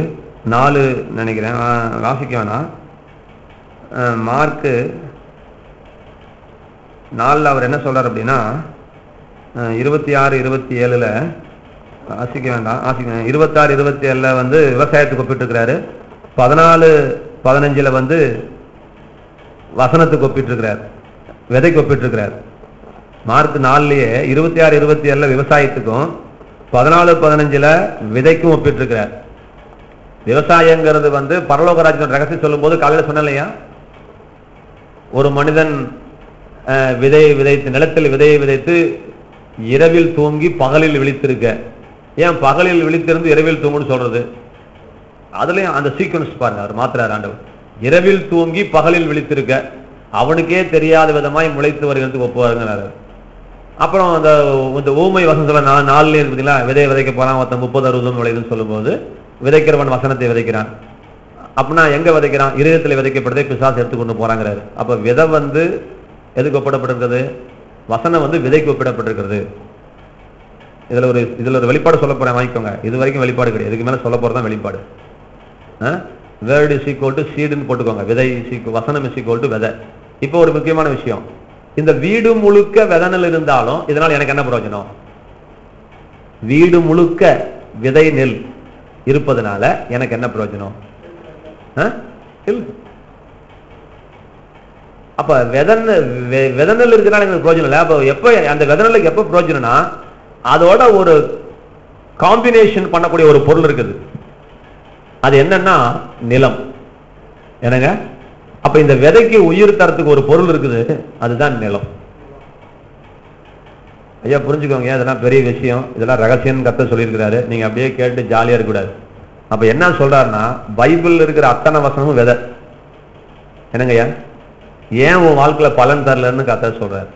4 நினைக்கிறேன், வாசிக்க வேணாம். மார்க்கு 4 அவர் என்ன சொல்றார் அப்படின்னா 26, 27 வாசிக்க வேண்டாம், 26, 27 விவசாயத்துக்கு ஒப்பிட்டு இருக்கிறாரு. 14, 15 வசனத்துக்கு ஒப்பிட்டு இருக்கிறார், விதைக்கு ஒப்பிட்டு இருக்கிறார். மார்க் 4லயே 26, 27 விவசாயத்துக்கும் 14, 15 விதைக்கும் ஒப்பிட்டு இருக்கிறார். விவசாயங்கிறது பரலோக ராஜ்யம் ரகசியம் சொல்லும் போது காலையில சொன்ன இல்லையா, ஒரு மனிதன் விதையை விதைத்து, நிலத்தில் விதையை விதைத்து இரவில் தூங்கி பகலில் விழித்திருக்க. ஏன் பகலில் விழித்திருந்து இரவில் தூங்குன்னு சொல்றது? அதுலயும் அந்த சீக்வன்ஸ் பாருங்க, அவர் மாத்திரார் ஆண்டவர். இரவில் தூங்கி பகலில் விழித்திருக்க, அவனுக்கே தெரியாத விதமாய் முளைத்து வருகிறதுக்கு ஒப்புவாருங்க. அப்புறம் இந்த ஊமை வசனத்துல 4 இருக்கு பார்த்தீங்களா, விதை விதைக்க போறான் ஒருத்தன் 30-60 விளையுதுன்னு சொல்லும்போது விதைக்கிறவன் வசனத்தை விதைக்கிறான். அப்படின்னா எங்க விதைக்கிறான்? இருதயத்தில் விதைக்கப்படுறதை பிசாசு எடுத்துக்கொண்டு போறாங்கிறாரு. அப்ப விதை எதுக்கு ஒப்பிடப்பட்டிருக்கிறது? வசனம் விதைக்கு ஒப்பிடப்பட்டிருக்கிறது. இதுல ஒரு வெளிப்பாடு சொல்ல போறேன், வாங்கிக்கோங்க. இது வரைக்கும் வெளிப்பாடு கிடையாது, இதுக்கு மேல சொல்ல போறதான் வெளிப்பாடு. வேர்ட் இஸ் ஈக்குவல் டு சீடுன்னு போட்டுக்கோங்க. விதை வசனம் இஸ் ஈக்குவல் டு விதை. இப்போ ஒரு முக்கியமான விஷயம், இந்த வீடு முழுக்க விதனல் இருந்தாலும் இதனால எனக்கு என்ன பிரயோஜனம்? வீடு முழுக்க விதை நெல் இருப்பதனால எனக்கு என்ன பிரயோஜனம்? அப்ப விதனல் இருக்கிறனால எனக்கு பிரயோஜனம் இல்லை. அப்ப எப்ப அந்த விதனலுக்கு எப்ப பிரயோஜனம்னா, அதோட ஒரு காம்பினேஷன் பண்ணக்கூடிய ஒரு பொருள் இருக்குது. அது என்னன்னா நிலம். என்னங்க? அப்ப இந்த விதைக்கு உயிர் தரத்துக்கு ஒரு பொருள் இருக்குது, அதுதான் நிலம். ஐயா புரிஞ்சுக்கோங்க, இதெல்லாம் பெரிய விஷயம், இதெல்லாம் ரகசியம் கத்த சொல்லியிருக்கிறாரு. நீங்க அப்படியே கேட்டு ஜாலியா இருக்கக்கூடாது. அப்ப என்ன சொல்றாருன்னா, பைபிள் இருக்கிற அத்தனை வசனமும் விதை. என்னங்கய்யா? ஏன் உன் வாழ்க்கையில பலன் தரலன்னு கத்த சொல்றாரு.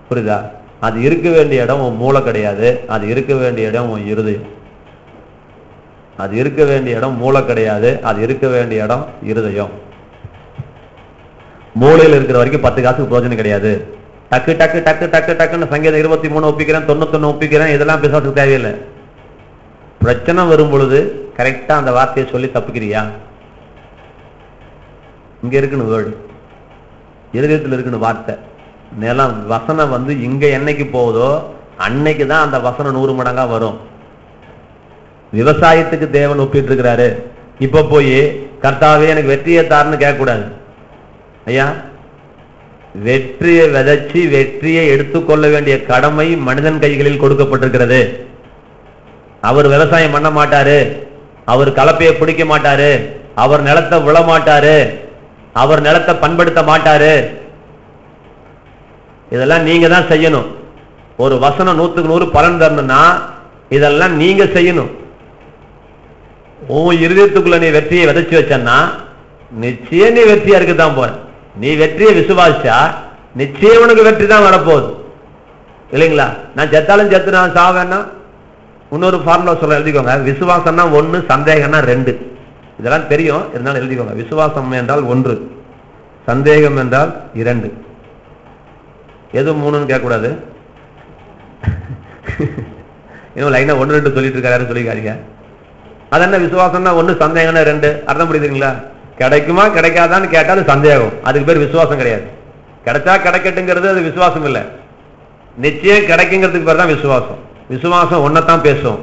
புரியுதா? அது இருக்க வேண்டிய இடம் உன் மூளை கிடையாது, அது இருக்க வேண்டிய இடம் உன் இருதயம். அது இருக்க வேண்டிய இடம் மூளை கிடையாது, அது இருக்க வேண்டிய இடம் இருதயம். மூளையில் இருக்கிற வரைக்கும் 10 காசுக்கு பிரயோஜனம் கிடையாது. டக்கு டக்கு டக்கு டக்கு டக்குன்னு சங்கீதம் 23 ஒப்பிக்கிறேன், 91 ஒப்பிக்கிறேன், இதெல்லாம் பிசாசுக்கு தேவையில்லை. பிரச்சனை வரும் பொழுது கரெக்டா அந்த வார்த்தையை சொல்லி தப்புக்கிறியா? இங்க இருக்குன்னு வேர்டு, இருதயத்தில் இருக்குன்னு வார்த்தை. நிலம் வசனம் இங்க என்னைக்கு போகுதோ அன்னைக்கு தான் அந்த வசனம் 100 மடங்கா வரும். விவசாயத்துக்கு தேவன் ஒப்பிட்டு இருக்கிறாரு. இப்ப போய் கர்த்தாவே எனக்கு வெற்றியை தாருன்னு கேட்க கூடாது. ஐயா, வெற்றியை விதைச்சு வெற்றியை எடுத்துக்கொள்ள வேண்டிய கடமை மனிதன் கைகளில் கொடுக்கப்பட்டிருக்கிறது. அவர் விவசாயம் பண்ண மாட்டாரு, அவர் கலப்பையை பிடிக்க மாட்டாரு, அவர் நிலத்தை விழ மாட்டாரு, அவர் நிலத்தை பண்படுத்த மாட்டாரு. இதெல்லாம் நீங்க தான் செய்யணும். ஒரு வசனம் 100க்கு 100 பலன் தரணும்னா இதெல்லாம் நீங்க செய்யணும். உன் இருதயத்துக்குள்ள நீ வெற்றியை விதைச்சு வச்சன்னா நிச்சயம் நீ வெற்றியா இருக்குதான் போற. நீ வெற்றியை விசுவாசிச்சா நிச்சயம் உனக்கு வெற்றி தான் வரப்போகுது, இல்லைங்களா? நான் செத்தாலும் செத்து நான் சாவேன்னா இன்னொரு ஃபார்முலா சொல்ல எழுதிக்கோங்க. விசுவாசம்னா 1, சந்தேகம்னா 2. இதெல்லாம் தெரியும், இருந்தாலும் எழுதிக்கோங்க. விசுவாசம் என்றால் 1, சந்தேகம் என்றால் 2. எது 3ன்னு கேட்கக்கூடாது. இன்னும் லைனா 1 2 சொல்லிட்டு இருக்காரு சொல்லிக்காதீங்க. அது என்ன விசுவாசம்னா 1, சந்தேகம்னா 2? அர்த்தம் புரியுதுங்களா? கிடைக்குமா கிடைக்காதான்னு கேட்டா அது சந்தேகம், அதுக்கு பேர் விசுவாசம் கிடையாது. கிடைச்சா கிடைக்கட்டுங்கிறது அது விசுவாசம் இல்லை. நிச்சயம் கிடைக்குங்கிறதுக்கு பேர் தான் விசுவாசம். விசுவாசம் 1 பேசும்,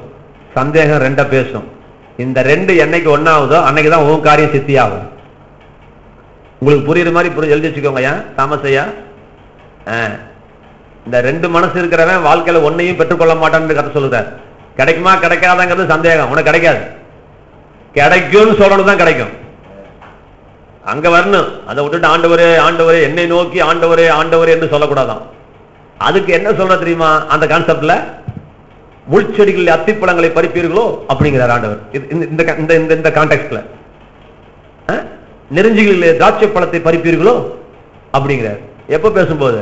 சந்தேகம் 2 பேசும். இந்த 2 என்னைக்கு ஒன்னாவதோ அன்னைக்குதான் உன் காரியம் சித்தி ஆகும். உங்களுக்கு புரியுற மாதிரி எழுதி வச்சுக்கோங்க. ஐயா தாமஸ் ஐயா, இந்த 2 மனசு இருக்கிறவன் வாழ்க்கையில ஒன்னையும் பெற்றுக்கொள்ள மாட்டான்னு கதை சொல்லுறார். கிடைக்குமா கிடைக்காதாங்கிறது சந்தேகம், உனக்கு கிடைக்காது. கிடைக்கும்னு சொல்லணும் தான் கிடைக்கும். அங்க வரணும். அதை விட்டுட்டு ஆண்டவரே ஆண்டவரே என்னை நோக்கி ஆண்டவரே ஆண்டவரே என்று சொல்லக்கூடாதான். அதுக்கு என்ன சொல்ற தெரியுமா? அந்த கான்செப்ட்ல முள்செடிகளில் அத்திப்பழங்களை பறிப்பீர்களோ அப்படிங்கிறார் ஆண்டவர். இந்த கான்டெக்ட்ல நெருஞ்சிகளில் திராட்சை பழத்தை பறிப்பீர்களோ அப்படிங்கிறார். எப்ப பேசும்போது?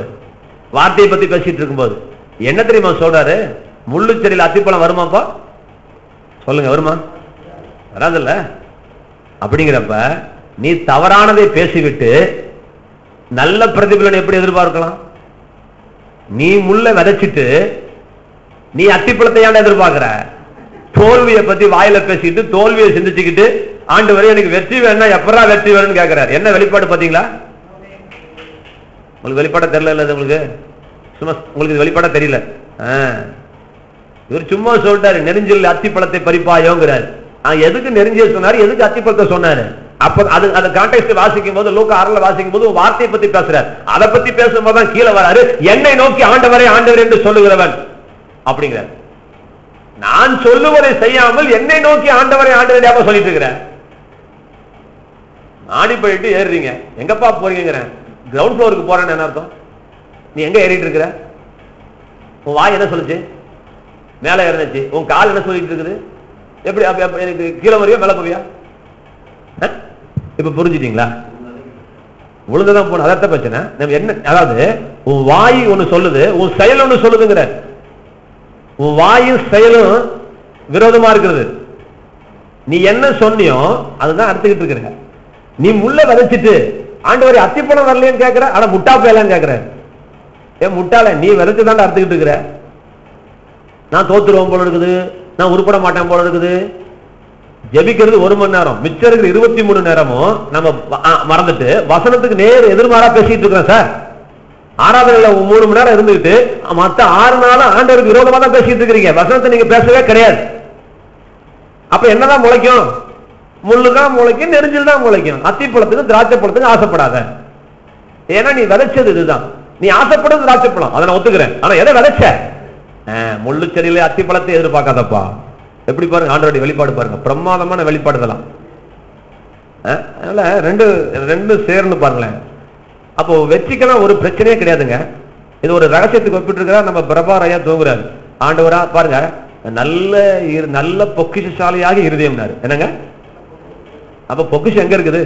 வார்த்தையை பத்தி பேசிட்டு இருக்கும்போது. என்ன தெரியுமா சொல்றாரு? முள்ளுச்செடியில் அத்திப்பழம் வருமாப்பா? சொல்லுங்க, வருமா? வராதுல்ல. அப்படிங்கிறப்ப நீ தவறானதை பேசிவிட்டு நல்ல பிரதிபலன் எப்படி எதிர்பார்க்கலாம்? நீ முள்ள விதைச்சிட்டு நீ அத்திப்பழத்தை ஏன் எதிர்பார்க்கிற? தோல்வியை பத்தி வாயில பேசிட்டு தோல்வியை சிந்திச்சுக்கிட்டு ஆண்டவரே எனக்கு வெற்றி வேணா எப்பரா வெற்றி வேணும்னு கேட்கிறார். என்ன வெளிப்பாடு பாத்தீங்களா? உங்களுக்கு வெளிப்பாட தெரியல இல்ல? உங்களுக்கு சும்மா உங்களுக்கு வெளிப்பாட தெரியல. இவர் சும்மா சொல்லிட்டாரு நெருஞ்சில் அத்திப்பழத்தை பறிப்பாயோங்கிறார். எதுக்கு நெருஞ்சில் சொன்னாரு, எதுக்கு அத்திப்பழத்தை சொன்னாரு? அப்ப அது கான்டெக்ஸ்ட் வாசிக்கும் போது, லூக்கா 6 வாசிக்கும் போது வார்த்தையை பத்தி பேசுறாரு. அதை பத்தி பேசும்போது தான் கீழே வராரு, என்னை நோக்கி ஆண்டவரே ஆண்டவரே என்று சொல்லுகிறவன் அப்படிங்கிறார். நான் சொல்லுவதை செய்யாமல் என்னை நோக்கி ஆண்டவரை ஆண்டவரே சொல்லிட்டு இருக்கிறேன். ஆடி போயிட்டு ஏறுறீங்க, எங்கப்பா போறீங்க? கிரவுண்ட் ஃப்ளோருக்கு போறேன்னு என்ன அர்த்தம்? நீ எங்க ஏறிட்டு இருக்கிற? உன் வாய் என்ன சொல்லுச்சு? மேல ஏறிச்சு. உன் கால் என்ன சொல்லிட்டு இருக்குது? எப்படி எனக்கு கீழே வரியா மேல போவியா? இப்ப புரிஞ்சுட்டீங்களா? உழுந்துதான் போன அதர்த்த பிரச்சனை. நம்ம என்ன, அதாவது உன் வாய் ஒண்ணு சொல்லுது, உன் செயல் ஒண்ணு சொல்லுதுங்கிற. உன் வாயும் செயலும் விரோதமா இருக்கிறது. நீ என்ன சொன்னியோ அதுதான் அறுத்துக்கிட்டு இருக்கிற. நீ முள்ள விதைச்சிட்டு ஆண்டவரே அத்திப்பழம் வரலைன்னு கேட்கிற, ஆனா முட்டா போயலான்னு கேட்கிற. ஏன் முட்டாள, நீ விதைச்சுதான் அறுத்துக்கிட்டு இருக்கிற. நான் தோத்துருவோம் போல இருக்குது, நான் உருப்பட மாட்டேன் போல இருக்குது. ஜெபிக்கிறது 1 மணி நேரம், மிச்சம் இருக்கிற 23 நேரமும் நம்ம மறந்துட்டு வசனத்துக்கு நேர் எதிர்மாறா பேசிட்டு இருக்கிறோம் சார். ஆராதனையில 3 மணி நேரம் இருந்துகிட்டு மத்த 6 நாளும் ஆண்டவருக்கு விரோதமா தான் பேசிட்டு இருக்கிறீங்க. வசனத்தை நீங்க பேசவே கிடையாது. அப்ப என்னதான் முளைக்கும்? முள்ளுதான் முளைக்கும், நெரிஞ்சல் தான் முளைக்கும். அத்திப்பழத்துக்கு திராட்சை பழத்துக்கு ஆசைப்படாத. ஏன்னா நீ விதைச்சது இதுதான். நீ ஆசைப்படுறது திராட்சை பழம், அதை நான் ஒத்துக்கிறேன். ஆனா எதை விதைச்ச? முள்ளு செடியில அத்திப்பழத்தை எதிர்பார்க்காதப்பா. எப்படி பாருங்க ஆண்டவருடைய வெளிப்பாடு பாருங்க, பிரமாதமான வெளிப்பாடுதலாம். அதனால ரெண்டு சேர்ந்து பாருங்களேன். அப்போ வெற்றிக்கெல்லாம் ஒரு பிரச்சனையே கிடையாதுங்க. இது ஒரு ரகசியத்துக்கு ஒப்பிட்டு இருக்கிறா நம்ம பிரபாரையா தூங்குறாரு. ஆண்டவரா பாருங்க, நல்ல பொக்கிஷசாலியாக இருதயம்னாரு. என்னங்க அப்ப பொக்கிஷம் எங்க இருக்குது?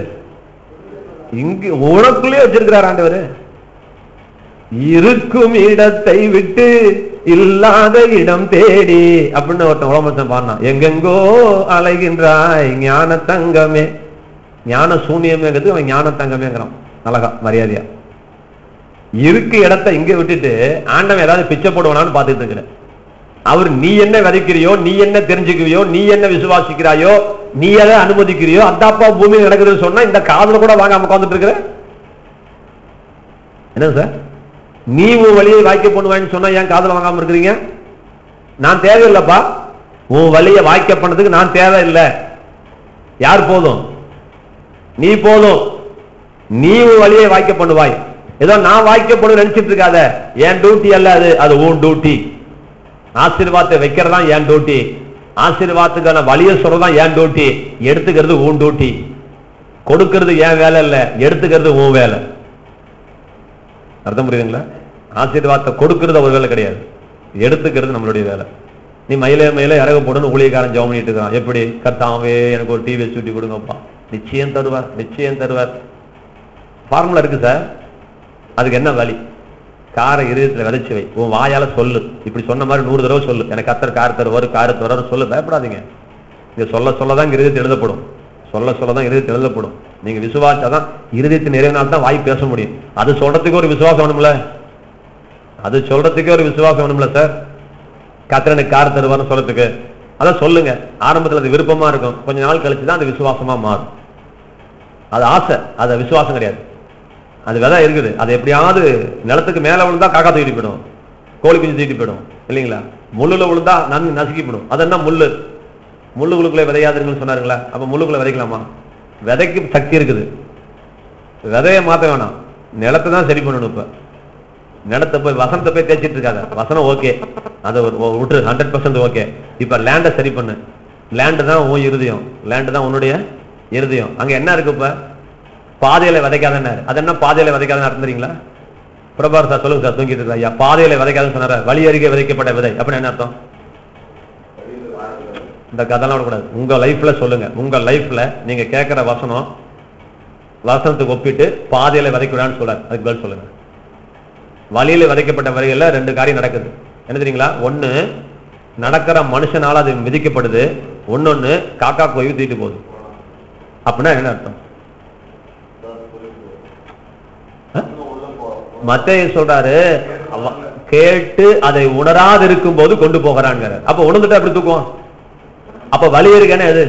இங்க உனக்குள்ளே வச்சிருக்கிறார் ஆண்டவர். இருக்கும் இடத்தை விட்டு இல்லாத இடம் தேடி அப்படின்னு ஒருத்தன் உலகம் பாடினான். எங்கெங்கோ அலைகின்றாய் ஞான தங்கமே. ஞான சூன்யமேங்கிறது அவன் ஞான தங்கமேங்கிறான். அழகா மரியாதையா இருக்கு இடத்தை இங்க விட்டுட்டு ஆண்டவன் ஏதாவது பிச்சை போடுவானான்னு பார்த்துட்டு இருக்கிறேன். அவர் நீ என்ன விதைக்கிறியோ, நீ என்ன தெரிஞ்சுக்கிறியோ, நீ என்ன விசுவாசிக்கிறாயோ, நீ எதை அனுமதிக்கிறியோ அந்தாப்பா பூமியில் நடக்குதுன்னு சொன்னா இந்த காதுல கூட வாங்காம உட்காந்துட்டு இருக்கிற. என்ன சார், நீ உன் வழியை வாய்க்க பண்ணுவான்னு சொன்னா ஏன் காதுல வாங்காம இருக்கிறீங்க? நான் தேவையில்லைப்பா, உன் வழியை வாய்க்க பண்ணதுக்கு நான் தேவையில்லை. யார் போதும்? நீ போதும். நீ உன் வழியை வாய்க்க பண்ணுவாய். ஏதோ நான் வாய்க்க பண்ணு நினைச்சிட்டு இருக்காத. என் டியூட்டி அல்ல அது, அது உன் டியூட்டி. ஆசீர்வாதத்தை வைக்கிறதான் என் டியூட்டி. ஆசீர்வாதத்துக்கான வழியை சொல்றதான் என் டியூட்டி. எடுத்துக்கிறது உன் டியூட்டி. கொடுக்கிறது என் வேலை இல்ல, எடுத்துக்கிறது உன் வேலை. அர்த்தம் புரியுதுங்களா? ஆசீர்வாதத்தை கொடுக்கிறது ஒரு வேலை கிடையாது, எடுத்துக்கிறது நம்மளுடைய வேலை. நீ மயிலே மயிலே இறக போடணும் ஊழியக்காரன் ஜெபம் பண்ணிட்டு இருக்கான். எப்படி? கர்த்தாவே எனக்கு ஒரு டிவி சுட்டி கொடுங்கப்பா. நிச்சயம் தருவார், நிச்சயம் தருவார். ஃபார்முலா இருக்கு சார். அதுக்கு என்ன வழி? காரை இருதயத்தில் விதைச்சு வை. உன் வாயால சொல்லு. இப்படி சொன்ன மாதிரி 100 தடவை சொல்லு. எனக்கு கர்த்தர் கார் தருவார், கார் தருவார் சொல்லு. பயப்படாதீங்க. இங்க சொல்ல சொல்லதான் இருதயத்தில் எழுதப்படும். சொல்ல சொல்லதான் இருதயத்தில் எழுதப்படும். நீங்க விசுவாசாதான் இருதயத்தின் நிறைவினால் தான் வாய் பேச முடியும். அது சொல்றதுக்கு ஒரு விசுவாசம் வேணும்ல. அது சொல்றதுக்கு ஒரு விசுவாசம் வேணும்ல சார். கர்த்தர் எனக்கு கார் தருவார்னு சொல்றதுக்கு அதான் சொல்லுங்க. ஆரம்பத்தில் அது விருப்பமா இருக்கும், கொஞ்ச நாள் கழிச்சுதான் அது விசுவாசமா மாறும். அது ஆசை, அது விசுவாசம் கிடையாது. அது விதை இருக்குது, அது எப்படியாவது நிலத்துக்கு மேல விழுந்தா காக்கா தூக்கிட்டு போயிடும், கோழி குஞ்சு தூக்கிட்டு போயிடும் இல்லைங்களா? முள்ளுல விழுந்தா நசுக்கிப்படும். அது என்ன முள்ளு? முள்ளுக்குள்ளே விதையாதுன்னு சொன்னாருங்களா? அப்ப முள்ளுக்குள்ள விதைக்கலாமா? விதைக்கு சக்தி இருக்குது. விதைய மாத்த வேணாம், நிலத்தை தான் சரி பண்ணணும். இப்ப நிலத்தை போய் வசனத்தை போய் தேய்ச்சிட்டு இருக்காங்க. வசனம் ஓகே, அதை விட்டு 100% ஓகே. இப்ப லேண்டை சரி பண்ணு. லேண்டு தான் உன் இருதயம், லேண்டு தான் உன்னுடைய இருதயம். அங்க என்ன இருக்கு? இப்ப பாதையில விதைக்காதன்னு. அது என்ன பாதையில விதைக்காதன்னு அர்த்தம் தெரியுங்களா? பிரபார் சார் சொல்லுங்க சார், தூங்கிட்டு இருக்கா ஐயா. பாதையில விதைக்காதுன்னு சொன்னார, வழி அருகே விதைக்கப்பட்ட விதை அப்படின்னு என்ன அர்த்தம்? இந்த கதைலாம் விடக்கூடாது. உங்க லைஃப்ல சொல்லுங்க. உங்க லைஃப்ல நீங்க கேட்கிற வசனம் வசனத்துக்கு ஒப்பிட்டு பாதையில விதைக்கூடாதுன்னு சொல்றாரு. அதுக்கு பதில் சொல்லுங்க. வழியில விதைக்கப்பட்ட வரிகள்ல 2 காரியம் நடக்குது. என்ன தெரியுங்களா? ஒண்ணு நடக்கிற மனுஷனால அது விதிக்கப்படுது, ஒன்னொன்னு காக்கா போய் தூக்கிட்டு போகுது. அப்படின்னா என்ன அர்த்தம்? மத்தேயு சொல்றாரு, கேட்டு அதை உணராது இருக்கும் போது கொண்டு போகிறான். அப்ப உணர்ந்துட்டு அப்படி தூக்குவான். அப்ப வழி இருக்குன்னு எது?